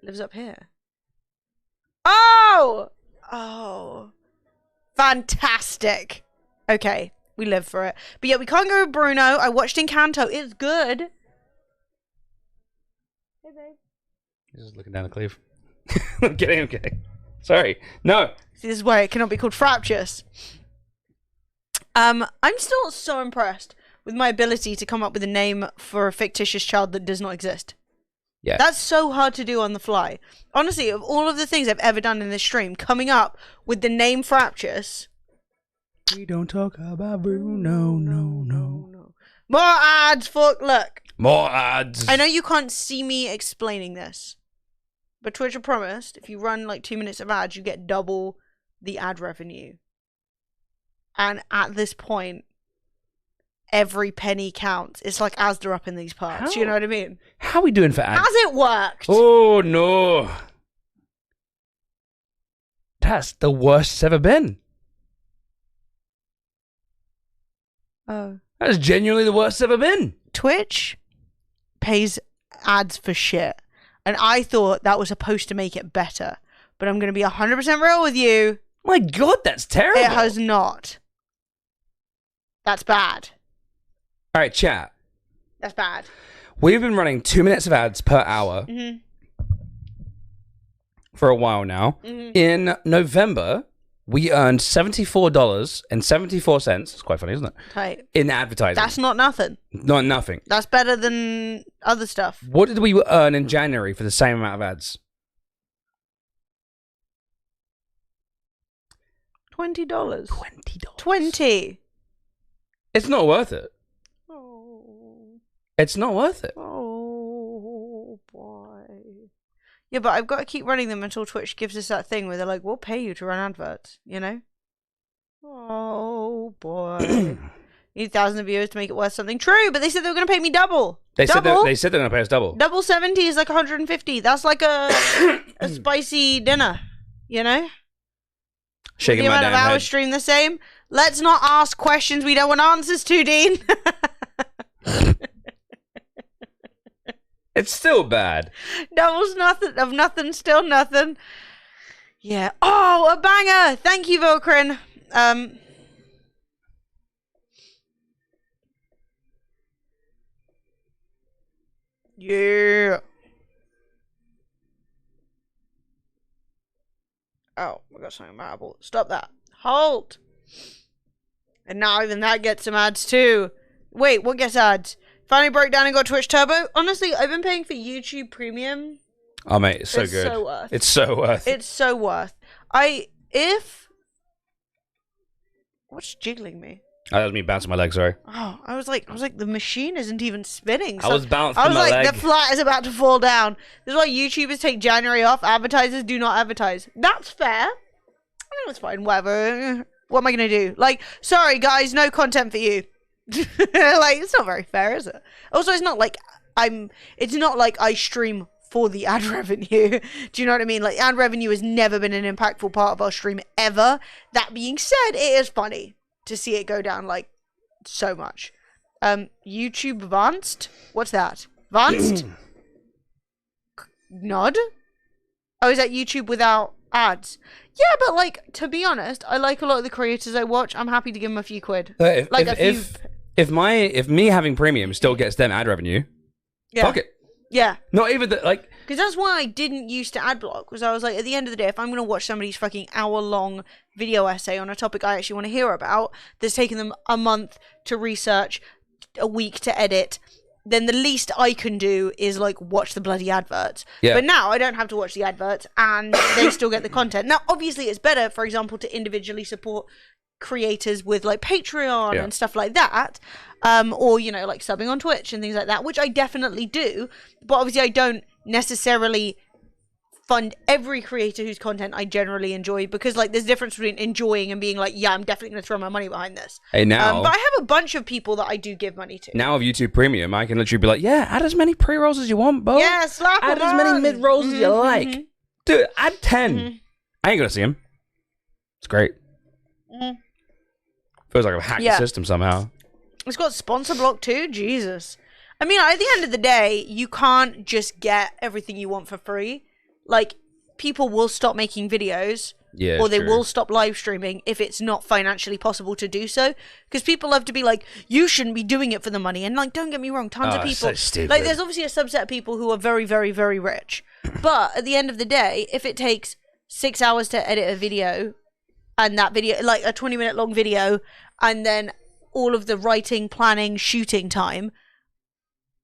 Lives up here. Oh! Oh. Fantastic. Okay. We live for it. But yeah, we can't go with Bruno. I watched Encanto. It's good. Hey, babe. He's just looking down the cleave. I'm kidding. Sorry. No. See, this is why it cannot be called Fraptious. I'm still so impressed with my ability to come up with a name for a fictitious child that does not exist. Yeah. That's so hard to do on the fly. Honestly, of all of the things I've ever done in this stream, coming up with the name Fraptious... We don't talk about Bruno, no. More ads, fuck, look. More ads. I know you can't see me explaining this, but Twitch have promised if you run like 2 minutes of ads, you get double the ad revenue. And at this point, every penny counts. It's like Asda up in these parts. You know what I mean? How are we doing for ads? Has it worked? Oh, no. That's the worst it's ever been. Oh. That's genuinely the worst it's ever been. Twitch pays ads for shit. And I thought that was supposed to make it better. But I'm going to be 100% real with you. My God, that's terrible. It has not. That's bad. All right, chat. That's bad. We've been running 2 minutes of ads per hour for a while now. In November, we earned $74.74. It's quite funny, isn't it? Tight. In advertising. That's not nothing. Not nothing. That's better than other stuff. What did we earn in January for the same amount of ads? $20. $20. $20. It's not worth it. Oh. It's not worth it. Oh, boy. Yeah, but I've got to keep running them until Twitch gives us that thing where they're like, we'll pay you to run adverts, you know? Oh, boy. You need thousands of viewers to make it worth something. True, but they said they were going to pay me double. They said double? they said they're going to pay us double. Double 70 is like 150. That's like a spicy dinner, you know? Shaking the my amount of damn hours head. stream the same. Let's not ask questions we don't want answers to, Dean. It's still bad. Doubles nothing of nothing, still nothing. Yeah. Oh, a banger! Thank you, Volkrin. Yeah. Oh, we got something marble. Stop that. Halt. And now even that gets some ads too. Wait, what gets ads? Finally broke down and got Twitch Turbo. Honestly, I've been paying for YouTube Premium. Oh, mate, it's so It's good. so worth. It's so worth. It's so worth. What's jiggling me? Oh, that was me bouncing my leg, sorry. Oh, I was like, the machine isn't even spinning. I was bouncing I was my like, leg. the flat is about to fall down. This is why YouTubers take January off. Advertisers do not advertise. That's fair. I think it's fine. Whatever. What am I gonna do? Like, sorry guys, no content for you. Like, it's not very fair, is it? Also, it's not like I stream for the ad revenue. Do you know what I mean? Like, ad revenue has never been an impactful part of our stream ever. That being said, it is funny to see it go down like so much. YouTube Advanced? What's that? Advanced? Nod? Oh, is that YouTube without ads? Yeah, but like, to be honest, I like a lot of the creators I watch. I'm happy to give them a few quid. If me having premium still gets them ad revenue, fuck it. Yeah. Not even that, like... Because that's why I didn't used to ad block, was I was like, at the end of the day, if I'm going to watch somebody's fucking hour-long video essay on a topic I actually want to hear about, that's taken them a month to research, a week to edit, then the least I can do is, like, watch the bloody adverts. Yeah. But now I don't have to watch the adverts, and they still get the content. Now, obviously, it's better, for example, to individually support creators with like Patreon and stuff like that, or you know, like subbing on Twitch and things like that, which I definitely do, but obviously I don't necessarily fund every creator whose content I generally enjoy, because like there's a difference between enjoying and being like, yeah, I'm definitely gonna throw my money behind this. Hey, now but I have a bunch of people that I do give money to. Now with YouTube Premium, I can literally be like, yeah, add as many pre-rolls as you want, bro. Yeah, slap add as many mid-rolls as you like. Dude, add 10. I ain't gonna see them. It's great. Feels like I've hacked the system somehow. It's got sponsor block too. Jesus. I mean, at the end of the day, you can't just get everything you want for free. Like, people will stop making videos, or they will stop live streaming if it's not financially possible to do so. Because people love to be like, you shouldn't be doing it for the money. And like, don't get me wrong, tons of people. So stupid. Like, there's obviously a subset of people who are very, very, very rich. But at the end of the day, if it takes 6 hours to edit a video, and that video, like a 20-minute long video, and then all of the writing, planning, shooting time,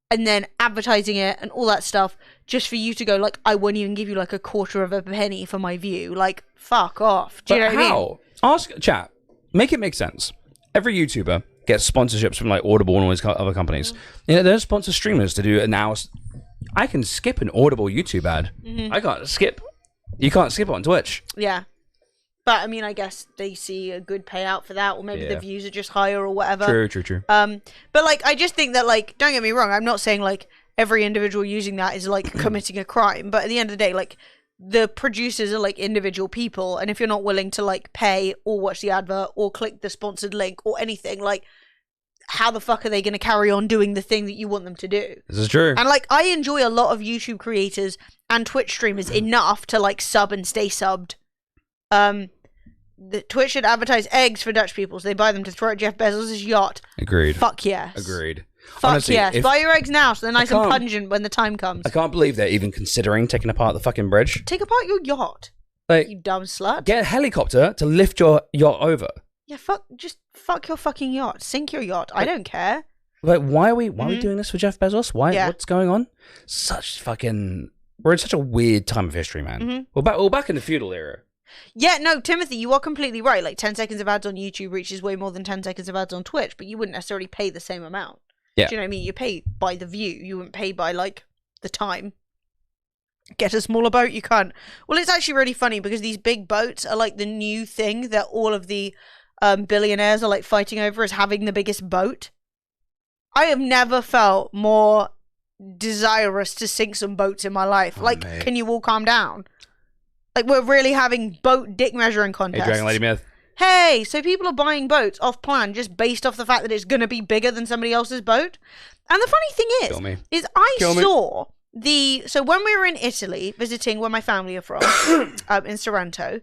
and then advertising it and all that stuff, just for you to go like, I won't even give you like a quarter of a penny for my view. Like, fuck off. Do you know what I mean? Ask chat. Make it make sense. Every YouTuber gets sponsorships from like Audible and all these other companies. You know, they're sponsor streamers to do an hour. I can skip an Audible YouTube ad. I can't skip. You can't skip it on Twitch. Yeah. But, I mean, I guess they see a good payout for that, or maybe the views are just higher or whatever. True. But, like, I just think that, like, don't get me wrong, I'm not saying, like, every individual using that is, like, committing a crime. But at the end of the day, like, the producers are, like, individual people. And if you're not willing to, like, pay or watch the advert or click the sponsored link or anything, like, how the fuck are they going to carry on doing the thing that you want them to do? This is true. And, like, I enjoy a lot of YouTube creators and Twitch streamers enough to, like, sub and stay subbed. The Twitch should advertise eggs for Dutch people so they buy them to throw at Jeff Bezos' yacht. Agreed. Fuck yes. Agreed. Fuck honestly, yes. Buy your eggs now so they're nice and pungent when the time comes. I can't believe they're even considering taking apart the fucking bridge. Take apart your yacht. Like, you dumb slut. Get a helicopter to lift your yacht over. Yeah, just fuck your fucking yacht. Sink your yacht. I don't care. Like, why are we doing this for Jeff Bezos? What's going on? We're in such a weird time of history, man. We're back in the feudal era. Yeah, no, Timothy, you are completely right. Like, 10 seconds of ads on YouTube reaches way more than 10 seconds of ads on Twitch, but you wouldn't necessarily pay the same amount. Yeah. Do you know what I mean? You pay by the view. You wouldn't pay by, like, the time. Get a smaller boat, you can't. Well, it's actually really funny because these big boats are, like, the new thing that all of the billionaires are, like, fighting over, is having the biggest boat. I have never felt more desirous to sink some boats in my life. Mate. Can you all calm down? Like, we're really having boat dick measuring contests. Hey, Dragon Lady Myth. Hey, so people are buying boats off plan just based off the fact that it's going to be bigger than somebody else's boat? And the funny thing is I saw so when we were in Italy, visiting where my family are from, in Sorrento,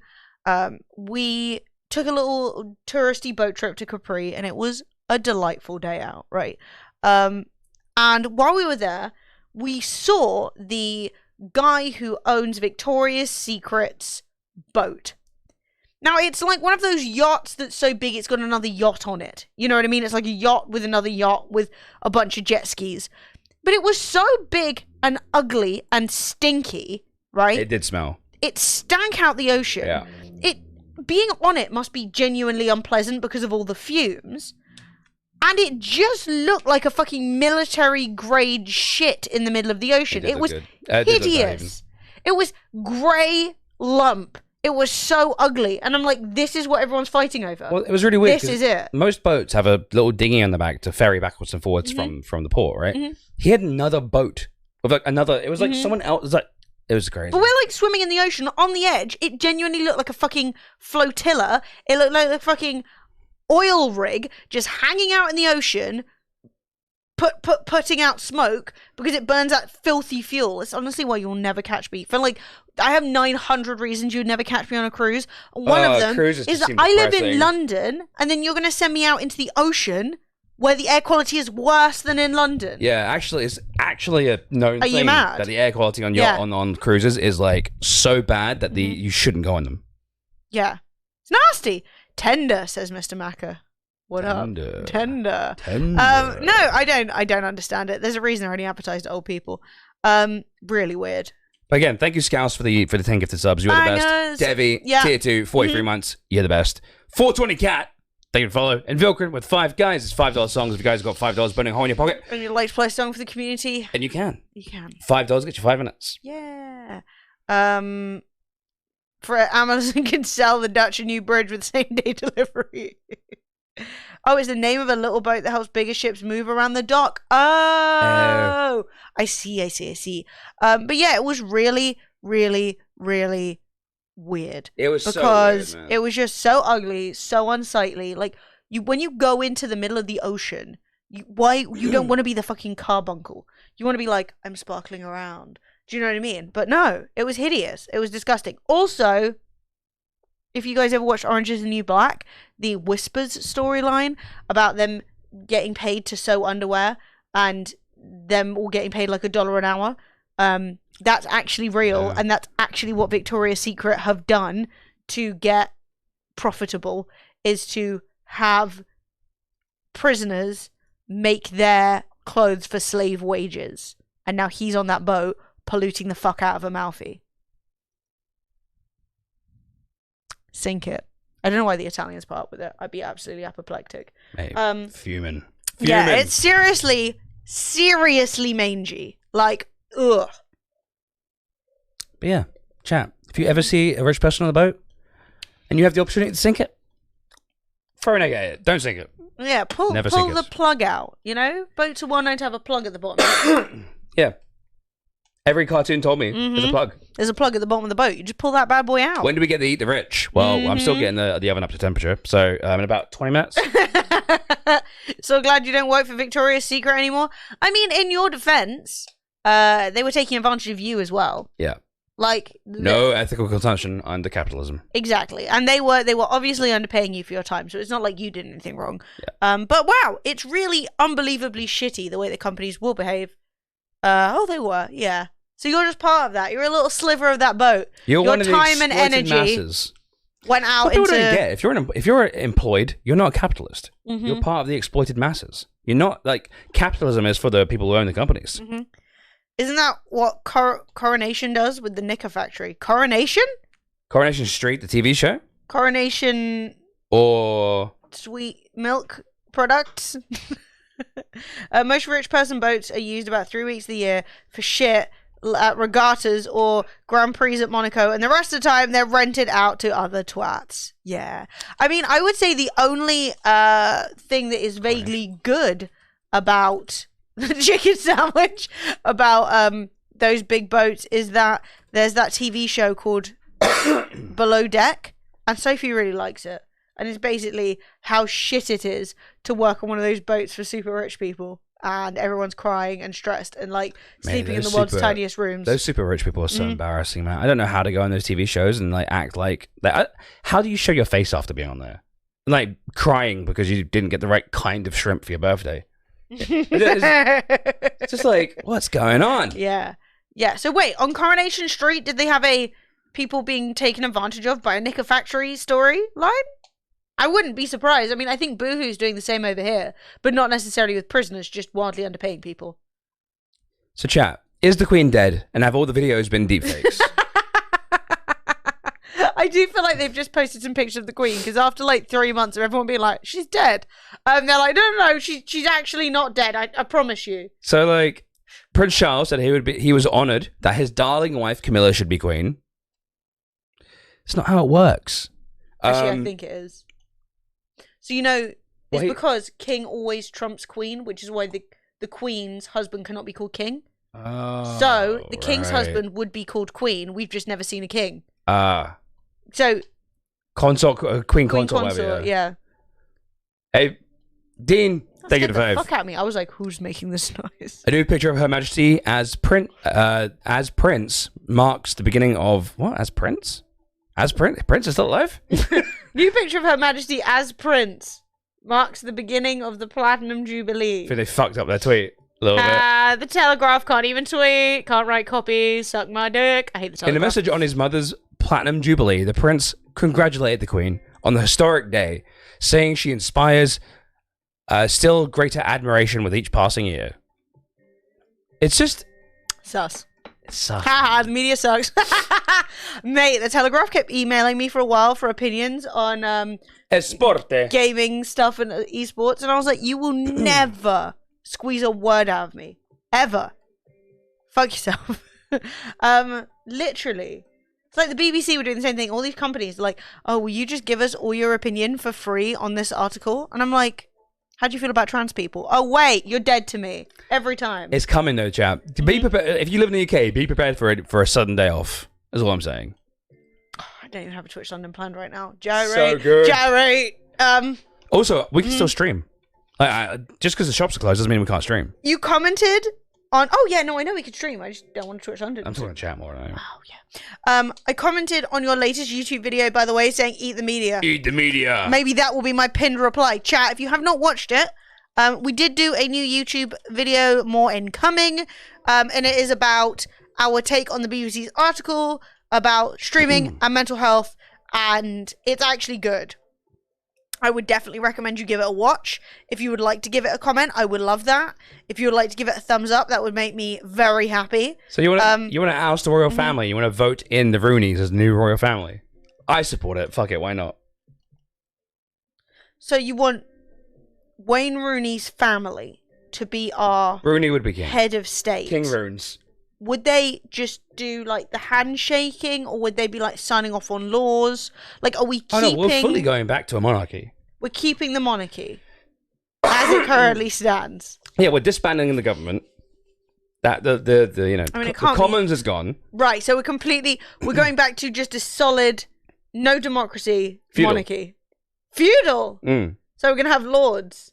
we took a little touristy boat trip to Capri, and it was a delightful day out, right? And while we were there, we saw the guy who owns Victoria's Secret's boat. Now, it's like one of those yachts that's so big it's got another yacht on it. You know what I mean? It's like a yacht with another yacht with a bunch of jet skis. But it was so big and ugly and stinky, right? It did smell. It stank out the ocean. Yeah. Being on it must be genuinely unpleasant because of all the fumes. And it just looked like a fucking military-grade shit in the middle of the ocean. It was hideous. It was grey lump. It was so ugly. And I'm like, this is what everyone's fighting over. Well, it was really weird. This is it. Most boats have a little dinghy on the back to ferry backwards and forwards from the port, right? He had another boat with like another. It was like someone else. It was crazy. But we're like swimming in the ocean on the edge. It genuinely looked like a fucking flotilla. It looked like a fucking oil rig just hanging out in the ocean, putting out smoke because it burns out filthy fuel. It's honestly why you'll never catch me. For like, I have 900 reasons you'd never catch me on a cruise. One of them is that I live in London, and then you're going to send me out into the ocean where the air quality is worse than in London. Yeah, actually, it's actually a known thing mad? that the air quality on on cruises is like so bad that you shouldn't go on them. Yeah, it's nasty. Tender, says Mr. Macker. What Tender. up? Tender. Tender. No, I don't understand it. There's a reason they're only advertised to old people. Really weird. But again, thank you, Scouse, for the 10 gifted subs. You're the best. Devi, tier 2, 43 months. You're the best. 420 Cat. Thank you for follow. And Vilkrin with 5 guys. It's $5 songs. If you guys have got $5 burning a hole in your pocket. And you'd like to play a song for the community. And you can. You can. $5 get you 5 minutes. Yeah. For Amazon can sell the Dutch a new bridge with same day delivery. Oh, it's the name of a little boat that helps bigger ships move around the dock. Oh, I see. But yeah, it was really, really, really weird. It was because so weird, man. It was just so ugly, so unsightly. Like when you go into the middle of the ocean, you don't want to be the fucking carbuncle. You want to be like, I'm sparkling around. Do you know what I mean? But no, it was hideous. It was disgusting. Also, if you guys ever watched Orange is the New Black, the Whispers storyline about them getting paid to sew underwear and them all getting paid like $1 an hour, that's actually real, and that's actually what Victoria's Secret have done to get profitable, is to have prisoners make their clothes for slave wages. And now he's on that boat polluting the fuck out of Amalfi. Sink it. I don't know why the Italians put up with it. I'd be absolutely apoplectic. Mate, fuming. Yeah, it's seriously mangy. Like, ugh. But yeah, chat. If you ever see a rich person on the boat and you have the opportunity to sink it, throw an egg at it. Don't sink it. Yeah, pull the plug out. You know, boats are well known to have a plug at the bottom. Yeah. Every cartoon told me there's a plug. There's a plug at the bottom of the boat. You just pull that bad boy out. When do we get to eat the rich? Well, I'm still getting the oven up to temperature. So in about 20 minutes. So glad you don't work for Victoria's Secret anymore. I mean, in your defense, they were taking advantage of you as well. Yeah. Like no ethical consumption under capitalism. Exactly. And they were obviously underpaying you for your time, so it's not like you did anything wrong. Yeah. But wow, it's really unbelievably shitty the way the companies will behave. They were, yeah. So you're just part of that. You're a little sliver of that boat. Your one time and energy masses. Went out what into. People don't get if you're employed, you're not a capitalist. You're part of the exploited masses. You're not like capitalism is for the people who own the companies. Isn't that what Coronation does with the Knicker factory? Coronation Street, the TV show. Coronation or sweet milk products. Most rich person boats are used about 3 weeks of the year for shit at regattas or Grand Prix at Monaco, and the rest of the time they're rented out to other twats. Yeah. I mean, I would say the only thing that is vaguely good about the chicken sandwich, about those big boats, is that there's that TV show called Below Deck, and Sophie really likes it. And it's basically how shit it is to work on one of those boats for super rich people. And everyone's crying and stressed and like sleeping in the world's tiniest rooms. Those super rich people are so embarrassing, man. I don't know how to go on those TV shows and like act like that. How do you show your face after being on there? Like crying because you didn't get the right kind of shrimp for your birthday. It's just like, what's going on? Yeah. Yeah. So wait, on Coronation Street, did they have a people being taken advantage of by a Knicker factory storyline? I wouldn't be surprised. I mean, I think Boohoo's doing the same over here, but not necessarily with prisoners, just wildly underpaying people. So chat, is the Queen dead? And have all the videos been deepfakes? I do feel like they've just posted some pictures of the Queen, because after like 3 months of everyone being like, she's dead, they're like, no, she's actually not dead, I promise you. So like, Prince Charles said he was honoured that his darling wife Camilla should be Queen. It's not how it works. Actually, I think it is. So, you know, it's because king always trumps queen, which is why the queen's husband cannot be called king. Oh, so the king's husband would be called queen. We've just never seen a king. So consort, queen consort, whatever, yeah. Hey, Dean, Thank you Scared to the Fave. fuck out of me. I was like, who's making this noise? A new picture of Her Majesty as Prince marks the beginning of what? As Prince? As Prince? Prince is still alive? New picture of Her Majesty as Prince marks the beginning of the Platinum Jubilee. I think they fucked up their tweet a little bit. The Telegraph can't even tweet, can't write copies, suck my dick. I hate the Telegraph. In a message on his mother's Platinum Jubilee, the Prince congratulated the Queen on the historic day, saying she inspires still greater admiration with each passing year. It's just... Sus. It sucks. Haha, the media sucks. Mate, the Telegraph kept emailing me for a while for opinions on Esporte. gaming stuff and esports, and I was like, you will never squeeze a word out of me. Ever. Fuck yourself. Literally. It's like the BBC were doing the same thing. All these companies are like, oh, will you just give us all your opinion for free on this article? And I'm like, how do you feel about trans people? Oh, wait, you're dead to me. Every time. It's coming though, chap. Be prepared. If you live in the UK, be prepared for a sudden day off. That's all I'm saying. I don't even have a Twitch London planned right now. Gyrate. So good. Gyrate. Also, we can still stream. Just because the shops are closed doesn't mean we can't stream. You commented on... Oh, yeah, no, I know we could stream. I just don't want to Twitch London. I'm talking chat more now. Oh, yeah. I commented on your latest YouTube video, by the way, saying eat the media. Eat the media. Maybe that will be my pinned reply. Chat, if you have not watched it, we did do a new YouTube video, more incoming, and it is about our take on the BBC's article about streaming and mental health, and it's actually good. I would definitely recommend you give it a watch. If you would like to give it a comment, I would love that. If you would like to give it a thumbs up, that would make me very happy. So you want to oust the royal family? You want to vote in the Rooneys as the new royal family? I support it. Fuck it. Why not? So you want Wayne Rooney's family to be our Rooney would be king. head of state? King Roons. Would they just do like the handshaking, or would they be like signing off on laws? Like, are we keeping? Oh no, we're fully going back to a monarchy. We're keeping the monarchy as it currently stands. Yeah, we're disbanding the government. That the you know, I mean, it the can't Commons is gone. Right, so we're going back to just a solid, no democracy Feudal. monarchy. Feudal. So we're gonna have lords,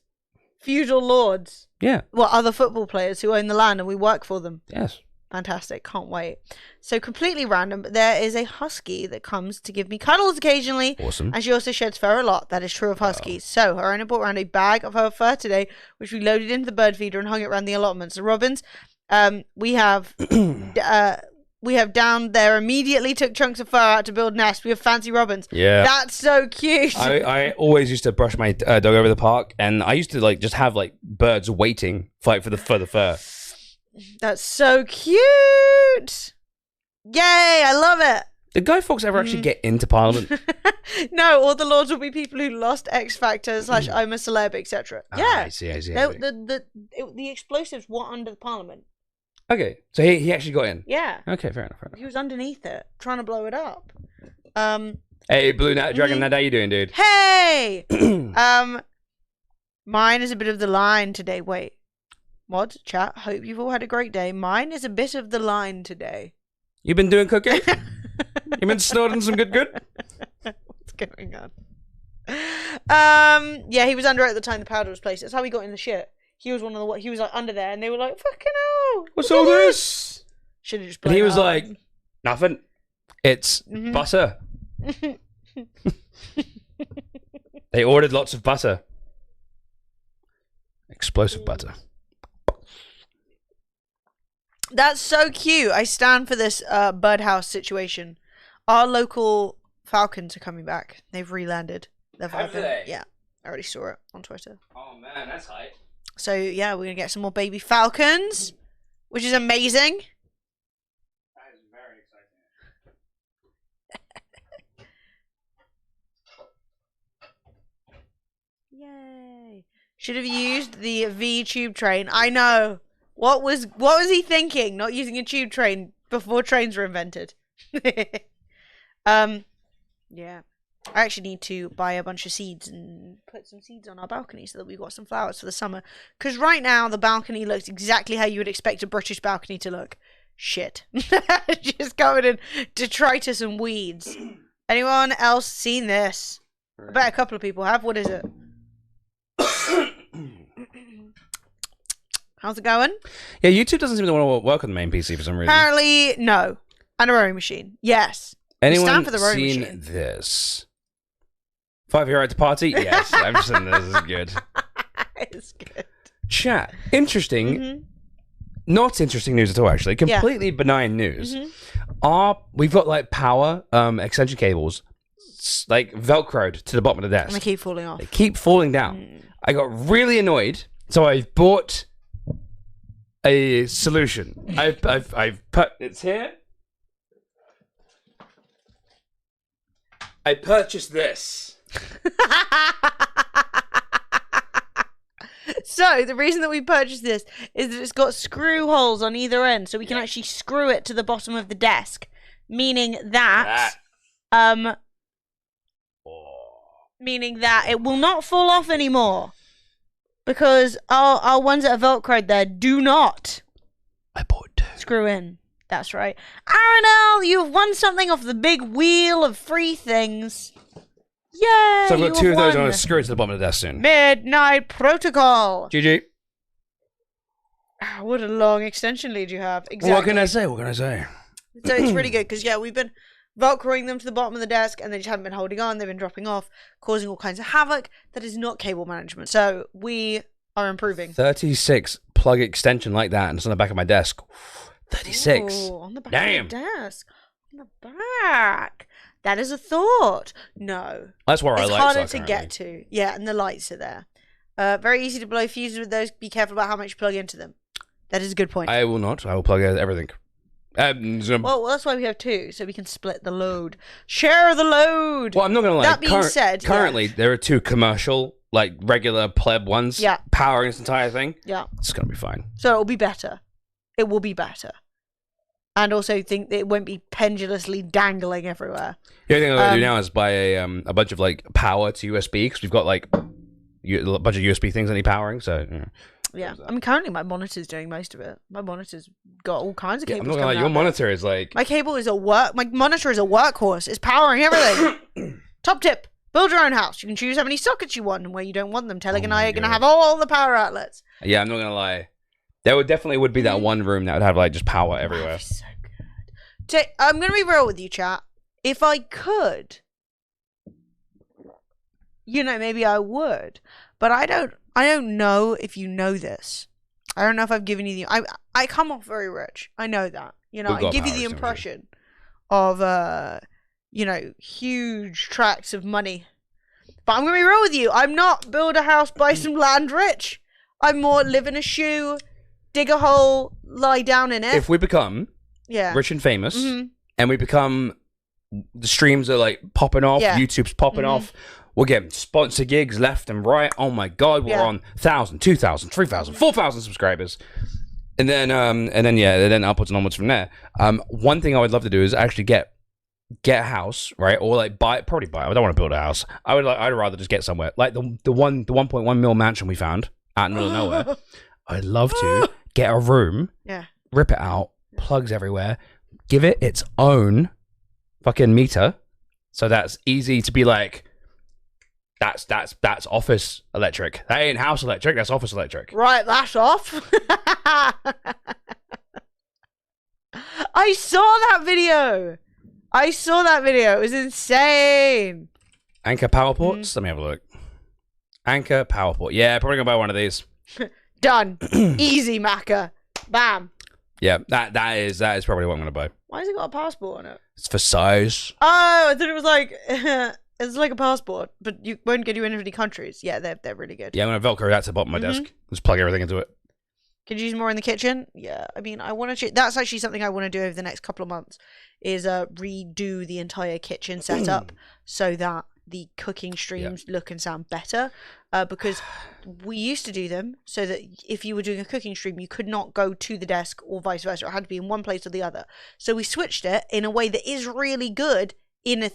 feudal lords. Yeah. Well, other football players who own the land and we work for them. Yes. Fantastic, can't wait. So completely random, but there is a husky that comes to give me cuddles occasionally. Awesome. And she also sheds fur a lot. That is true of huskies. So her owner brought around a bag of her fur today, which we loaded into the bird feeder and hung it around the allotments. The robins, we have down there immediately took chunks of fur out to build nests. We have fancy robins. Yeah. That's so cute. I always used to brush my dog over the park, and I used to like just have like birds waiting for the fur. That's so cute. Yay, I love it. Did Guy Fawkes ever actually get into Parliament? No, all the lords will be people who lost X Factor / I'm a celeb, etc. Yeah. I see. The explosives were under the Parliament. Okay, so he actually got in. Yeah. Okay, fair enough. He was underneath it, trying to blow it up. Hey, Blue Dragon, how you doing, dude? Hey! Mine is a bit of the line today. Wait. Mod, chat, hope you've all had a great day. Mine is a bit of the line today. You been doing cooking? You been snorting some good? What's going on? Yeah, he was under it at the time the powder was placed. That's how he got in the shit. He was he was like under there, and they were like, "Fucking hell, what's all this?" Should have just. And he was up. like, "Nothing. It's butter." They ordered lots of butter. Explosive butter. That's so cute. I stand for this birdhouse situation. Our local falcons are coming back. They've re-landed. Have they? Yeah, I already saw it on Twitter. Oh man, that's hype. So yeah, we're gonna get some more baby falcons, which is amazing. That is very exciting. Yay! Should have used the V tube train. I know. What was he thinking? Not using a tube train before trains were invented. Yeah. I actually need to buy a bunch of seeds and put some seeds on our balcony so that we've got some flowers for the summer. Because right now, the balcony looks exactly how you would expect a British balcony to look. Shit. Just covered in detritus and weeds. Anyone else seen this? I bet a couple of people have. What is it? How's it going? Yeah, YouTube doesn't seem to want to work on the main PC for some reason. Apparently, no. And a rowing machine. Yes. Anyone stand for the rowing seen machine. this? 5 Year Right to Party? Yes, I'm just saying this is good. It's good. Chat. Interesting. Not interesting news at all, actually. Completely benign news. We've got like power extension cables like velcroed to the bottom of the desk. And they keep falling off. They keep falling down. I got really annoyed, so I bought a solution. I've put it's here. I purchased this. So the reason that we purchased this is that it's got screw holes on either end, so we can actually screw it to the bottom of the desk, meaning that it will not fall off anymore, because our ones that are velcroed there do not. I bought two. Screw in. That's right. Aranel, you've won something off the big wheel of free things. Yay! So I've got you two of those. won. I'm going to screw it to the bottom of the desk soon. Midnight Protocol. GG. What a long extension lead you have. Exactly. What can I say? What can I say? So it's pretty good because, yeah, we've been velcroing them to the bottom of the desk and they just haven't been holding on. They've been dropping off, causing all kinds of havoc. That is not cable management. So we are improving. 36 plug extension like that, and it's on the back of my desk. 36. Ooh, on the back Damn. of the desk. On the back. That is a thought. No. That's where It's I like harder to get to. Yeah, and the lights are there. Very easy to blow fuses with those. Be careful about how much you plug into them. That is a good point. I will not. I will plug everything. Well, that's why we have two, so we can split the load. Share the load! Well, I'm not going to lie. That being said, currently, there are two commercial, like regular pleb ones powering this entire thing. Yeah. It's going to be fine. So it'll be better. It will be better. And also think that it won't be pendulously dangling everywhere. The only thing I'm going to do now is buy a bunch of like power to USB, because we've got like a bunch of USB things that need powering, so... Yeah. I mean, currently my monitor's doing most of it. My monitor's got all kinds of Yeah, cables I'm not going to lie. Your monitor is like... My monitor is a workhorse. It's powering everything. Top tip. Build your own house. You can choose how many sockets you want and where you don't want them. Telling and I are going to have all the power outlets. Yeah, I'm not going to lie. There definitely would be that one room that would have like just power everywhere. So good. I'm going to be real with you, chat. If I could, maybe I would. But I don't know if you know this. I don't know if I've given you the... I come off very rich. I know that. I give you the impression of, huge tracts of money. But I'm going to be real with you. I'm not build a house, buy some land rich. I'm more live in a shoe, dig a hole, lie down in it. If we become rich and famous, and we become... The streams are like popping off, YouTube's popping off, we're getting sponsor gigs left and right. Oh my god, we're on 1,000, 2,000, 3,000, 4,000 subscribers. And then upwards and onwards from there. One thing I would love to do is actually get a house, right? Or like buy. I don't want to build a house. I'd rather just get somewhere. Like the 1.1 mil mansion we found out in the middle of nowhere. I'd love to get a room, rip it out, plugs everywhere, give it its own fucking meter, so that's easy to be like, that's office electric. That ain't house electric, that's office electric. Right, that's off. I saw that video. It was insane. Anchor power ports. Let me have a look. Anchor power port. Yeah, probably gonna buy one of these. Done. Easy, Macca. Bam. Yeah, that is probably what I'm gonna buy. Why has it got a passport on it? It's for size. Oh, I thought it was like it's like a passport, but you won't get you into any countries. Yeah, they're really good. Yeah, I'm gonna Velcro that to the bottom of my desk. Just plug everything into it. Could you use more in the kitchen? Yeah, I mean, I want to. That's actually something I want to do over the next couple of months. Is redo the entire kitchen setup so that the cooking streams look and sound better. Because we used to do them so that if you were doing a cooking stream, you could not go to the desk or vice versa. It had to be in one place or the other. So we switched it in a way that is really good in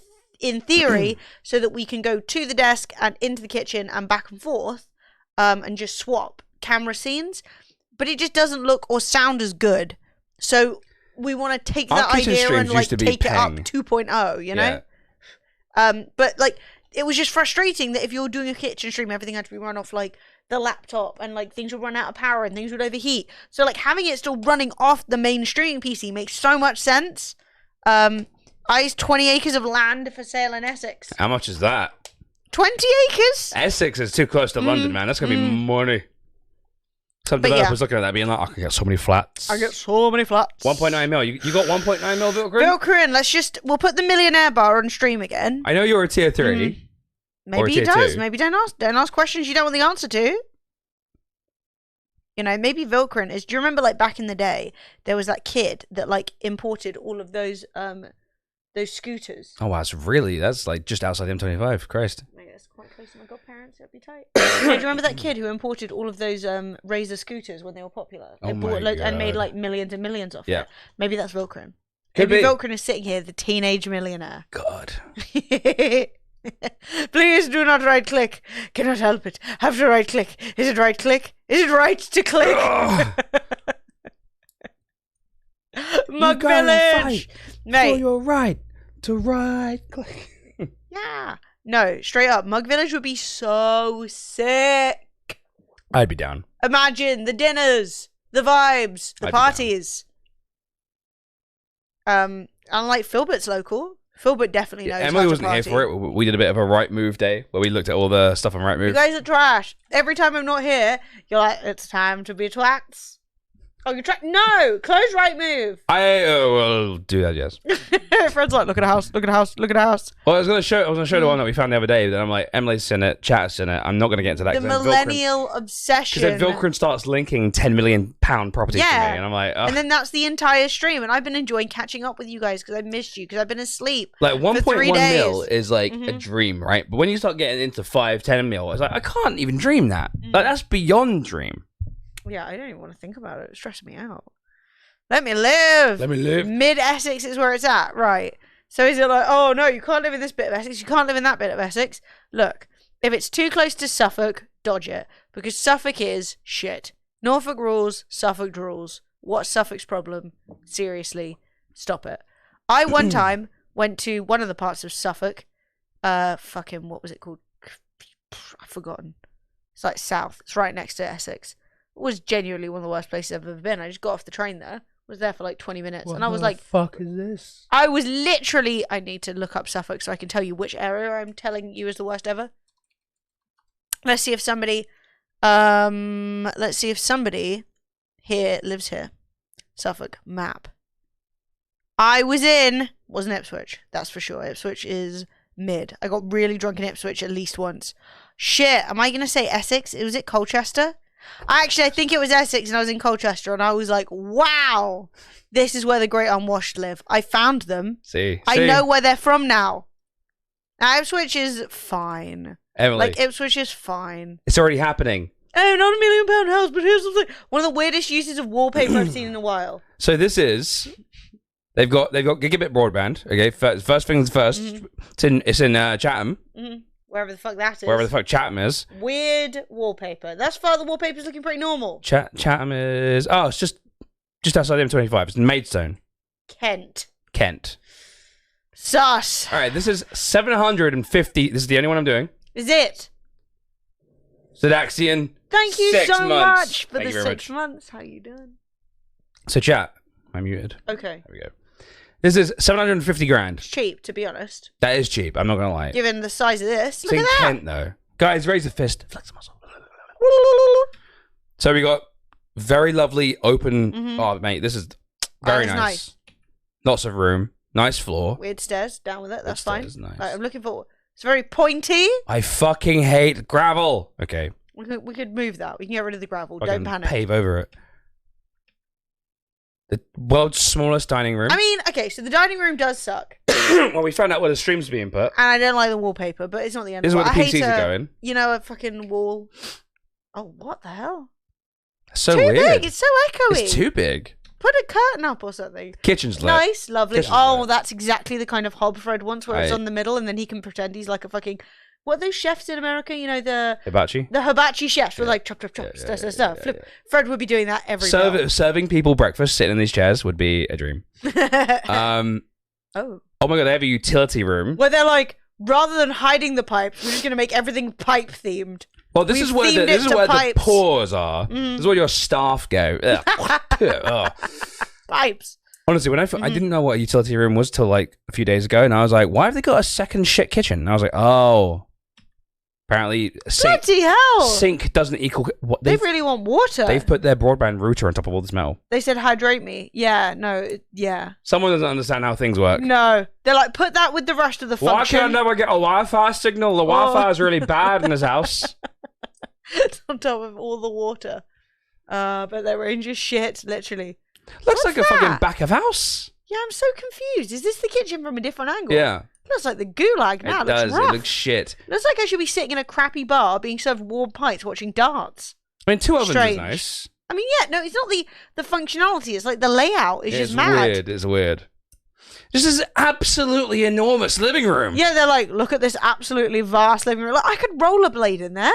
theory, so that we can go to the desk and into the kitchen and back and forth, and just swap camera scenes. But it just doesn't look or sound as good. So we want to take that idea and like take it up 2.0, you know? Yeah. But like, it was just frustrating that if you're doing a kitchen stream, everything had to be run off like the laptop, and like things would run out of power and things would overheat. So like having it still running off the main streaming PC makes so much sense. I 20 acres of land for sale in Essex. How much is that? 20 acres? Essex is too close to London, man. That's gonna be money. Some But developers yeah. looking at that being like, I can get so many flats. I get so many flats. 1.9 mil. You got 1.9 mil, Vilkrin? Vilkrin, we'll put the millionaire bar on stream again. I know you're a tier 3. Maybe he tier does. 2. Maybe don't ask questions you don't want the answer to. You know, maybe Vilkrin is. Do you remember, like back in the day, there was that kid that like imported all of those scooters. Oh wow, that's like just outside the M25. Christ. I guess quite close to my godparents. It'd be tight. Do you remember that kid who imported all of those Razor scooters when they were popular? Oh They my and made God. like millions and millions off Yeah. it. Maybe that's Vilkrin. Could Maybe be. Vilkrin is sitting here, the teenage millionaire. God. Please do not right click. Cannot help it. Have to right click. Is it right click? Is it right to click? Mug Village. Mate. your right to right click. Yeah. No, straight up. Mug Village would be so sick. I'd be down. Imagine the dinners, the vibes, the I'd be down. parties. Unlike Filbert's local. Filbert definitely knows. Emily how to wasn't here party. for it. We did a bit of a right move day where we looked at all the stuff on right You move. guys are trash. Every time I'm not here, you're like, it's time to be twats. Oh, you No, close right move. I will do that, yes. Fred's like, look at a house, look at a house, look at a house. Well, I was gonna show the one that we found the other day. Then I'm like, Emily's seen it, Chat's seen it. I'm not gonna get into that. The 'cause then millennial Because obsession. then Vilkrin starts linking £10 million properties to Yeah. me, and I'm like, ugh. And then that's the entire stream. And I've been enjoying catching up with you guys because I missed you because I've been asleep. Like 3 1.1 days. mil is like a dream, right? But when you start getting into 5, 10 mil, it's like I can't even dream that. Like that's beyond dream. Yeah, I don't even want to think about it. It's stressing me out. Let me live. Let me live. Mid Essex is where it's at, right? So is it like, oh no, you can't live in this bit of Essex, you can't live in that bit of Essex? Look, if it's too close to Suffolk, dodge it. Because Suffolk is shit. Norfolk rules, Suffolk rules. What's Suffolk's problem? Seriously, stop it. I one time went to one of the parts of Suffolk. What was it called? I've forgotten. It's like south. It's right next to Essex. It was genuinely one of the worst places I've ever been. I just got off the train there. Was there for like 20 minutes. And I was like, fuck is this? I was literally, I need to look up Suffolk so I can tell you which area I'm telling you is the worst ever. Let's see if somebody here lives here. Suffolk map. Wasn't Ipswich, that's for sure. Ipswich is mid. I got really drunk in Ipswich at least once. Shit, am I going to say Essex? Was it Colchester? Actually, I think it was Essex and I was in Colchester and I was like, wow, this is where the great unwashed live. I found them. I know where they're from now. Now, Ipswich is fine. Emily, Like, Ipswich is fine. it's already happening. Oh, not £1 million house, but here's the thing. One of the weirdest uses of wallpaper I've seen in a while. So this is, they've got gigabit broadband. Okay, first things first. It's in Chatham. Wherever the fuck that is. Wherever the fuck Chatham is. Weird wallpaper. Thus far, the wallpaper's looking pretty normal. Chatham is... Oh, it's just outside the M25. It's in Maidstone. Kent. Sus. All right, this is 750... This is the only one I'm doing. Is it? Sedaxian. Thank you 6 so months. much for Thank the you very 6 much. months. How you doing? So chat. I'm muted. Okay. There we go. This is 750 grand. It's cheap, to be honest. That is cheap. I'm not going to lie. Given the size of this. It's Look in at that. Kent, though. Guys, raise a fist. Flex a muscle. So we got very lovely open... Oh, mate, this is very that's nice. Lots of room. Nice floor. Weird stairs. Down with it. That's fine. stairs, nice. Right, I'm looking for... It's very pointy. I fucking hate gravel. Okay. We could move that. We can get rid of the gravel. I Don't can panic. pave over it. The world's smallest dining room. I mean, okay, so the dining room does suck. Well, we found out where the stream's being put. And I don't like the wallpaper, but it's not the end This is of where it. the PCs are going. You know, a fucking wall. Oh, what the hell? So Too weird. big. It's so echoey. It's too big. Put a curtain up or something. Kitchen's lit. Nice, lovely. Kitchen's Oh, lit. that's exactly the kind of hob Fred wants, where it's I- on the middle, and then he can pretend he's like a fucking... What are those chefs in America? You know, the Hibachi. hibachi chefs with like chop, chop, chop, stir. Flip. Fred would be doing that every meal. Serving people breakfast, sitting in these chairs would be a dream. Oh. Oh my god, they have a utility room. Where they're like, rather than hiding the pipes, we're just going to make everything pipe themed. Well, this We've is where themed this it is to where the pipes. pores are. This is where your staff go. Ugh. Ugh. Pipes. Honestly, when I didn't know what a utility room was till like a few days ago, and I was like, why have they got a second shit kitchen? And I was like, oh, apparently Bloody hell. sink doesn't equal what They really want water. they've put their broadband router on top of all this metal. They said hydrate me. Yeah, no, yeah. Someone doesn't understand how things work. No. They're like, put that with the rest of the Why function. can I never get a Wi-Fi signal? The Wi-Fi is really bad in this house. on top of all the water. But their range is shit, literally. Looks What's like a fucking that? back of house. Yeah, I'm so confused. Is this the kitchen from a different angle? Yeah, Looks like the gulag now. it Looks does. rough. It looks shit. Looks like I should be sitting in a crappy bar being served warm pints watching darts. I mean, 2 ovens Strange. is nice. I mean, yeah, no, it's not the functionality. It's like the layout is It's just mad. weird. It's weird. This is absolutely enormous living room. Yeah, they're like, look at this absolutely vast living room. Like, I could rollerblade in there.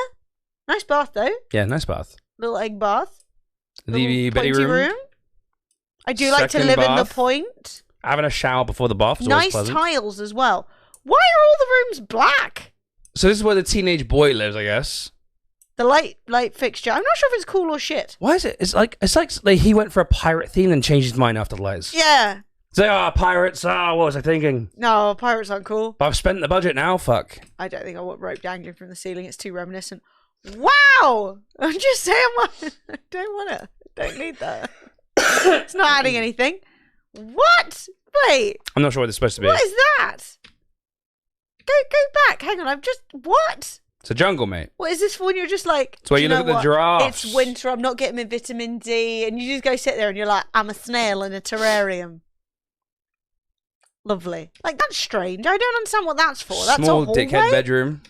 Nice bath, though. Yeah, nice bath. Little egg bath. The Little Betty pointy room. I do like to Second live in the bath. point. Having a shower before the bath is always Nice pleasant. tiles as well. Why are all the rooms black? So this is where the teenage boy lives, I guess. The light fixture. I'm not sure if it's cool or shit. Why is it? It's like he went for a pirate theme and changed his mind after the lights. Yeah. It's like, oh, pirates. Oh, what was I thinking? No, pirates aren't cool. But I've spent the budget now. Fuck. I don't think I want rope dangling from the ceiling. It's too reminiscent. Wow! I'm just saying, I don't want it. Don't need that. It's not adding anything. What? Wait. I'm not sure what it's supposed to be. What is that? Go back. Hang on. What? It's a jungle, mate. What is this for when you're just like... It's where "Do you know look at the what? giraffes." It's winter. I'm not getting my vitamin D. And you just go sit there and you're like, I'm a snail in a terrarium. Lovely. Like, that's strange. I don't understand what that's for. That's Small a hallway? dickhead bedroom.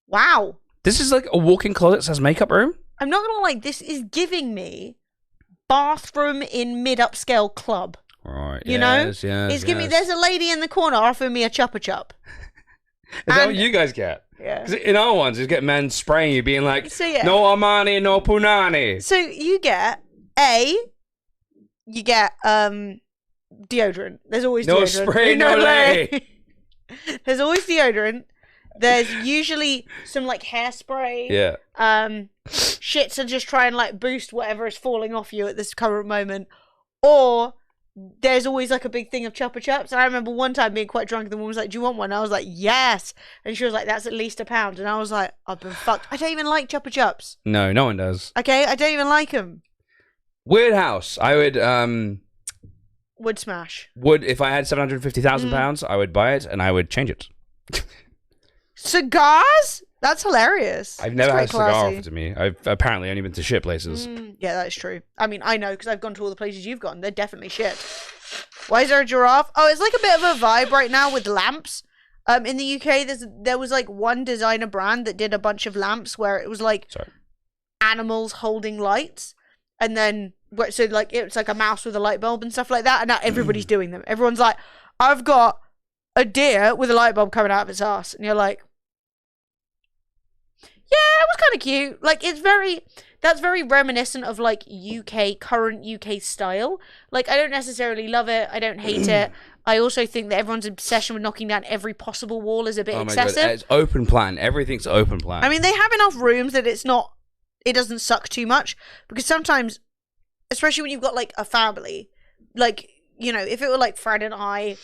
Wow. This is like a walk-in closet that says makeup room. I'm not gonna lie, this is giving me bathroom in mid-upscale club. Right. You know? Yes, It's giving me, yes. there's a lady in the corner offering me a chupa chup. Is that what and- you guys get? Yeah. 'Cause in our ones, you get men spraying you, being like, So, yeah. no Armani, no Punani. So you get deodorant. There's always No deodorant. spray, no lay. There's always deodorant. There's usually some like hairspray. Yeah. Shit to just try and like boost whatever is falling off you at this current moment. Or there's always like a big thing of Chupa Chups. And I remember one time being quite drunk and the woman was like, do you want one? And I was like, yes. And she was like, that's at least £1. And I was like, I've been fucked. I don't even like Chupa Chups. No, no one does. Okay? I don't even like them. Weird house. I would, Would smash. if I had £750,000, I would buy it and I would change it. Cigars? That's hilarious. I've never had a It's quite cigar classy. offered to me. I've apparently only been to shit places. Yeah, that's true. I mean, I know because I've gone to all the places you've gone. They're definitely shit. Why is there a giraffe? Oh, it's like a bit of a vibe right now with lamps. In the UK, there was like one designer brand that did a bunch of lamps where it was like Sorry. animals holding lights, and then so like it's like a mouse with a light bulb and stuff like that. And now everybody's doing them. Everyone's like, I've got a deer with a light bulb coming out of its ass, and you're like, yeah, it was kind of cute. Like, that's very reminiscent of like current UK style. Like, I don't necessarily love it. I don't hate it. I also think that everyone's obsession with knocking down every possible wall is a bit Oh my god, excessive. it's open plan. Everything's open plan. I mean, they have enough rooms that it doesn't suck too much. Because sometimes, especially when you've got like a family, like, you know, if it were like Fred and I,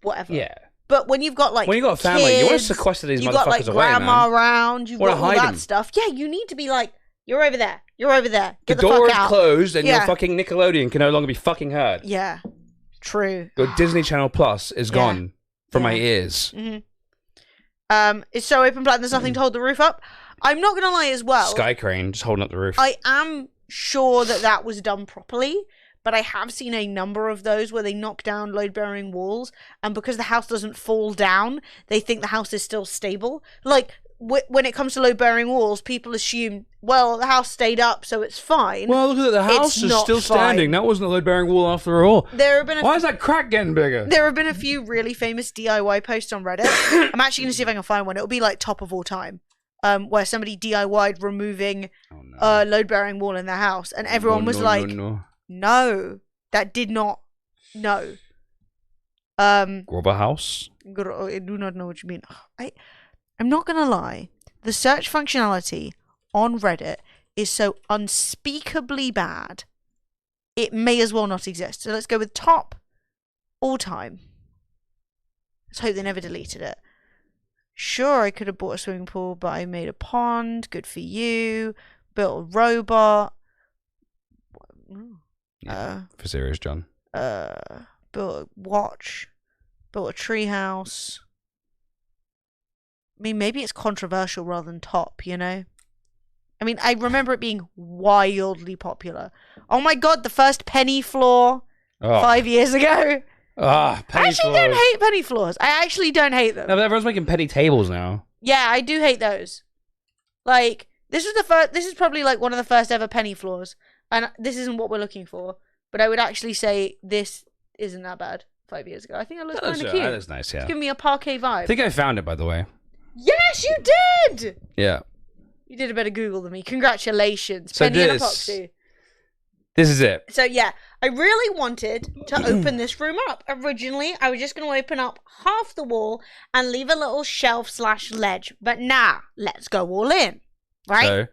whatever. yeah. But when you've got like When you've got a family, you want kids, to sequester these you've motherfuckers got like away, grandma man. around, you've Wanna got all hide that 'em. stuff. Yeah, you need to be like, you're over there, you're over there. Get The the, door fuck is out. closed and Yeah. your fucking Nickelodeon can no longer be fucking heard. Yeah, true. Your Disney Channel Plus is Yeah. gone from my Yeah. ears. It's so open plan. There's nothing to hold the roof up. I'm not gonna lie as well. Sky crane just holding up the roof. I am sure that was done properly, but I have seen a number of those where they knock down load-bearing walls, and because the house doesn't fall down, they think the house is still stable. Like, when it comes to load-bearing walls, people assume, well, the house stayed up, so it's fine. Well, look at that. The house It's is not still fine. standing. That wasn't a load-bearing wall after all. There have been Why is that crack getting bigger? There have been a few really famous DIY posts on Reddit. I'm actually going to see if I can find one. It'll be like top of all time. Where somebody DIY'd removing a load-bearing wall in their house, and everyone was like, no, that did not, no. Grover House? I do not know what you mean. I'm not going to lie. the search functionality on Reddit is so unspeakably bad, it may as well not exist. So let's go with top all time. Let's hope they never deleted it. Sure, I could have bought a swimming pool, but I made a pond. Good for you. Built a robot. Yeah, for serious, John. Built a watch. Built a tree house. I mean, maybe it's controversial rather than top, you know? I mean, I remember it being wildly popular. Oh my god, the first penny floor 5 years ago. Ah, penny I actually floors. don't hate penny floors. I actually don't hate them. No, but everyone's making penny tables now. Yeah, I do hate those. Like, this was the first. This is probably like one of the first ever penny floors, and this isn't what we're looking for. But I would actually say this isn't that bad. 5 years ago, I think it looks kind of cute. That is nice, yeah. It's giving me a parquet vibe. I think I found it, by the way. Yes, you did. Yeah. You did a better Google than me. Congratulations, So penny and this- epoxy. This is it. So yeah, I really wanted to open this room up. Originally, I was just going to open up half the wall and leave a little shelf/ledge. But nah, let's go all in. Right? So,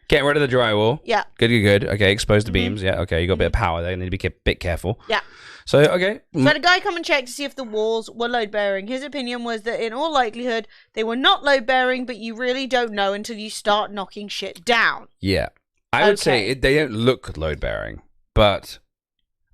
getting rid of the drywall. Yeah. Good. Okay, expose the beams. Yeah, okay, you got a bit of power there. You need to be a bit careful. Yeah. So, okay. So I had a guy come and check to see if the walls were load-bearing. His opinion was that in all likelihood, they were not load-bearing, but you really don't know until you start knocking shit down. Yeah. I would say Okay. they don't look load-bearing, but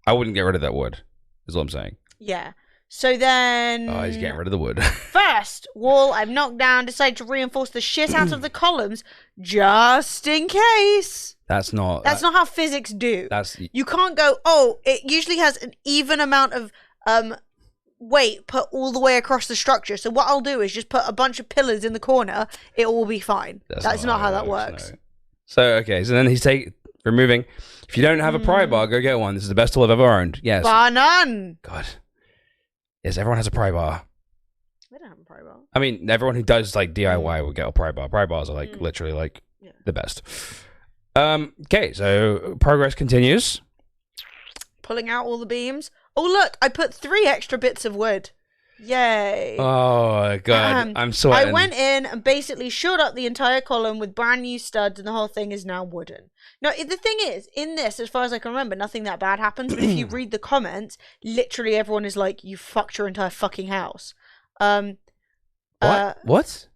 I wouldn't get rid of that wood, is all I'm saying. Yeah. So then... Oh, he's getting rid of the wood. First wall I've knocked down, decided to reinforce the shit out of the columns just in case. That's not How physics do. That's You can't go, oh, it usually has an even amount of weight put all the way across the structure. So what I'll do is just put a bunch of pillars in the corner. It will be fine. That's not how that works. No. So, okay. So then he's removing. If you don't have a pry bar, go get one. This is the best tool I've ever owned. Yes. Bar none. God. Yes, everyone has a pry bar. I don't have a pry bar. I mean, everyone who does like DIY will get a pry bar. Pry bars are like literally like the best. Okay, so progress continues. Pulling out all the beams. Oh, look, I put 3 extra bits of wood. Yay. Oh god, I'm sweating. I went in and basically shored up the entire column with brand new studs, and the whole thing is now wooden. Now, the thing is, in this, as far as I can remember, nothing that bad happens. But if you read the comments, literally everyone is like, "You fucked your entire fucking house." What?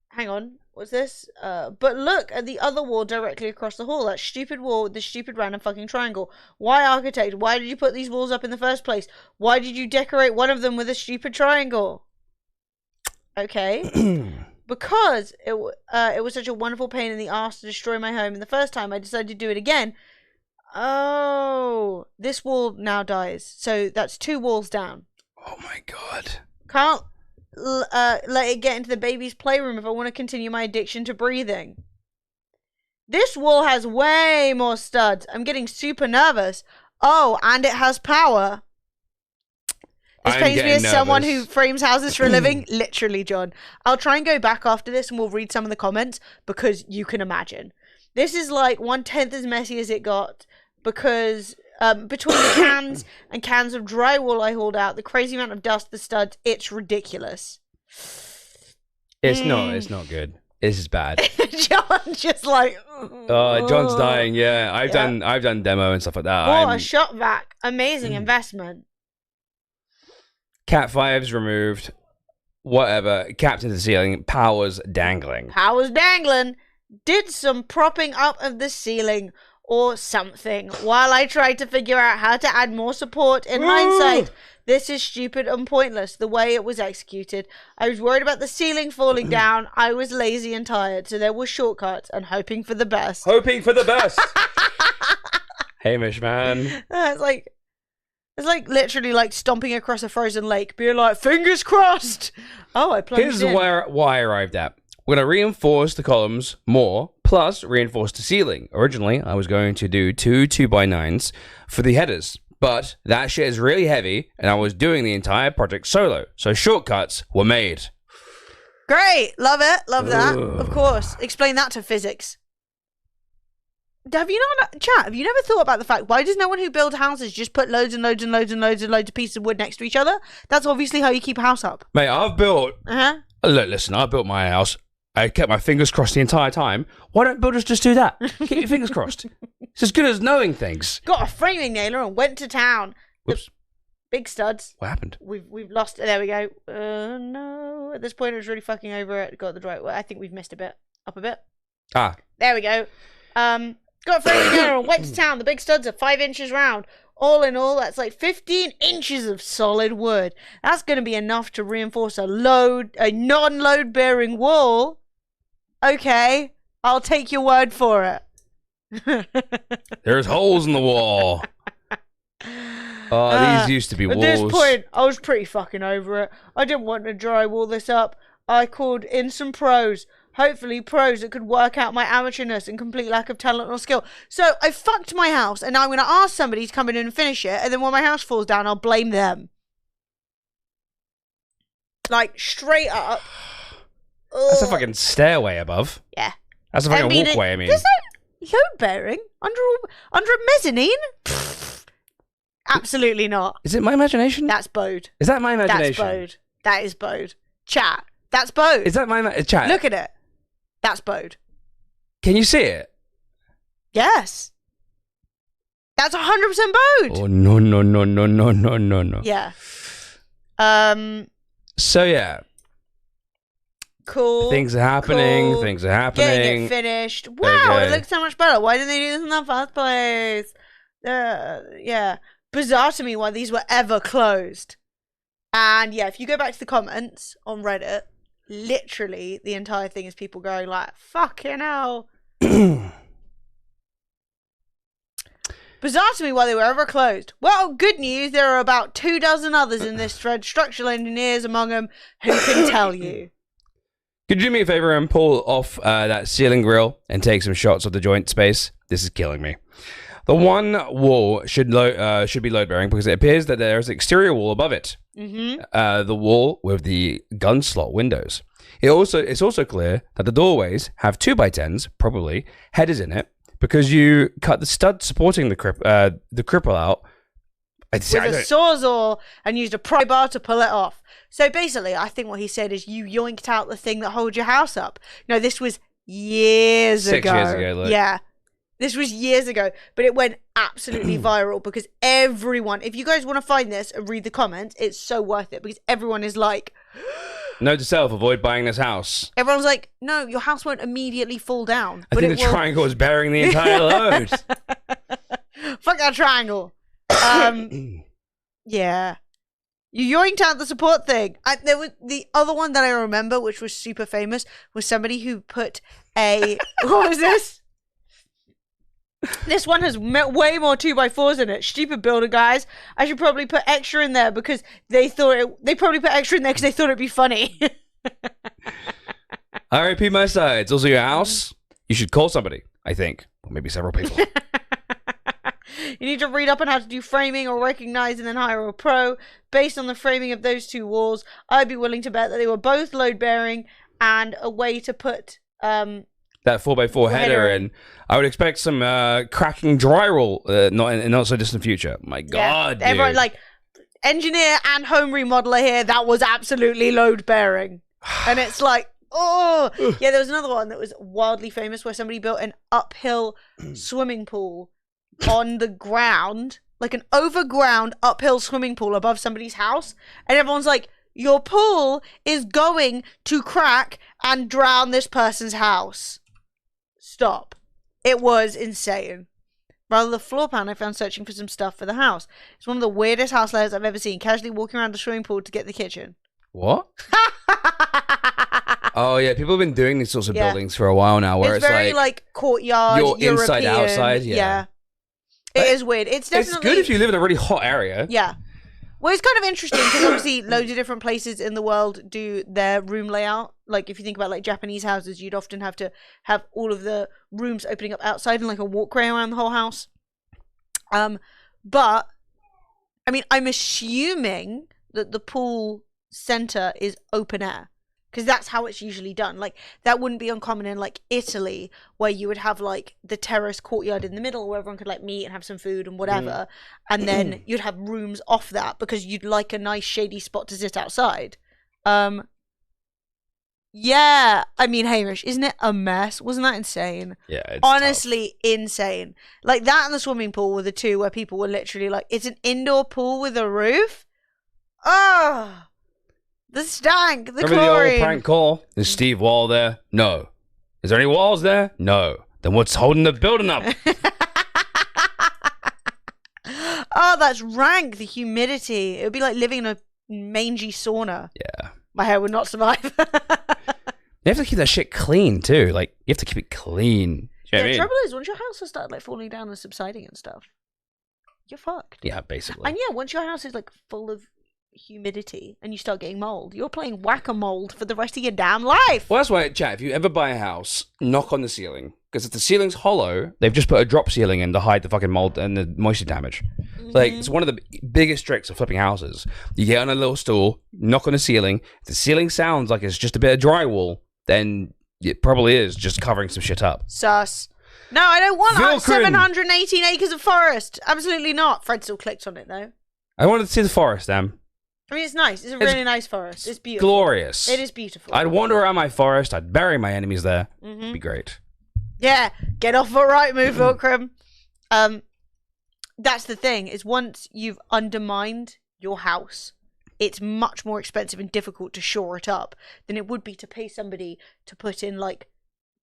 Hang on. What's this? But look at the other wall directly across the hall. That stupid wall with the stupid random fucking triangle. Why, architect? Why did you put these walls up in the first place? Why did you decorate one of them with a stupid triangle? Okay. Because it was such a wonderful pain in the ass to destroy my home, and the first time I decided to do it again. Oh, this wall now dies. So that's 2 walls down. Oh my god. Can't let it get into the baby's playroom if I want to continue my addiction to breathing. This wall has way more studs. I'm getting super nervous. Oh, and it has power. This pains me as someone who frames houses for a living. Literally, John. I'll try and go back after this and we'll read some of the comments because you can imagine. This is like 1/10 as messy as it got because between the cans and cans of drywall I hauled out, the crazy amount of dust, the studs, it's ridiculous. It's not good. This is bad. John's just like, John's dying. Yeah, I've done demo and stuff like that. A shop vac. Amazing investment. Cat 5's removed. Whatever. Capped into the ceiling. Powers dangling. Powers dangling. Did some propping up of the ceiling or something while I tried to figure out how to add more support. In hindsight, this is stupid and pointless the way it was executed. I was worried about the ceiling falling down. I was lazy and tired, so there were shortcuts and hoping for the best. Hoping for the best. Hamish, man. It's like literally like stomping across a frozen lake, being like, fingers crossed. Oh, I plunged Here's in. why I arrived at. We're going to reinforce the columns more, plus reinforce the ceiling. Originally, I was going to do 2 2x9s for the headers, but that shit is really heavy, and I was doing the entire project solo, so shortcuts were made. Great. Love it. Love that. Of course. Explain that to physics. Have you not, chat, have you never thought about the fact, why does no one who builds houses just put loads and loads and loads and loads and loads of pieces of wood next to each other? That's obviously how you keep a house up. Mate, I've built... Uh-huh. Look, listen, I built my house I kept my fingers crossed the entire time. Why don't builders just do that? Keep your fingers crossed. It's as good as knowing things. Got a framing nailer and went to town. Whoops. Big studs. What happened? We've lost. There we go. No. At this point, it was really fucking over it. Got the right way. I think we've missed a bit. Up a bit. Ah. There we go. Got a framing nailer and went to town. The big studs are 5 inches round. All in all, that's like 15 inches of solid wood. That's going to be enough to reinforce a non-load bearing wall. Okay, I'll take your word for it. There's holes in the wall. Oh, these used to be walls. At this point, I was pretty fucking over it. I didn't want to drywall this up. I called in some pros. Hopefully pros that could work out my amateurness and complete lack of talent or skill. So I fucked my house, and now I'm going to ask somebody to come in and finish it, and then when my house falls down, I'll blame them. Like, straight up. That's a fucking stairway above. Yeah. That's a fucking walkway, I mean. There's no load bearing under a mezzanine? Absolutely not. Is it my imagination? That's bowed. Is that my imagination? That's bowed. That is bowed. Chat. That's bowed. Is that my chat? Look at it. That's bowed. Can you see it? Yes. That's 100% bowed. Oh no. Yeah. So yeah. Cool. Things are happening. Cool. Things are happening. Getting it finished. Wow, Okay. it looks so much better. Why didn't they do this in the first place? Yeah. Bizarre to me why these were ever closed. And yeah, if you go back to the comments on Reddit, literally the entire thing is people going like, fucking hell. Bizarre to me why they were ever closed. Well, good news, there are about 24 others in this thread, structural engineers among them, who can tell you. Could you do me a favor and pull off that ceiling grill and take some shots of the joint space? This is killing me. The one wall should be load bearing because it appears that there is an exterior wall above it. Mm-hmm. The wall with the gun slot windows. It's also clear that the doorways have 2x10s, probably headers in it, because you cut the stud supporting the cripple out With a sawzall and used a pry bar to pull it off. So basically, I think what he said is you yoinked out the thing that holds your house up. No, this was years ago. 6 years ago, look. Yeah. This was years ago, but it went absolutely viral because everyone, if you guys want to find this and read the comments, it's so worth it because everyone is like, note to self, avoid buying this house. everyone's like, no, your house won't immediately fall down. I think the triangle is bearing the entire load. Fuck that triangle. Yeah. You yoinked out the support thing. There was the other one that I remember, which was super famous, was somebody who put a what was this? This one has way more 2x4s in it. Stupid builder guys. I should probably put extra in there because they probably put extra in there because they thought it'd be funny. I repeat my sides. Also, your house. You should call somebody. I think, or maybe several people. You need to read up on how to do framing or recognize and then hire a pro. Based on the framing of those two walls, I'd be willing to bet that they were both load bearing and a way to put that 4x4 header in. I would expect some cracking drywall not so distant future. My God, yeah. Everyone, like, engineer and home remodeler here, that was absolutely load bearing. And it's like, oh, yeah, there was another one that was wildly famous where somebody built an uphill swimming pool on the ground, like an overground uphill swimming pool above somebody's house. And everyone's like, your pool is going to crack and drown this person's house. Stop. It was insane. Rather, the floor plan I found searching for some stuff for the house. It's one of the weirdest house layouts I've ever seen. Casually walking around the swimming pool to get the kitchen. What? Oh yeah, people have been doing these sorts of buildings for a while now. Where it's very like courtyard, you're European, inside, outside. Yeah. It is weird. It's definitely... It's good if you live in a really hot area. Yeah. Well, it's kind of interesting because obviously loads of different places in the world do their room layout. Like if you think about like Japanese houses, you'd often have to have all of the rooms opening up outside and like a walkway around the whole house. But I mean, I'm assuming that the pool center is open air because that's how it's usually done. Like that wouldn't be uncommon in like Italy where you would have like the terrace courtyard in the middle where everyone could like meet and have some food and whatever. And then you'd have rooms off that because you'd like a nice shady spot to sit outside. Yeah, I mean, Hamish, isn't it a mess? Wasn't that insane? Yeah, it's Honestly, insane. Like that and the swimming pool were the two where people were literally like, it's an indoor pool with a roof? Oh, the stank, the Remember chlorine. the old prank call? Is Steve Wall there? No. Is there any walls there? No. Then what's holding the building up? Oh, that's rank, the humidity. It would be like living in a mangy sauna. Yeah. My hair would not survive. You have to keep that shit clean too. Like, you have to keep it clean. You know what I The mean? trouble is, once your house has started like falling down and subsiding and stuff, you're fucked. Yeah, basically. And yeah, once your house is like full of humidity and you start getting mold, you're playing whack-a-mole for the rest of your damn life. Well, that's why, chat, if you ever buy a house, knock on the ceiling. Because if the ceiling's hollow, they've just put a drop ceiling in to hide the fucking mold and the moisture damage. Like, it's one of the biggest tricks of flipping houses. You get on a little stool, knock on the ceiling. If the ceiling sounds like it's just a bit of drywall, then it probably is just covering some shit up. Sus. No, I don't want Vilkrin. 718 acres of forest. Absolutely not. Fred still clicked on it though. I wanted to see the forest, Em. I mean, it's nice. It's a really nice forest. It's beautiful. Glorious. It is beautiful. I'd wander around my forest. I'd bury my enemies there. It'd be great. Yeah, get off a right move, Vilkrim. That's the thing, is once you've undermined your house, it's much more expensive and difficult to shore it up than it would be to pay somebody to put in like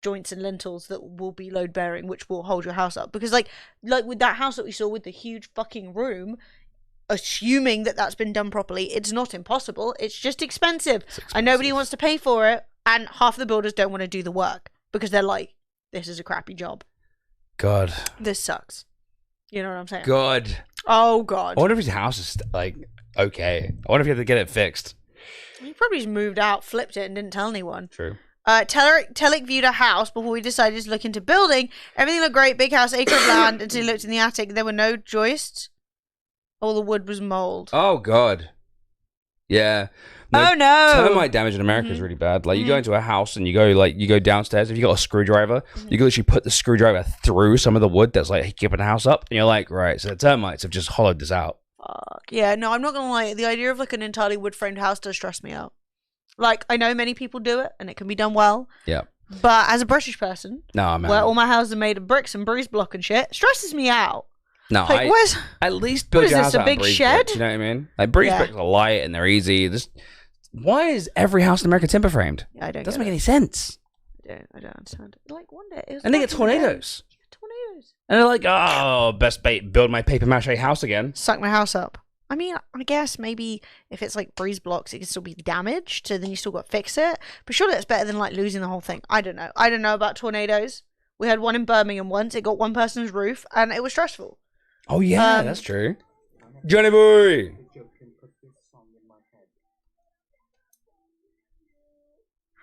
joints and lintels that will be load bearing, which will hold your house up. Because like with that house that we saw with the huge fucking room, assuming that that's been done properly, it's not impossible. It's just expensive. And nobody wants to pay for it. And half the builders don't want to do the work because they're like, this is a crappy job. God. This sucks. You know what I'm saying? God. Oh, God. I wonder if his house is, like, okay. I wonder if you have to get it fixed. He probably just moved out, flipped it, and didn't tell anyone. True. Telic viewed a house before we decided to look into building. Everything looked great. Big house, acre of land, until he looked in the attic. There were no joists. All the wood was mold. Oh, God. Yeah. Oh, no. Termite damage in America is really bad. Like, you go into a house and you go downstairs. If you got a screwdriver, you can literally put the screwdriver through some of the wood that's, like, keeping the house up. And you're like, right, so the termites have just hollowed this out. Fuck. Yeah, no, I'm not going to lie. The idea of, like, an entirely wood-framed house does stress me out. Like, I know many people do it, and it can be done well. Yeah. But as a British person, No, man. where all my houses are made of bricks and breeze block and shit, stresses me out. No, Like, where's... at least build what is your this, house a out big of breeze shed? bricks, you know what I mean? Like, breeze Yeah. bricks are light and they're easy. Why is every house in America timber framed? Yeah, I don't Doesn't get make it. any sense. I don't understand. Like, one day... It was And they get back in the day. tornadoes. Tornadoes. And they're like, oh, best bait, build my paper mache house again. Suck my house up. I mean, I guess maybe if it's like breeze blocks, it can still be damaged, so then you still got to fix it. But surely that's better than like losing the whole thing. I don't know. I don't know about tornadoes. We had one in Birmingham once. It got one person's roof, and it was stressful. Oh, yeah, that's true. Johnny boy!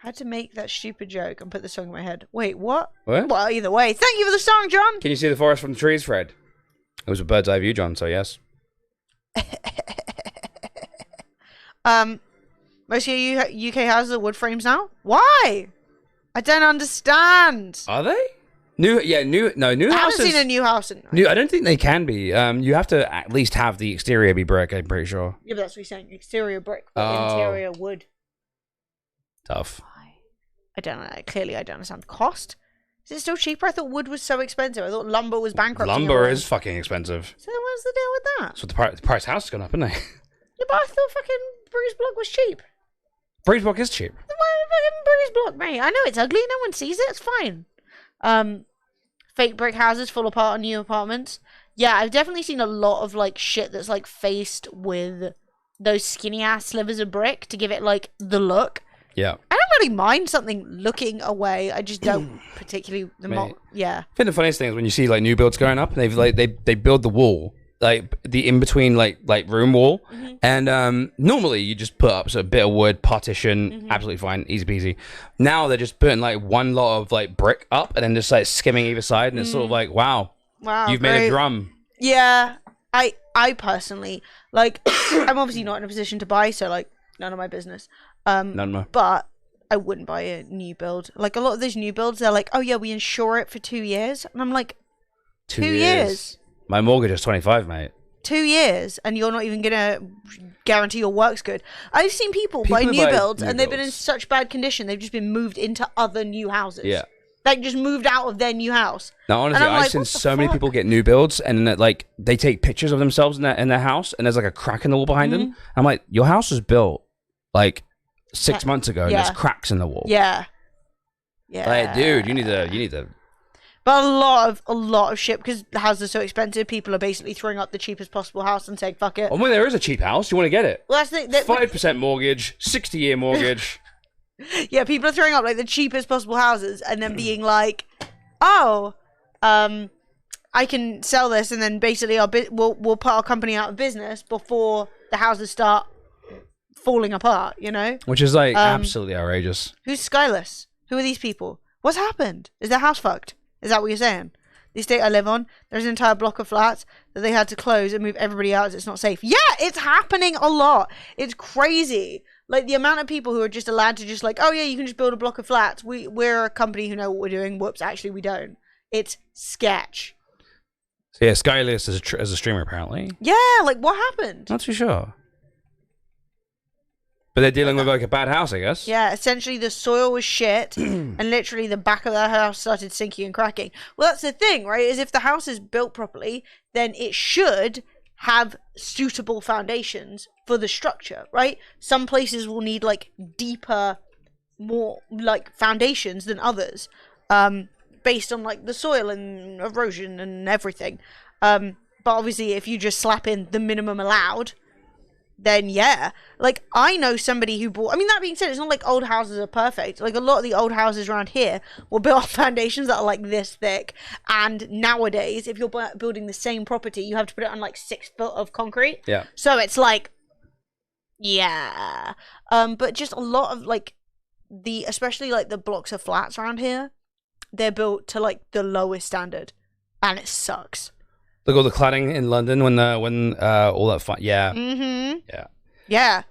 Had to make that stupid joke and put the song in my head. Wait, what? What? Well, either way. Thank you for the song, John! Can you see the forest from the trees, Fred? It was a bird's eye view, John, so yes. Most of your UK houses are wood frames now? Why? I don't understand. Are they? New I haven't houses. seen a new house in... I don't think they can be. You have to at least have the exterior be brick, I'm pretty sure. Yeah, but that's what he's saying. Exterior brick, but Oh. interior wood. Tough. I don't know. Clearly, I don't understand the cost. Is it still cheaper? I thought wood was so expensive. I thought lumber was bankrupt. Lumber is fucking expensive. So what's the deal with that? So the price of house has gone up, isn't it? Yeah, but I thought fucking breeze block was cheap. Breeze block is cheap. Why fucking breeze block, mate? I know it's ugly. No one sees it. It's fine. Fake brick houses fall apart on new apartments. Yeah, I've definitely seen a lot of like shit that's like faced with those skinny ass slivers of brick to give it like the look. Yeah. I don't really mind something looking away. I just don't particularly Mate. yeah. I think the funniest thing is when you see like new builds going up and they build the wall, like the in between like room wall, and normally you just put up a bit of wood partition, absolutely fine, easy peasy. Now they're just putting like one lot of like brick up and then just like skimming either side, and it's sort of like, wow, Wow, you've made a great. drum. Yeah, I personally like. I'm obviously not in a position to buy, so like none of my business. None more. But I wouldn't buy a new build. Like a lot of those new builds, they're like, oh yeah, we insure it for 2 years, and I'm like, 2 years. My mortgage is 25, mate. 2 years and you're not even gonna guarantee your work's good. I've seen people buy People new buy builds new and they've been in builds. such bad condition they've just been moved into other new houses. Yeah. Like just moved out of their new house. Now, honestly, I'm I've like, seen what the so many fuck? people get new builds, and then like they take pictures of themselves in their house, and there's like a crack in the wall behind them. I'm like, your house was built like 6 months ago, and Yeah. there's cracks in the wall. Yeah. Like, dude, you need to. But a lot of shit, because the houses are so expensive, people are basically throwing up the cheapest possible house and saying, fuck it. Oh, when there is a cheap house, you want to get it. Well, that's the thing. 5% mortgage, 60-year mortgage. Yeah, people are throwing up like the cheapest possible houses and then being like, oh, I can sell this and then basically we'll put our company out of business before the houses start falling apart, you know? Which is like absolutely outrageous. Who's Skyless? Who are these people? What's happened? Is their house fucked? Is that what you're saying? The estate I live on, there's an entire block of flats that they had to close and move everybody out as it's not safe. Yeah, it's happening a lot. It's crazy. Like the amount of people who are just allowed to just like, oh yeah, you can just build a block of flats. We're a company who know what we're doing. Whoops, actually we don't. It's sketch. So yeah, Skyless is a streamer apparently. Yeah, like what happened? Not too sure. But they're dealing with like a bad house, I guess. Yeah, essentially the soil was shit and literally the back of their house started sinking and cracking. Well, that's the thing, right? Is if the house is built properly, then it should have suitable foundations for the structure, right? Some places will need like deeper, more like foundations than others, based on like the soil and erosion and everything. But obviously if you just slap in the minimum allowed, then yeah, like I know somebody who bought, I mean, that being said, it's not like old houses are perfect. Like a lot of the old houses around here were built on foundations that are like this thick, and nowadays if you're building the same property you have to put it on like 6 foot of concrete. Yeah. So it's like, yeah, but just a lot of like especially like the blocks of flats around here, they're built to like the lowest standard and it sucks. Look at all the cladding in London when all that fun. Yeah. Mm-hmm. Yeah. Yeah.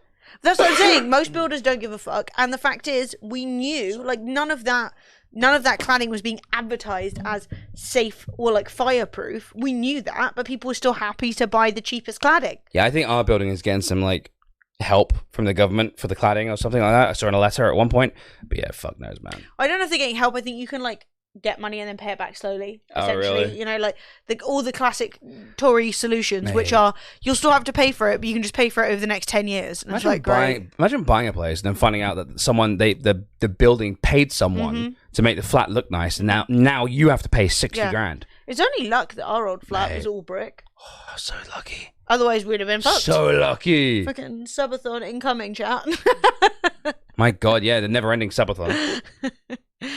That's what I'm saying. Most builders don't give a fuck. And the fact is, we knew, like, none of that cladding was being advertised as safe or, like, fireproof. We knew that, but people were still happy to buy the cheapest cladding. Yeah, I think our building is getting some, like, help from the government for the cladding or something like that. I saw in a letter at one point. But yeah, fuck knows, man. I don't know if they're getting help. I think you can, like, get money and then pay it back slowly. Oh, Essentially, really? you know, like all the classic Tory solutions, Mate. which are you'll still have to pay for it, but you can just pay for it over the next 10 years. And it's like, great. Imagine buying a place and then finding out that someone the building paid someone to make the flat look nice, and now you have to pay 60 grand. It's only luck that our old flat Mate. was all brick. Oh, so lucky. Otherwise, we'd have been fucked. So lucky. Fucking subathon incoming, chat. My God, yeah, the never-ending subathon.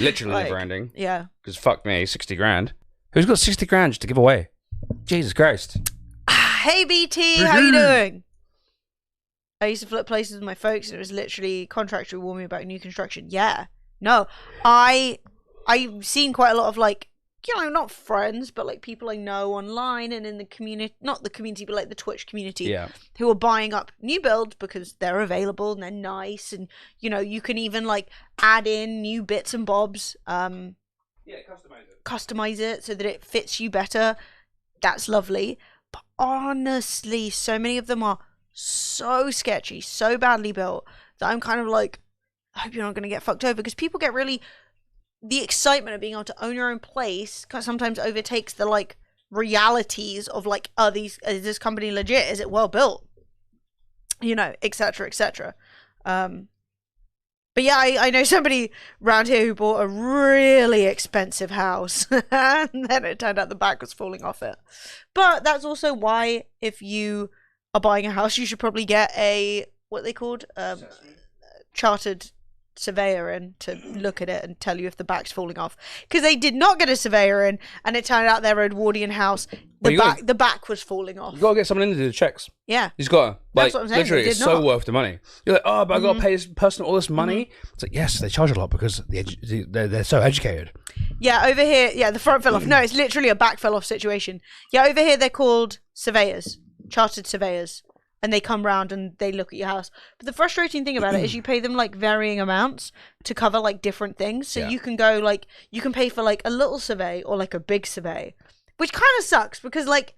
Literally Like, never-ending. Yeah. Because fuck me, 60 grand. Who's got 60 grand just to give away? Jesus Christ. Hey, BT, how you doing? I used to flip places with my folks, and it was literally contractor warning me about new construction. Yeah. No, I've seen quite a lot of, like, you know, not friends, but like people I know online and in the community, not the community, but like the Twitch community, Yeah. who are buying up new builds because they're available and they're nice, and you know, you can even like add in new bits and bobs, customize it so that it fits you better. That's lovely. But honestly, so many of them are so sketchy, so badly built that I'm kind of like, I hope you're not going to get fucked over, because people get really, the excitement of being able to own your own place sometimes overtakes the like realities of like, is this company legit? Is it well built? You know, etc., etc. But yeah, I know somebody around here who bought a really expensive house, and then it turned out the back was falling off it. But that's also why, if you are buying a house, you should probably get what they called chartered surveyor in to look at it and tell you if the back's falling off, because they did not get a surveyor in, and it turned out their Edwardian house, the back was falling off. You gotta get someone in to do the checks. Yeah, He's got to. That's Like, what I'm saying, literally, they it's did so not. worth the money. You're like, oh, but I gotta pay this person all this money. It's like, yes, they charge a lot because they're so educated. Yeah, over here, yeah, the front fell off. No, it's literally a back fell off situation. Yeah, over here they're called surveyors, chartered surveyors, and they come round and they look at your house. But the frustrating thing about it is you pay them like varying amounts to cover like different things. So Yeah. you can go like, you can pay for like a little survey or like a big survey, which kind of sucks, because like,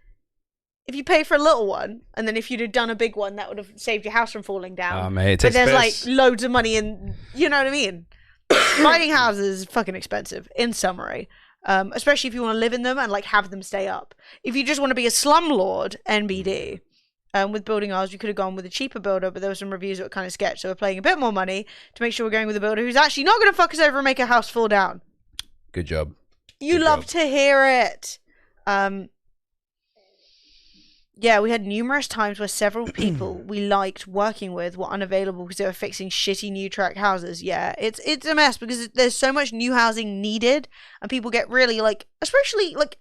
if you pay for a little one, and then if you'd have done a big one, that would have saved your house from falling down. Oh, mate, it but takes there's piss. like loads of money in, you know what I mean? Buying houses is fucking expensive, in summary. Especially if you want to live in them and like have them stay up. If you just want to be a slumlord, NBD, with building ours, we could have gone with a cheaper builder, but there were some reviews that were kind of sketch, so we're paying a bit more money to make sure we're going with a builder who's actually not going to fuck us over and make a house fall down. Good job. You Good love job. to hear it. Yeah, we had numerous times where several people we liked working with were unavailable because they were fixing shitty new track houses. Yeah, it's a mess because there's so much new housing needed, and people get really like, especially like,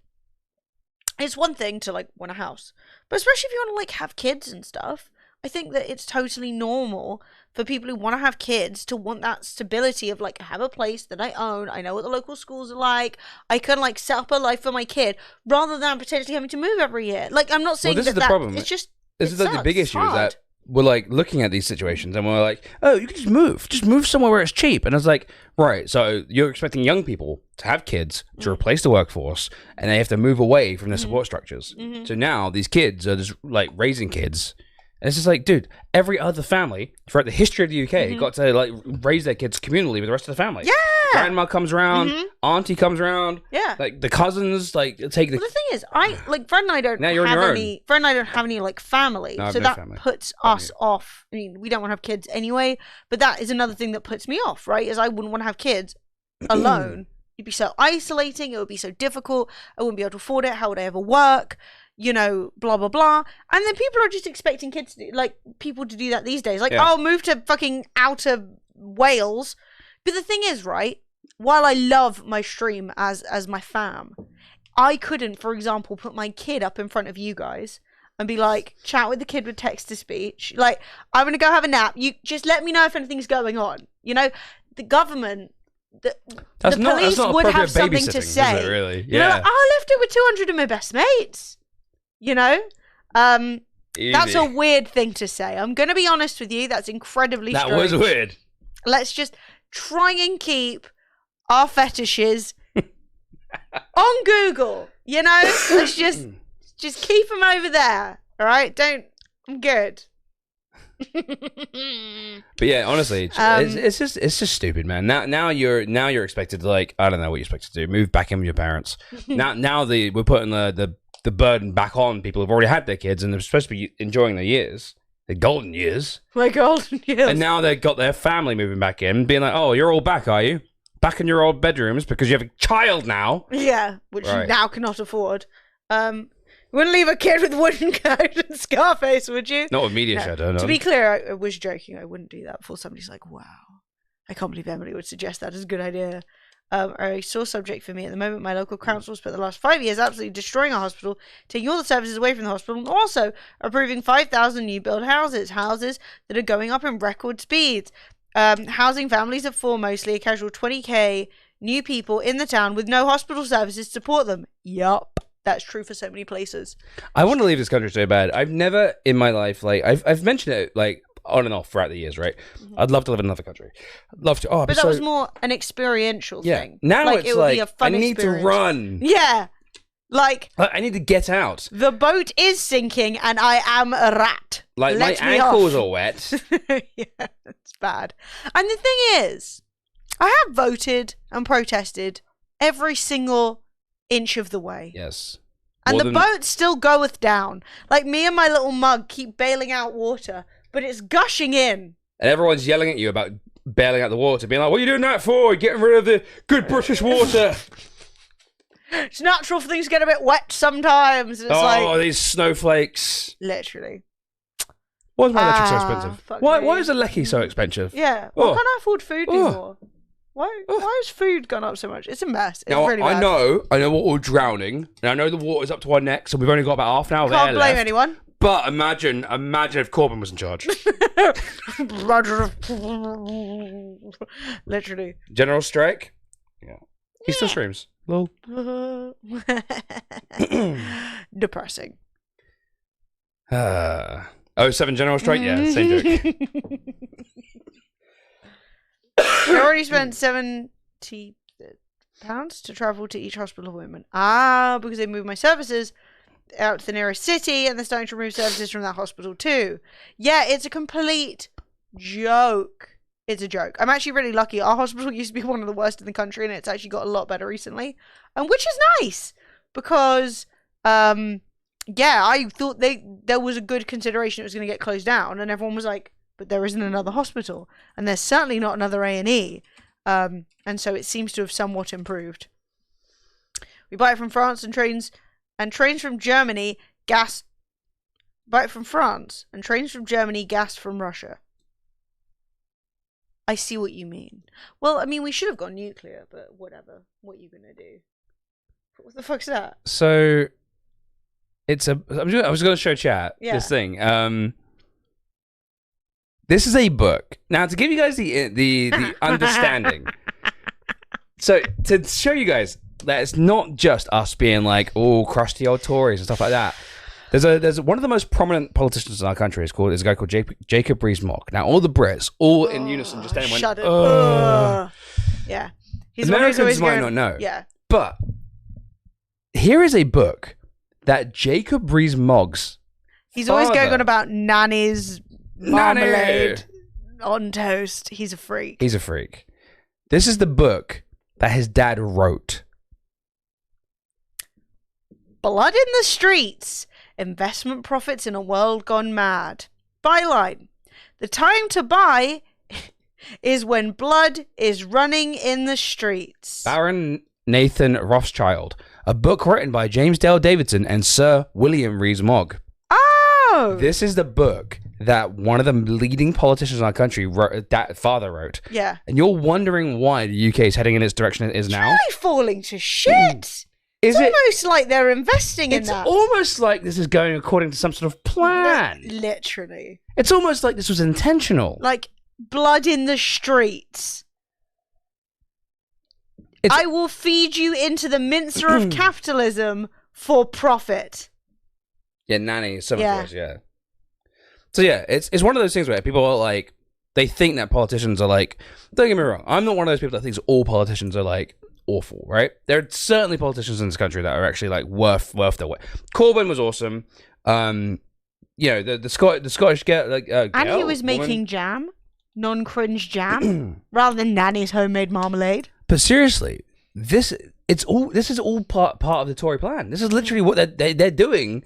it's one thing to like want a house, but especially if you want to like have kids and stuff, I think that it's totally normal for people who want to have kids to want that stability of like, have a place that I own, I know what the local schools are like, I can like set up a life for my kid rather than potentially having to move every year. Like, I'm not saying this is the problem. It's just, This is like the big it's issue is hard. that we're like looking at these situations and we're like, oh, you can just move somewhere where it's cheap. And I was like, right, so you're expecting young people to have kids to replace the workforce, and they have to move away from their support structures. So now these kids are just like raising kids. And it's just like, dude, every other family throughout the history of the UK got to like raise their kids communally with the rest of the family. Yeah. Grandma comes around, auntie comes around. Yeah. Like the cousins, like take the. Well, the thing is, Fred and I don't Now you're on have your any. Fred and I don't have any like family, No, I have so no that family. puts us off. I mean, we don't want to have kids anyway, but that is another thing that puts me off. Right? Is I wouldn't want to have kids alone. It'd be so isolating. It would be so difficult. I wouldn't be able to afford it. How would I ever work? You know, blah blah blah. And then people are just expecting kids to do, like people to do that these days. Like, Yeah. oh, move to fucking outer Wales. But the thing is, right? While I love my stream as my fam, I couldn't, for example, put my kid up in front of you guys and be like, chat with the kid with text to speech. Like, I'm gonna go have a nap. You just let me know if anything's going on. You know, the government. The police would have something to say. Is it really? You know, like, oh, I left it with 200 of my best mates. You know, that's a weird thing to say. I'm gonna be honest with you. That's incredibly That strange. was weird. Let's just try and keep our fetishes on Google. You know, let's just keep them over there. All right, don't. I'm good. But yeah, honestly, it's just stupid, man. Now you're expected to, like, I don't know what you're expected to do. Move back in with your parents. now we're putting the burden back on people who've already had their kids and they're supposed to be enjoying their years, their golden years. My golden years. And now they've got their family moving back in, being like, oh, you're all back, are you? Back in your old bedrooms because you have a child now. Yeah, which you Right. now cannot afford. You wouldn't leave a kid with wooden coat and Scarface, would you? Not with Media No. Shadow, no. To be clear, I was joking. I wouldn't do that before somebody's like, wow, I can't believe Emily would suggest that as a good idea. A sore subject for me at the moment. My local council spent the last 5 years absolutely destroying our hospital, taking all the services away from the hospital, and also approving 5,000 new build houses that are going up in record speeds. Housing families of four, mostly a casual 20k new people in the town with no hospital services to support them. Yup. That's true for so many places. I want to leave this country so bad. I've never in my life, like, I've mentioned it, like, on and off throughout the years, right? I'd love to live in another country. I'd love to. Oh, But that was more an experiential thing. Now like, it's it would like, be a fun I need experience. to run. Yeah. Like, I need to get out. the boat is sinking and I am a rat. Like, Let my me ankles off. are wet. Yeah, it's bad. And the thing is, I have voted and protested every single inch of the way. Yes. And More the than- boat still goeth down. Like, me and my little mug keep bailing out water, but it's gushing in. And everyone's yelling at you about bailing out the water, being like, what are you doing that for? You're getting rid of the good British water. It's natural for things to get a bit wet sometimes. And it's like, These snowflakes. literally. Why is my electric so expensive? fuck Why me. is the lecky so expensive? Yeah. Why Oh. can't I afford food Oh. anymore? Why has food gone up so much? It's a mess. It's Now, really bad. I know what we're drowning, and I know the water's up to our necks, so we've only got about half an hour Can't there blame left. anyone. But imagine if Corbyn was in charge. Literally. General strike? Yeah. He still streams. Lol. Depressing. 07 General strike? Yeah, same joke. I already spent £70 to travel to each hospital appointment. Because they moved my services out to the nearest city, and they're starting to remove services from that hospital too. Yeah, it's a complete joke. It's a joke. I'm actually really lucky. Our hospital used to be one of the worst in the country, and it's actually got a lot better recently, and which is nice because, yeah, I thought there was a good consideration it was going to get closed down, and everyone was like, but there isn't another hospital, and there's certainly not another A&E, and so it seems to have somewhat improved. We buy it from France and trains from Germany, gas. Buy it from France and trains from Germany, gas from Russia. I see what you mean. Well, I mean, we should have gone nuclear, but whatever. What are you gonna do? What the fuck's that? So, I was going to show chat this thing. This is a book. Now, to give you guys the understanding. So, to show you guys that it's not just us being like, oh, crusty old Tories and stuff like that. There's one of the most prominent politicians in our country is a guy called Jacob Rees-Mogg. Now, all the Brits, all in unison, just then went, shut it. Yeah. Americans might not know. Yeah. But here is a book that Jacob Rees-Mogg's He's always going on about nanny's marmalade on toast. He's a freak. He's a freak. This is the book that his dad wrote. Blood in the Streets. Investment Profits in a World Gone Mad. Byline. The time to buy is when blood is running in the streets. Baron Nathan Rothschild. A book written by James Dale Davidson and Sir William Rees-Mogg. Oh! This is the book that one of the leading politicians in our country that father wrote. Yeah. And you're wondering why the UK is heading in its direction it is now? It's really falling to shit. It's almost like they're investing in that. It's almost like this is going according to some sort of plan. Literally. It's almost like this was intentional. Like blood in the streets. I will feed you into the mincer of capitalism for profit. Yeah, nanny, so much worse, yeah. So yeah, it's one of those things where people are like, they think that politicians are like, don't get me wrong, I'm not one of those people that thinks all politicians are like awful, right? There are certainly politicians in this country that are actually like worth their way. Corbyn was awesome. You know, the Scottish girl, and he was making jam, non-cringe jam, rather than nanny's homemade marmalade. But seriously, this is all part of the Tory plan. This is literally what they're doing.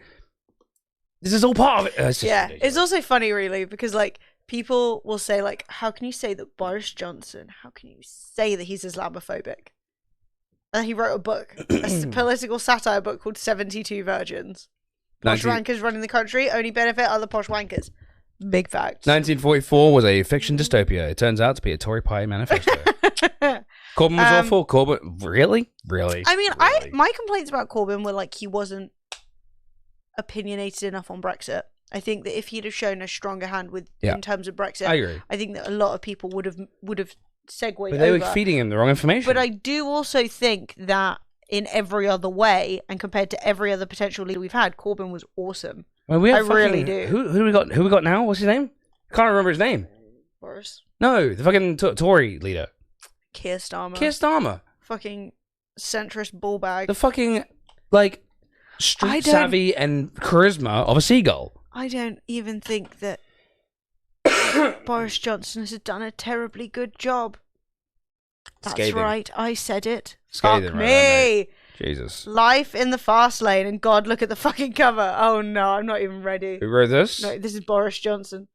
This is all part of it. It's also funny, really, because like people will say, like, how can you say that Boris Johnson? How can you say that he's Islamophobic? And he wrote a book, a political satire book called 72 Virgins. Posh wankers running the country only benefit other posh wankers. Big facts. 1944 was a fiction dystopia. It turns out to be a Tory Party manifesto. Corbyn was awful. Corbyn, really? I mean, really? My complaints about Corbyn were like he wasn't opinionated enough on Brexit. I think that if he'd have shown a stronger hand in terms of Brexit, I agree. I think that a lot of people would have segued over. But they were feeding him the wrong information. But I do also think that in every other way, and compared to every other potential leader we've had, Corbyn was awesome. Well, really do. Who we got? Who we got now? What's his name? Can't remember his name. Boris. No, the fucking Tory leader. Keir Starmer. Keir Starmer. Fucking centrist ballbag. The fucking like street savvy and charisma of a seagull. I don't even think that Boris Johnson has done a terribly good job. That's Scathing. right, I said it. Scathing, Fuck right me. Jesus. Life in the fast lane, and God, look at the fucking cover. Oh no, I'm not even ready. Who wrote this? No, this is Boris Johnson.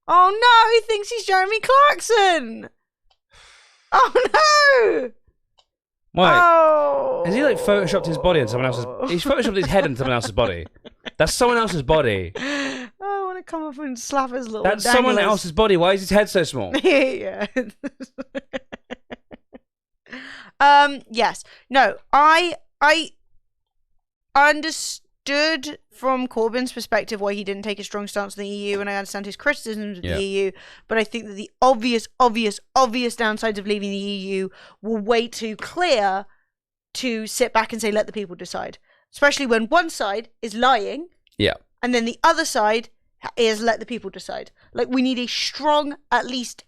Oh no, he thinks he's Jeremy Clarkson. Oh no. Why? Oh. Has he like photoshopped his body into someone else's? He's photoshopped his head into someone else's body. That's someone else's body. I want to come up and slap his little. That's danglers. someone else's body. Why is his head so small? Yeah. Yes. No. I understood from Corbyn's perspective why he didn't take a strong stance on the EU, and I understand his criticisms of the EU. But I think that the obvious downsides of leaving the EU were way too clear to sit back and say, let the people decide. Especially when one side is lying. Yeah. And then the other side is let the people decide. Like, we need a strong, at least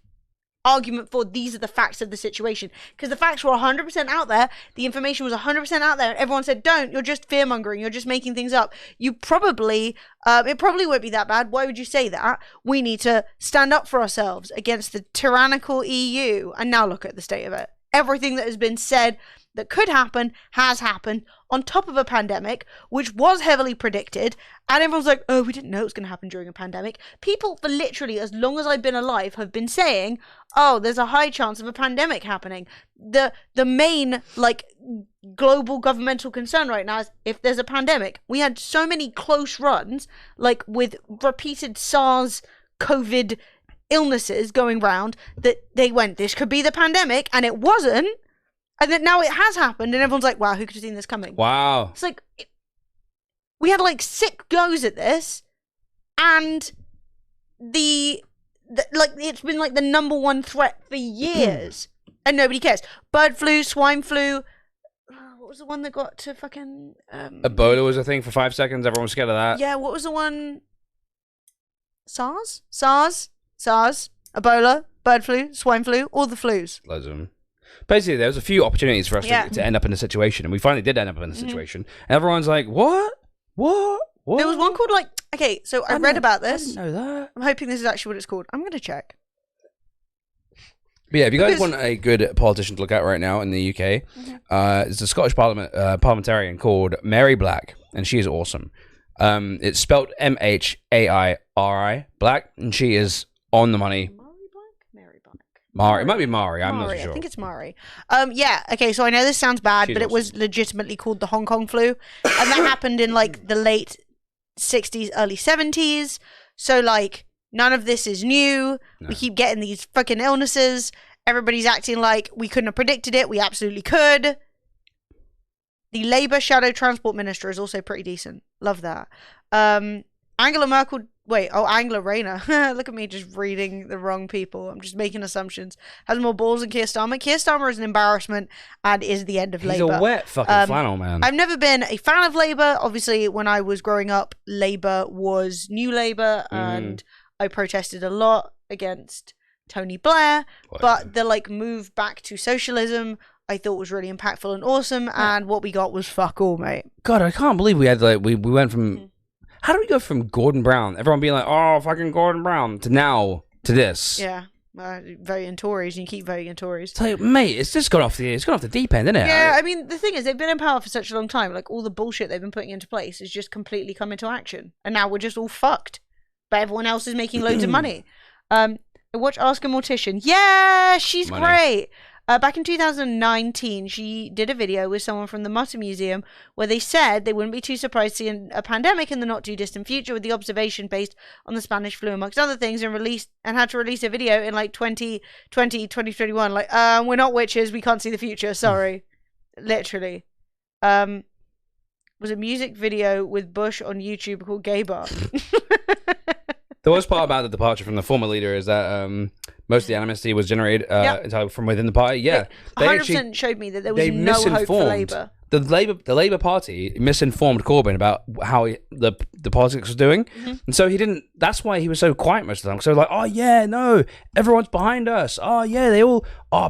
argument for these are the facts of the situation, because the facts were 100% out there, the information was 100% out there, and everyone said, don't, you're just fear-mongering, you're just making things up. You probably, it probably won't be that bad. Why would you say that? We need to stand up for ourselves against the tyrannical EU, and now look at the state of it. Everything that has been said that could happen has happened on top of a pandemic, which was heavily predicted. And everyone's like, oh, we didn't know it was going to happen during a pandemic. People, for literally as long as I've been alive, have been saying, oh, there's a high chance of a pandemic happening. The main, like, global governmental concern right now is if there's a pandemic. We had so many close runs, like with repeated SARS, COVID illnesses going round, that they went, this could be the pandemic, and it wasn't. And then now it has happened, and everyone's like, wow, who could have seen this coming? Wow. It's like, we had like 6 goes at this, and like, it's been like the #1 threat for years, and nobody cares. Bird flu, swine flu, what was the one that got to fucking... Ebola was a thing for 5 seconds, everyone was scared of that. Yeah, what was the one? SARS, Ebola, bird flu, swine flu, all the flus. Loads of them. Basically, there was a few opportunities for us to end up in a situation, and we finally did end up in a situation. And everyone's like, what? There was one called, like, okay, so I read about this. I didn't know that. I'm hoping this is actually what it's called. I'm going to check. But yeah, if you guys want a good politician to look at right now in the UK, it's a Scottish parliamentarian called Mary Black, and she is awesome. It's spelled Mhairi, Black, and she is on the money. Mari. It might be Mari. I'm not sure. I think it's Mari. Yeah. Okay. So I know this sounds bad, but it was legitimately called the Hong Kong flu, and that happened in like the late 60s, early 70s. So like none of this is new. No. We keep getting these fucking illnesses. Everybody's acting like we couldn't have predicted it. We absolutely could. The Labour Shadow Transport Minister is also pretty decent. Love that. Angela Merkel. Wait, Angela Rayner. Look at me just reading the wrong people. I'm just making assumptions. Has more balls than Keir Starmer. Keir Starmer is an embarrassment and is the end of Labour. He's a wet fucking flannel, man. I've never been a fan of Labour. Obviously, when I was growing up, Labour was New Labour, and I protested a lot against Tony Blair. But the like move back to socialism, I thought was really impactful and awesome, and what we got was fuck all, mate. God, I can't believe we had like we went from... How do we go from Gordon Brown, everyone being like, oh, fucking Gordon Brown, to this? Yeah, voting in Tories, and you keep voting in Tories. It's like, mate, it's gone off the deep end, isn't it? Yeah, I mean, the thing is, they've been in power for such a long time. Like, all the bullshit they've been putting into place has just completely come into action. And now we're just all fucked. But everyone else is making loads of money. I watch Ask a Mortician. Yeah, she's great. Back in 2019, she did a video with someone from the Mutter Museum where they said they wouldn't be too surprised to see a pandemic in the not too distant future, with the observation based on the Spanish flu amongst other things, and had to release a video in like 2020, 2021. Like, we're not witches, we can't see the future, sorry. Literally. Was a music video with Bush on YouTube called Gay Bar. The worst part about the departure from the former leader is that most of the animosity was generated entirely from within the party. Yeah, they 100% showed me that there was no hope for Labour. The Labour Party misinformed Corbyn about how the politics was doing, and so he didn't. That's why he was so quiet most of the time. So like, oh yeah, no, everyone's behind us. Oh yeah,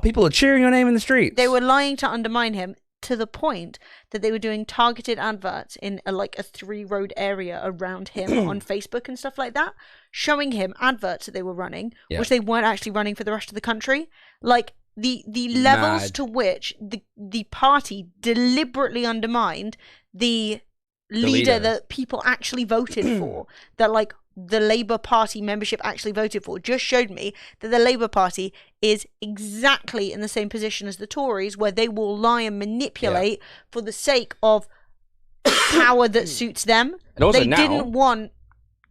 people are cheering your name in the streets. They were lying to undermine him, to the point that they were doing targeted adverts in a 3-road area around him on Facebook and stuff like that, showing him adverts that they were running, which they weren't actually running for the rest of the country. Like, the levels to which the party deliberately undermined the leader that people actually voted for, that like the Labour Party membership actually voted for, just showed me that the Labour Party is exactly in the same position as the Tories, where they will lie and manipulate for the sake of power that suits them. And also they didn't want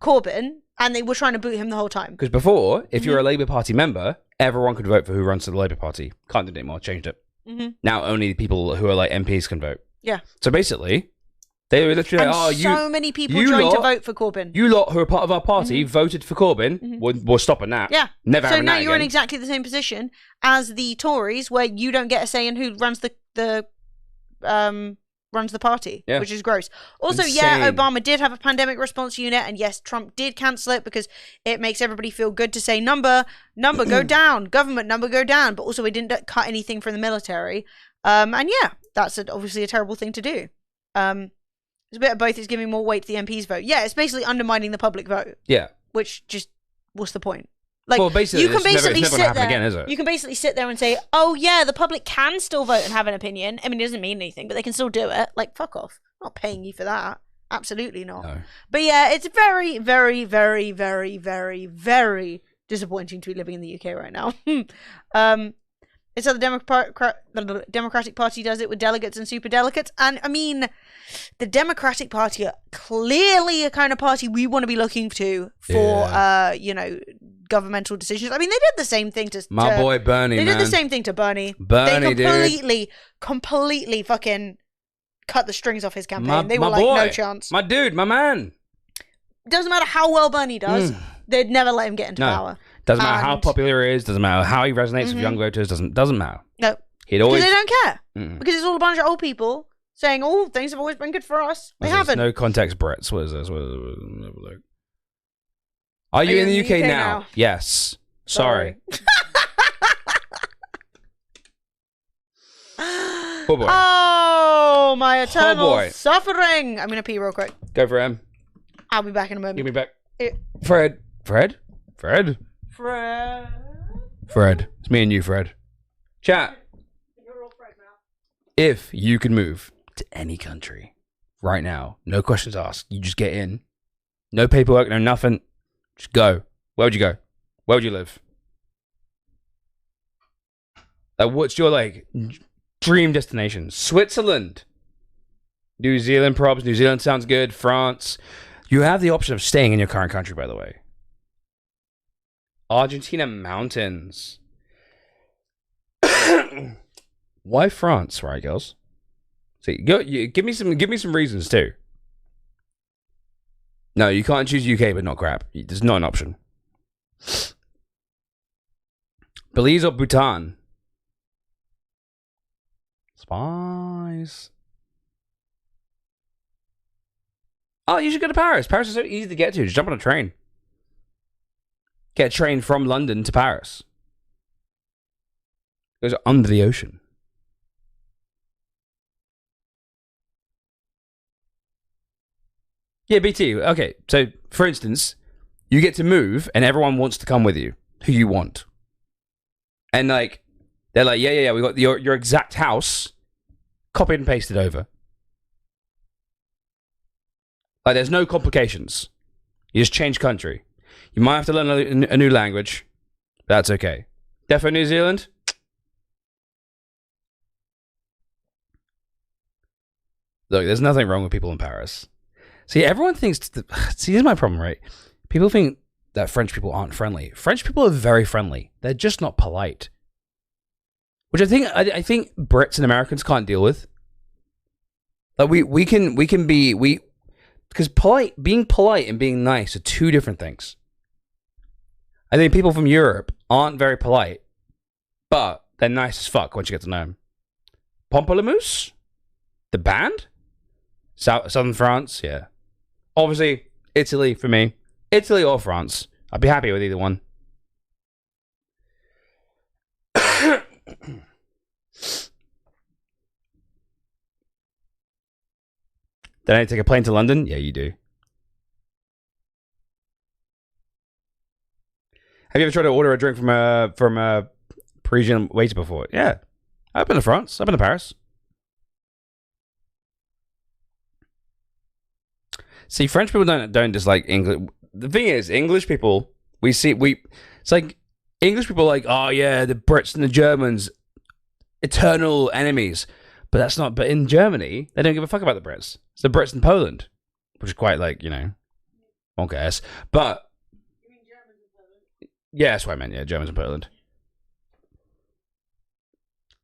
Corbyn, and they were trying to boot him the whole time. Because before, if you're a Labour Party member, everyone could vote for who runs to the Labour Party. Can't do it anymore, changed it. Now only people who are like MPs can vote. Yeah. So basically... They were literally like, so many people trying to vote for Corbyn. You lot who are part of our party voted for Corbyn. We're stopping that. Yeah. Never having that So now you're in exactly the same position as the Tories, where you don't get a say in who runs the runs the party, Yeah. which is gross. Also, Insane. yeah, Obama did have a pandemic response unit, and yes, Trump did cancel it because it makes everybody feel good to say number go down, government number go down. But also, we didn't cut anything from the military. And yeah, that's obviously a terrible thing to do. It's a bit of both. It's giving more weight to the MPs' vote. Yeah, it's basically undermining the public vote. Yeah. Which just, what's the point? Like, Well, basically, you can it's never basically gonna sit happen there. again, is it? You can basically sit there and say, "Oh yeah, the public can still vote and have an opinion." I mean, it doesn't mean anything, but they can still do it. Like, fuck off. I'm not paying you for that. Absolutely not. No. But yeah, it's very, very, very, very, very, very disappointing to be living in the UK right now. It's how the Democratic Party does it with delegates and superdelegates. And I mean, the Democratic Party are clearly a kind of party we want to be looking to for, governmental decisions. I mean, they did the same thing to My boy Bernie, They man. did the same thing to Bernie. Bernie, They completely fucking cut the strings off his campaign. They were like, boy. no chance. My dude, my man. Doesn't matter how well Bernie does, they'd never let him get into No. power. Doesn't matter how And- popular he is. Doesn't matter how he resonates with young voters. Doesn't matter. No. He'd Because always. they don't care. Mm. Because it's all a bunch of old people saying, "Oh, things have always been good for us." They haven't. No context, Brits. What is this? Are you in the UK now? Yes. Sorry. Oh boy. Oh, my eternal boy. suffering. I'm going to pee real quick. Go for him. I'll be back in a moment. Give me back. It- Fred. Fred. Fred. Fred. It's me and you, Fred. Chat. You're all Fred now. If you could move to any country right now, no questions asked, you just get in. No paperwork, no nothing. Just go. Where would you go? Where would you live? What's your dream destination? Switzerland, New Zealand, probs. New Zealand sounds good. France. You have the option of staying in your current country, by the way. Argentina mountains. Why France, right, girls? See, give me some reasons too. No, you can't choose UK, but not crap. There's not an option. Belize or Bhutan? Spies. Oh, you should go to Paris. Paris is so easy to get to. Just jump on a train. Get a train from London to Paris. It goes under the ocean. Yeah, BT. Okay, so for instance, you get to move, and everyone wants to come with you, who you want, and they're like, yeah, we got your exact house, copied and pasted over. There's no complications. You just change country. You might have to learn a new language. But that's okay. Defo New Zealand. Look, there's nothing wrong with people in Paris. See, everyone thinks... See, here's my problem, right? People think that French people aren't friendly. French people are very friendly. They're just not polite. Which I think Brits and Americans can't deal with. We can be... Because being polite and being nice are two different things. I think people from Europe aren't very polite, but they're nice as fuck once you get to know them. Pamplemousse? The band? Southern France? Yeah. Obviously, Italy for me. Italy or France. I'd be happy with either one. Then I take a plane to London? Yeah, you do. Have you ever tried to order a drink from a Parisian waiter before? Yeah. I've been to France. I've been to Paris. See, French people don't dislike English. The thing is, English people, it's like English people are like, oh yeah, the Brits and the Germans, eternal enemies. But that's not. But in Germany, they don't give a fuck about the Brits. It's the Brits and Poland, which is quite wonk ass. But yeah, that's what I meant. Yeah, Germans and Poland.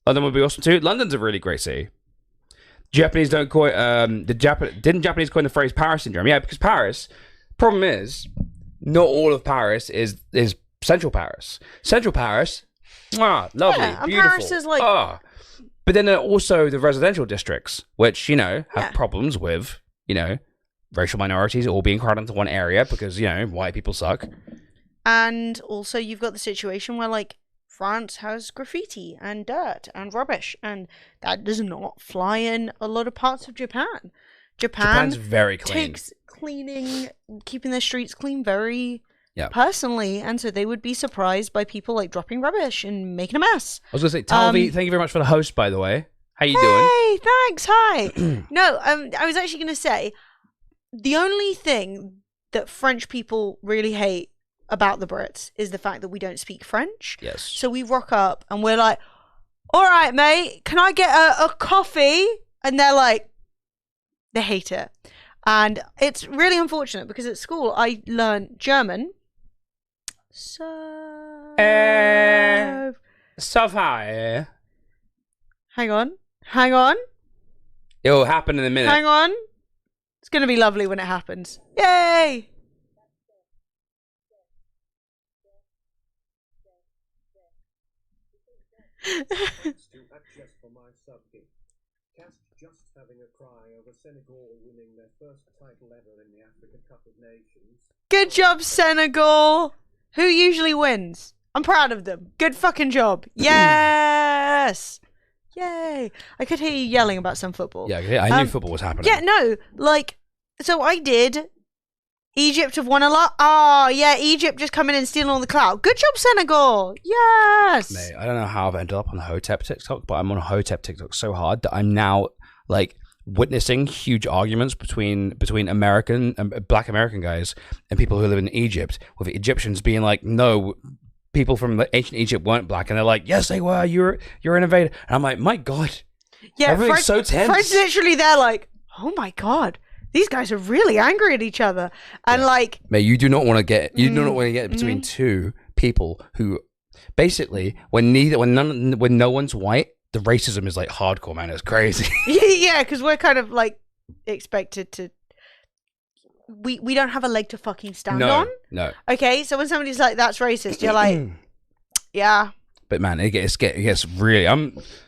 London would be awesome too. London's a really great city. Japanese don't call it. Didn't Japanese coin the phrase Paris syndrome? Yeah, because Paris. Problem is, not all of Paris is Central Paris. Central Paris, lovely, Yeah, and beautiful. Paris is But then there are also the residential districts, which, you know, have Yeah. problems with, you know, racial minorities all being crowded into one area because, you know, white people suck. And also you've got the situation where, like, France has graffiti and dirt and rubbish, and that does not fly in a lot of parts of Japan. Japan's very clean. takes cleaning, keeping their streets clean very Yeah. personally, and so they would be surprised by people, like, dropping rubbish and making a mess. I was going to say, Talvi, thank you very much for the host, by the way. How you doing? Hey, thanks, hi. No, I was actually going to say, the only thing that French people really hate about the Brits is the fact that we don't speak French. Yes. So we rock up and we're like, all right, mate, can I get a coffee? And they're like, they hate it. And it's really unfortunate because at school I learned German. So... So far. Hang on. It'll happen in a minute. Hang on. It's going to be lovely when it happens. Yay! To adjust for my subject. Cast just having a cry over Senegal winning their first title ever in the Africa Cup of Nations. Good job, Senegal. Who usually wins? I'm proud of them. Good fucking job. Yes! Yay! I could hear you yelling about some football. Yeah, I knew football was happening. Yeah, no, like, so I did. Egypt have won a lot. Oh, yeah, Egypt just coming in and stealing all the clout. Good job, Senegal. Yes. Mate, I don't know how I've ended up on Hotep TikTok, but I'm on Hotep TikTok so hard that I'm now, like, witnessing huge arguments between American and black American guys and people who live in Egypt, with Egyptians being like, no, people from ancient Egypt weren't black, and they're like, yes, they were. You're an invader. And I'm like, my God. Yeah, everything's so tense. French literally, they're like, oh my God. These guys are really angry at each other, and like, mate, you do not want to get between two people who basically when no one's white, the racism is like hardcore, man. It's crazy. yeah, because we're kind of like expected to. We don't have a leg to fucking stand on. No. Okay, so when somebody's like, "That's racist," you're like, "Yeah." But man, it gets really.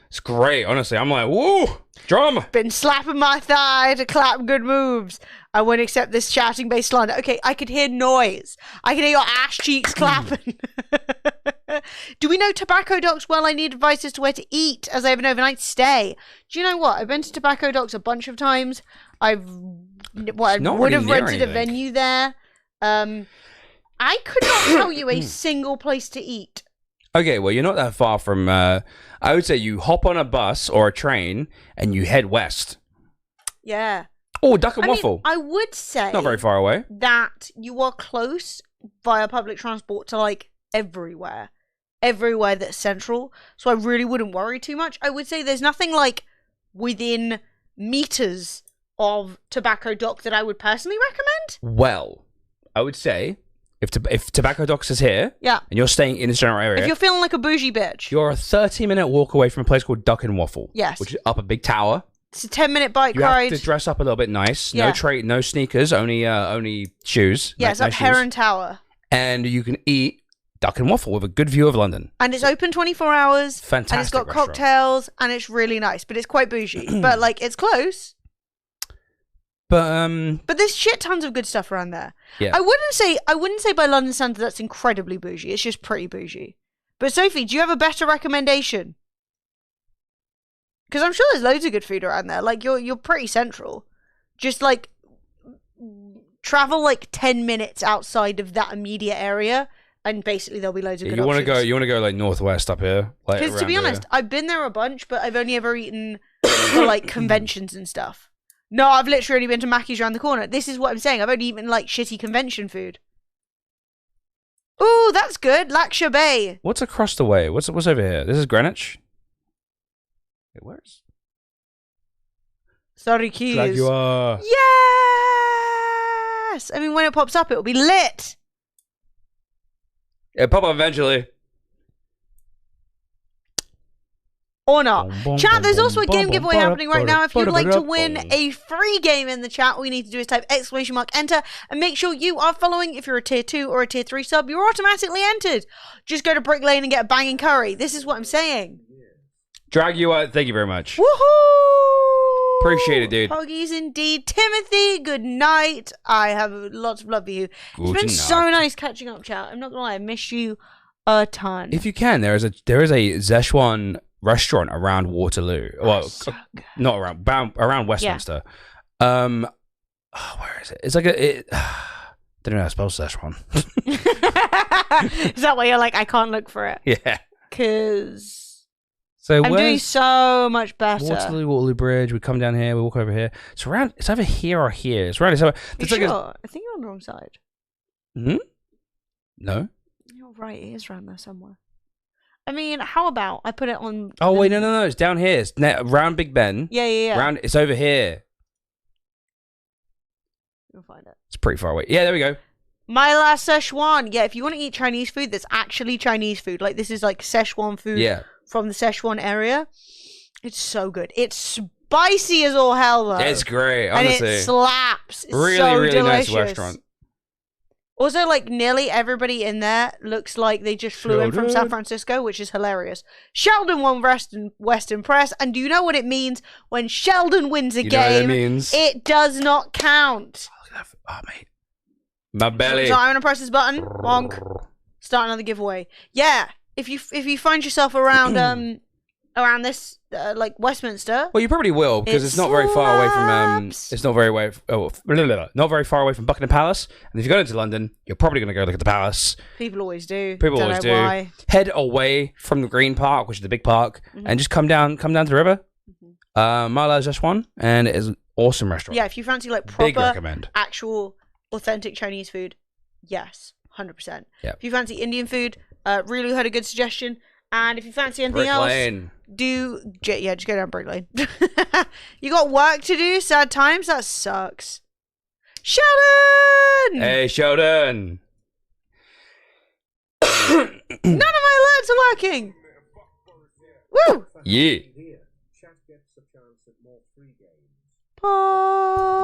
It's great, honestly. I'm like, whoa, drama. Been slapping my thigh to clap good moves. I won't accept this shouting-based slander. Okay, I could hear noise. I can hear your ass cheeks clapping. Do we know Tobacco Docks well? I need advice as to where to eat as I have an overnight stay. Do you know what? I've been to Tobacco Docks a bunch of times. I would have rented a venue there. I could not tell you a single place to eat. Okay, well, you're not that far from, I would say you hop on a bus or a train and you head west. Yeah. Oh, Duck and Waffle. I would say... Not very far away. ...that you are close via public transport to, like, everywhere. Everywhere that's central. So I really wouldn't worry too much. I would say there's nothing, like, within meters of Tobacco Dock that I would personally recommend. Well, I would say... If Tobacco Docks is here, yeah, and you're staying in this general area, if you're feeling like a bougie bitch, you're a 30-minute walk away from a place called Duck and Waffle. Yes, which is up a big tower. It's a 10-minute bike You ride. have to dress up a little bit nice. Yeah. No sneakers, only shoes. Yeah, it's up Heron Tower. And you can eat Duck and Waffle with a good view of London. And it's open 24 hours. Fantastic. And it's got restaurant. cocktails, and it's really nice, but it's quite bougie. But like, it's close. But there's shit tons of good stuff around there. Yeah. I wouldn't say by London standards that's incredibly bougie. It's just pretty bougie. But Sophie, do you have a better recommendation? Because I'm sure there's loads of good food around there. Like you're pretty central. Just like travel like 10 minutes outside of that immediate area, and basically there'll be loads of good options. You want to go like northwest up here? Because to be honest, I've been there a bunch, but I've only ever eaten for like conventions and stuff. No, I've literally only been to Mackey's around the corner. This is what I'm saying. I've only eaten, like, shitty convention food. Ooh, that's good. Laksha Bay. What's across the way? What's over here? This is Greenwich? Wait, where's... Sorry, Keys. Glad you are. Yes! I mean, when it pops up, it'll be lit. It'll pop up eventually. Or not. Chat, there's also a game giveaway happening right now. If you'd like to win a free game in the chat, all you need to do is type !enter and make sure you are following. If you're a tier 2 or a tier 3 sub, you're automatically entered. Just go to Brick Lane and get a banging curry. This is what I'm saying. Dragua, thank you very much. Woohoo! Appreciate it, dude. Poggies indeed. Timothy, good night. I have lots of love for you. It's Good been night. so nice catching up, chat. I'm not gonna lie, I miss you a ton. If you can, there is a Szechuan restaurant around Waterloo. Well, so good. not around Westminster. Where is it? It's like don't know how to spell Szechuan. Is that why you're like, I can't look for it? Yeah. Because So I'm doing so much better. Waterloo Bridge. We come down here. We walk over here. It's around. It's either here or here. It's around. You sure? I think you're on the wrong side. No. You're right. It is around there somewhere. I mean, how about I put it on... Oh, wait. No. It's down here. It's around Big Ben. Yeah. It's over here. You'll find it. It's pretty far away. Yeah, there we go. My last Szechuan. Yeah, if you want to eat Chinese food, that's actually Chinese food. Like, this is like Szechuan food from the Szechuan area. It's so good. It's spicy as all hell, though. It's great, honestly. And it slaps. It's really, so really delicious. nice restaurant. Also, like, nearly everybody in there looks like they just flew in from San Francisco, which is hilarious. Sheldon won Western Press, and do you know what it means when Sheldon wins a game? You know what it means? It does not count. Oh, mate. My belly. So I'm gonna press this button. Bonk. Start another giveaway. Yeah. If you find yourself around around this like Westminster. Well, you probably will because it's not very far away from it's not very far away from Buckingham Palace. And if you go into London, you're probably going to go look at the palace. People always do. People always do. Why. Head away from the Green Park, which is the big park, and just come down to the river. Mala Szechuan, and it is an awesome restaurant. Yeah, if you fancy like proper, actual, authentic Chinese food, yes, 100%. Yeah. If you fancy Indian food, really had a good suggestion. And if you fancy anything else, just go down Brick Lane. You got work to do, sad times, that sucks. Sheldon! Hey, Sheldon! None of my alerts are working! Woo! Yeah.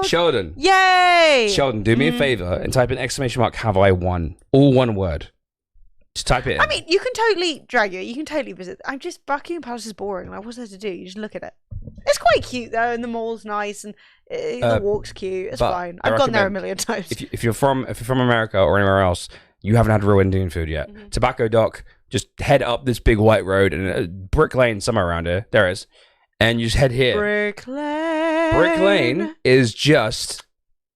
Sheldon. Yay! Sheldon, do me a favor and type in ! Have I won? All one word. Just type it in. I mean, you can totally drag it. You can totally visit. Buckingham Palace is boring. Like, what's there to do? You just look at it. It's quite cute though, and the mall's nice, and the walk's cute. It's fine. I've gone there a million times. If you're from America or anywhere else, you haven't had real Indian food yet. Tobacco Dock. Just head up this big white road and Brick Lane somewhere around here. There is, and you just head here. Brick Lane. Brick Lane is just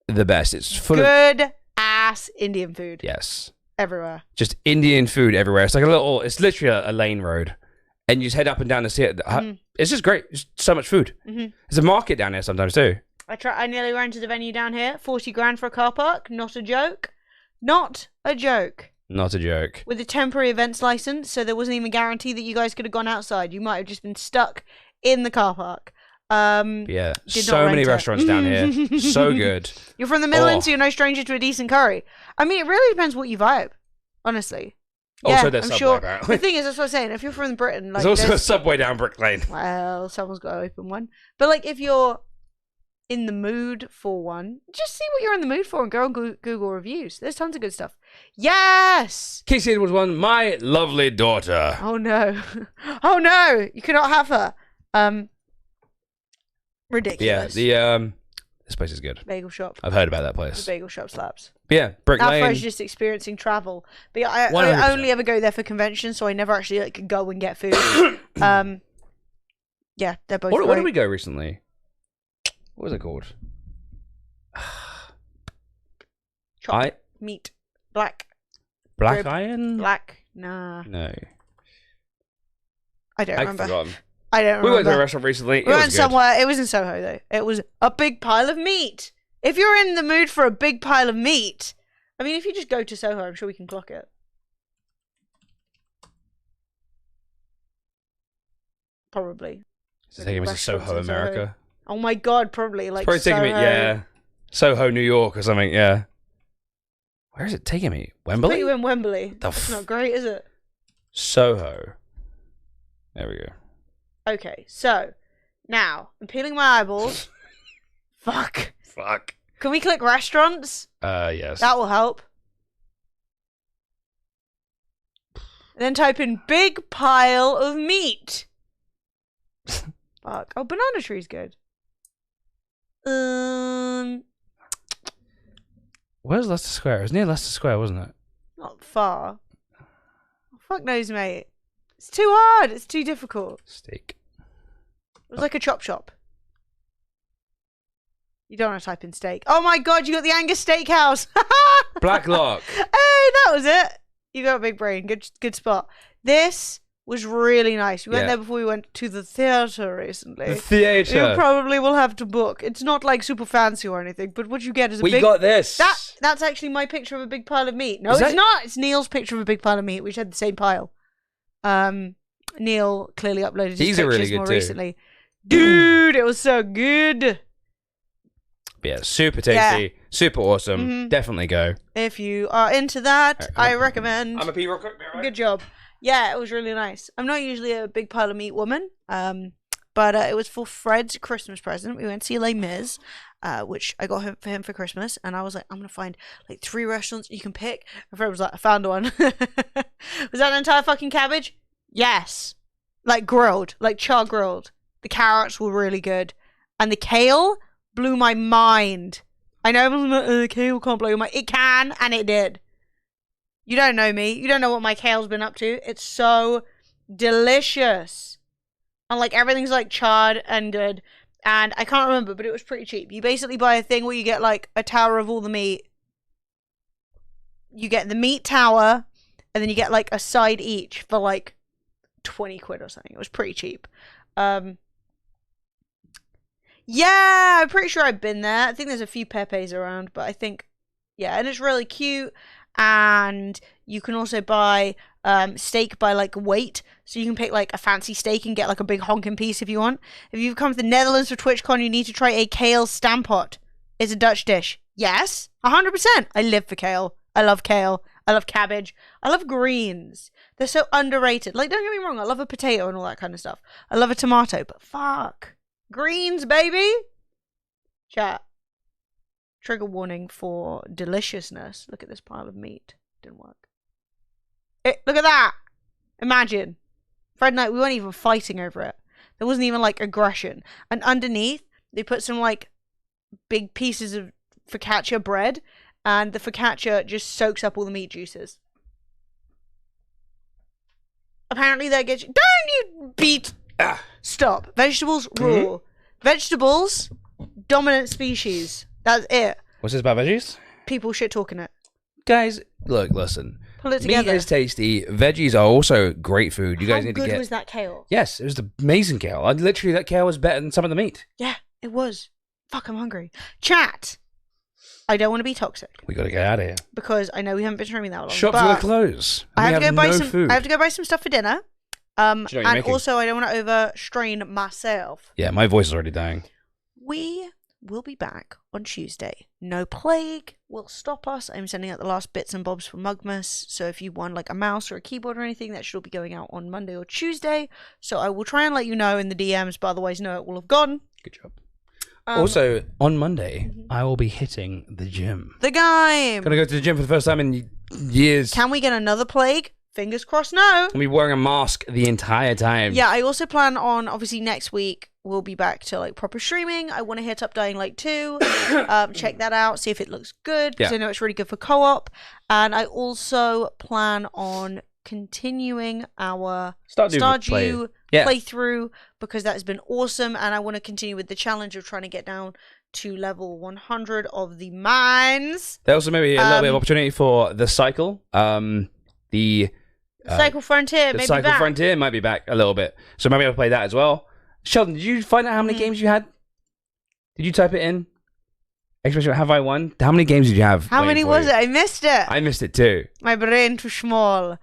the best. It's full of good ass Indian food. Yes. Everywhere. Just Indian food everywhere. It's like it's literally a lane road. And you just head up and down to see it. It's just great. It's so much food. There's a market down here sometimes too. I nearly rented a venue down here. 40 grand for a car park. Not a joke. Not a joke. Not a joke. With a temporary events license, so there wasn't even a guarantee that you guys could have gone outside. You might have just been stuck in the car park. Yeah, so many restaurants down here. So good. You're from the Midlands, so you're no stranger to a decent curry. I mean, it really depends what you vibe, honestly. Also, yeah, there's I'm Subway, sure. apparently. The thing is, that's what I'm saying. If you're from Britain, like, there's also a Subway down Brick Lane. Well, someone's got to open one. But like, if you're in the mood for one, just see what you're in the mood for and go on Google reviews. There's tons of good stuff. Yes. Casey was one. My lovely daughter. Oh no! Oh no! You cannot have her. Ridiculous. Yeah, this place is good. Bagel shop. I've heard about that place. The bagel shop slaps. But yeah, Brick Lane. Afro's just experiencing travel. But yeah, I only ever go there for conventions, so I never actually like go and get food. Yeah, they're both. What did we go recently? What was it called? Chop meat. Black rib, Iron? Black. Nah. No. I don't remember. Forgotten. I don't remember. We went to a restaurant recently. We went somewhere. It was in Soho, though. It was a big pile of meat. If you're in the mood for a big pile of meat, I mean, if you just go to Soho, I'm sure we can clock it. Probably. Is it taking me to Soho, America? Oh my god, probably. Like, it's probably taking me, yeah. Soho, New York or something, yeah. Where is it taking me? Wembley? Put you in Wembley. That's not great, is it? Soho. There we go. Okay, so now I'm peeling my eyeballs. Fuck. Can we click restaurants? Yes. That will help. And then type in big pile of meat. Fuck. Oh, banana tree's good. Where's Leicester Square? It was near Leicester Square, wasn't it? Not far. Fuck knows, mate. It's too hard. It's too difficult. Steak. It was like a chop shop. You don't want to type in steak. Oh my god, you got the Angus Steakhouse. Blacklock. Hey, that was it. You got a big brain. Good spot. This was really nice. We went there before we went to the theater recently. The theater. You probably will have to book. It's not like super fancy or anything, but what you get is a we big... got this. That's actually my picture of a big pile of meat. No, Is it's that- not. It's Neil's picture of a big pile of meat. We had the same pile. Neil clearly uploaded his These are pictures really good more too. recently. Dude, it was so good. Yeah, super tasty, super awesome. Definitely go. If you are into that, Alright, I recommend. I'm a pee real quick. Be all right? Good job. Yeah, it was really nice. I'm not usually a big pile of meat woman, but it was for Fred's Christmas present. We went to see Les Mis, which I got for him for Christmas, and I was like, I'm gonna find like 3 restaurants you can pick. And Fred was like, I found one. Was that an entire fucking cabbage? Yes, like grilled, like char grilled. The carrots were really good, and the kale blew my mind. I know everyone's like, kale can't blow your mind. It can, and it did. You don't know me. You don't know what my kale's been up to. It's so delicious. And like everything's like charred and good. And I can't remember, but it was pretty cheap. You basically buy a thing where you get like a tower of all the meat. You get the meat tower, and then you get like a side each for like 20 quid or something. It was pretty cheap. Yeah, I'm pretty sure I've been there. I think there's a few Pepes around, but I think, yeah, and it's really cute. And you can also buy steak by like weight, so you can pick like a fancy steak and get like a big honking piece if you want. If you've come to the Netherlands for TwitchCon, you need to try a kale stampot. It's a Dutch dish. Yes, 100%. I live for kale. I love kale. I love cabbage. I love greens. They're so underrated. Like, don't get me wrong, I love a potato and all that kind of stuff. I love a tomato, but fuck. Greens, baby. Chat. Trigger warning for deliciousness. Look at this pile of meat. Didn't work. Look at that. Imagine. Fred and I, we weren't even fighting over it. There wasn't even like aggression. And underneath, they put some like big pieces of focaccia bread, and the focaccia just soaks up all the meat juices. Apparently that gets you... Don't you beat... Stop. Vegetables rule. Vegetables, dominant species. That's it. What's this about veggies? People shit talking it. Guys, look, listen. Pull it Meat together. is tasty. Veggies are also great food. You guys How need to good get... was that kale? Yes, it was the amazing kale. Literally, that kale was better than some of the meat. Yeah, it was. Fuck, I'm hungry. Chat. I don't want to be toxic We gotta get out of here. because I know we haven't been streaming that long. Shops but are gonna close. I have We to go buy no some. food. I have to go buy some stuff for dinner. Do you know what you're And making? also I don't want to overstrain myself. Yeah, my voice is already dying. We will be back on Tuesday. No plague will stop us. I'm sending out the last bits and bobs for Mugmas. So if you want like a mouse or a keyboard or anything, that should all be going out on Monday or Tuesday. So I will try and let you know in the DMs, but otherwise no, it will have gone. Good job. Also, on Monday, I will be hitting the gym. The game. Gonna go to the gym for the first time in years. Can we get another plague? Fingers crossed, no. I'll be wearing a mask the entire time. Yeah, I also plan on, obviously next week, we'll be back to like proper streaming. I want to hit up Dying Light 2. Check that out, see if it looks good, because Yeah. I know it's really good for co-op. And I also plan on continuing our Stardew playthrough, because that has been awesome, and I want to continue with the challenge of trying to get down to level 100 of the mines. There also may be a little bit of opportunity for the cycle. The Cycle Frontier, the maybe Cycle back. Frontier might be back a little bit, so maybe I'll play that as well. Sheldon, did you find out how many games you had? Did you type it in? Expression, have I won? How many games did you have? How waiting many for was you? it? I missed it. I missed it too. My brain too small.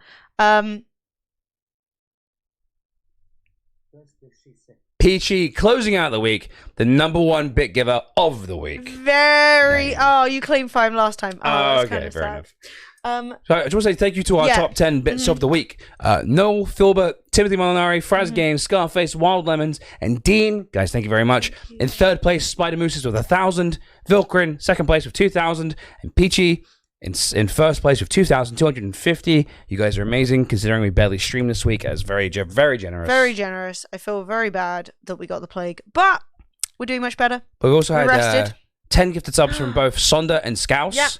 Peachy closing out the week, the #1 bit giver of the week. Very. Oh, you claimed 5 last time. Oh, that's okay, kind of fair sad. enough. Um, So I just want to say thank you to our Yeah. top 10 bits of the week. Noel, Filbert, Timothy Molinari, Fraz Games, Scarface, Wild Lemons, and Dean. Guys, thank you very much. In third place, Spider Mooses with 1,000. Vilkrin, second place with 2,000. And Peachy in first place with 2,250. You guys are amazing, considering we barely streamed this week. As very generous. Very generous. I feel very bad that we got the plague, but we're doing much better. We've also We're had rested. 10 gifted subs from both Sonda and Scouse. Yep.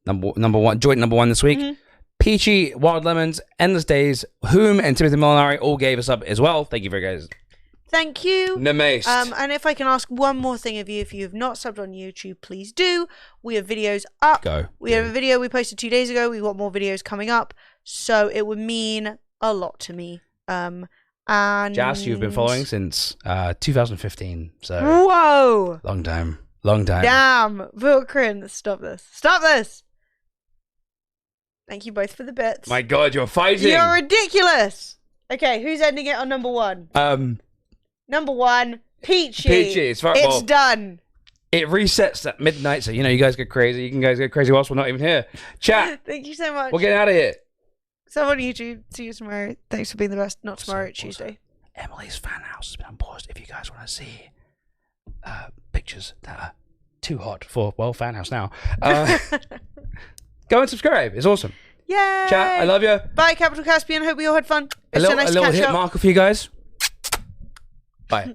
Number one, joint number one this week. Peachy, Wild Lemons, Endless Days, Whom, and Timothy Molinari all gave us up as well. Thank you very guys. Thank you. Namaste. And if I can ask one more thing of you, if you have not subbed on YouTube, please do. We have videos up. We have a video we posted 2 days ago. We've got more videos coming up. So it would mean a lot to me. And Jas, you've been following since 2015. So whoa. Long time. Damn. Vilkrin, stop this. Stop this. Thank you both for the bits. My God, you're fighting. You're ridiculous. Okay, who's ending it on number one? Number one, Peachy. It's done. It resets at midnight, so you know you guys get crazy. You can guys get crazy whilst we're not even here. Chat. Thank you so much. We're getting out of here. So on YouTube. See you tomorrow. Thanks for being the best. Not tomorrow, Tuesday. Emily's fan house has been unpaused. If you guys want to see pictures that are too hot for fan house now, go and subscribe. It's awesome. Yay! Chat. I love you. Bye, Capital Caspian. Hope we all had fun. A little hit marker for you guys. Bye.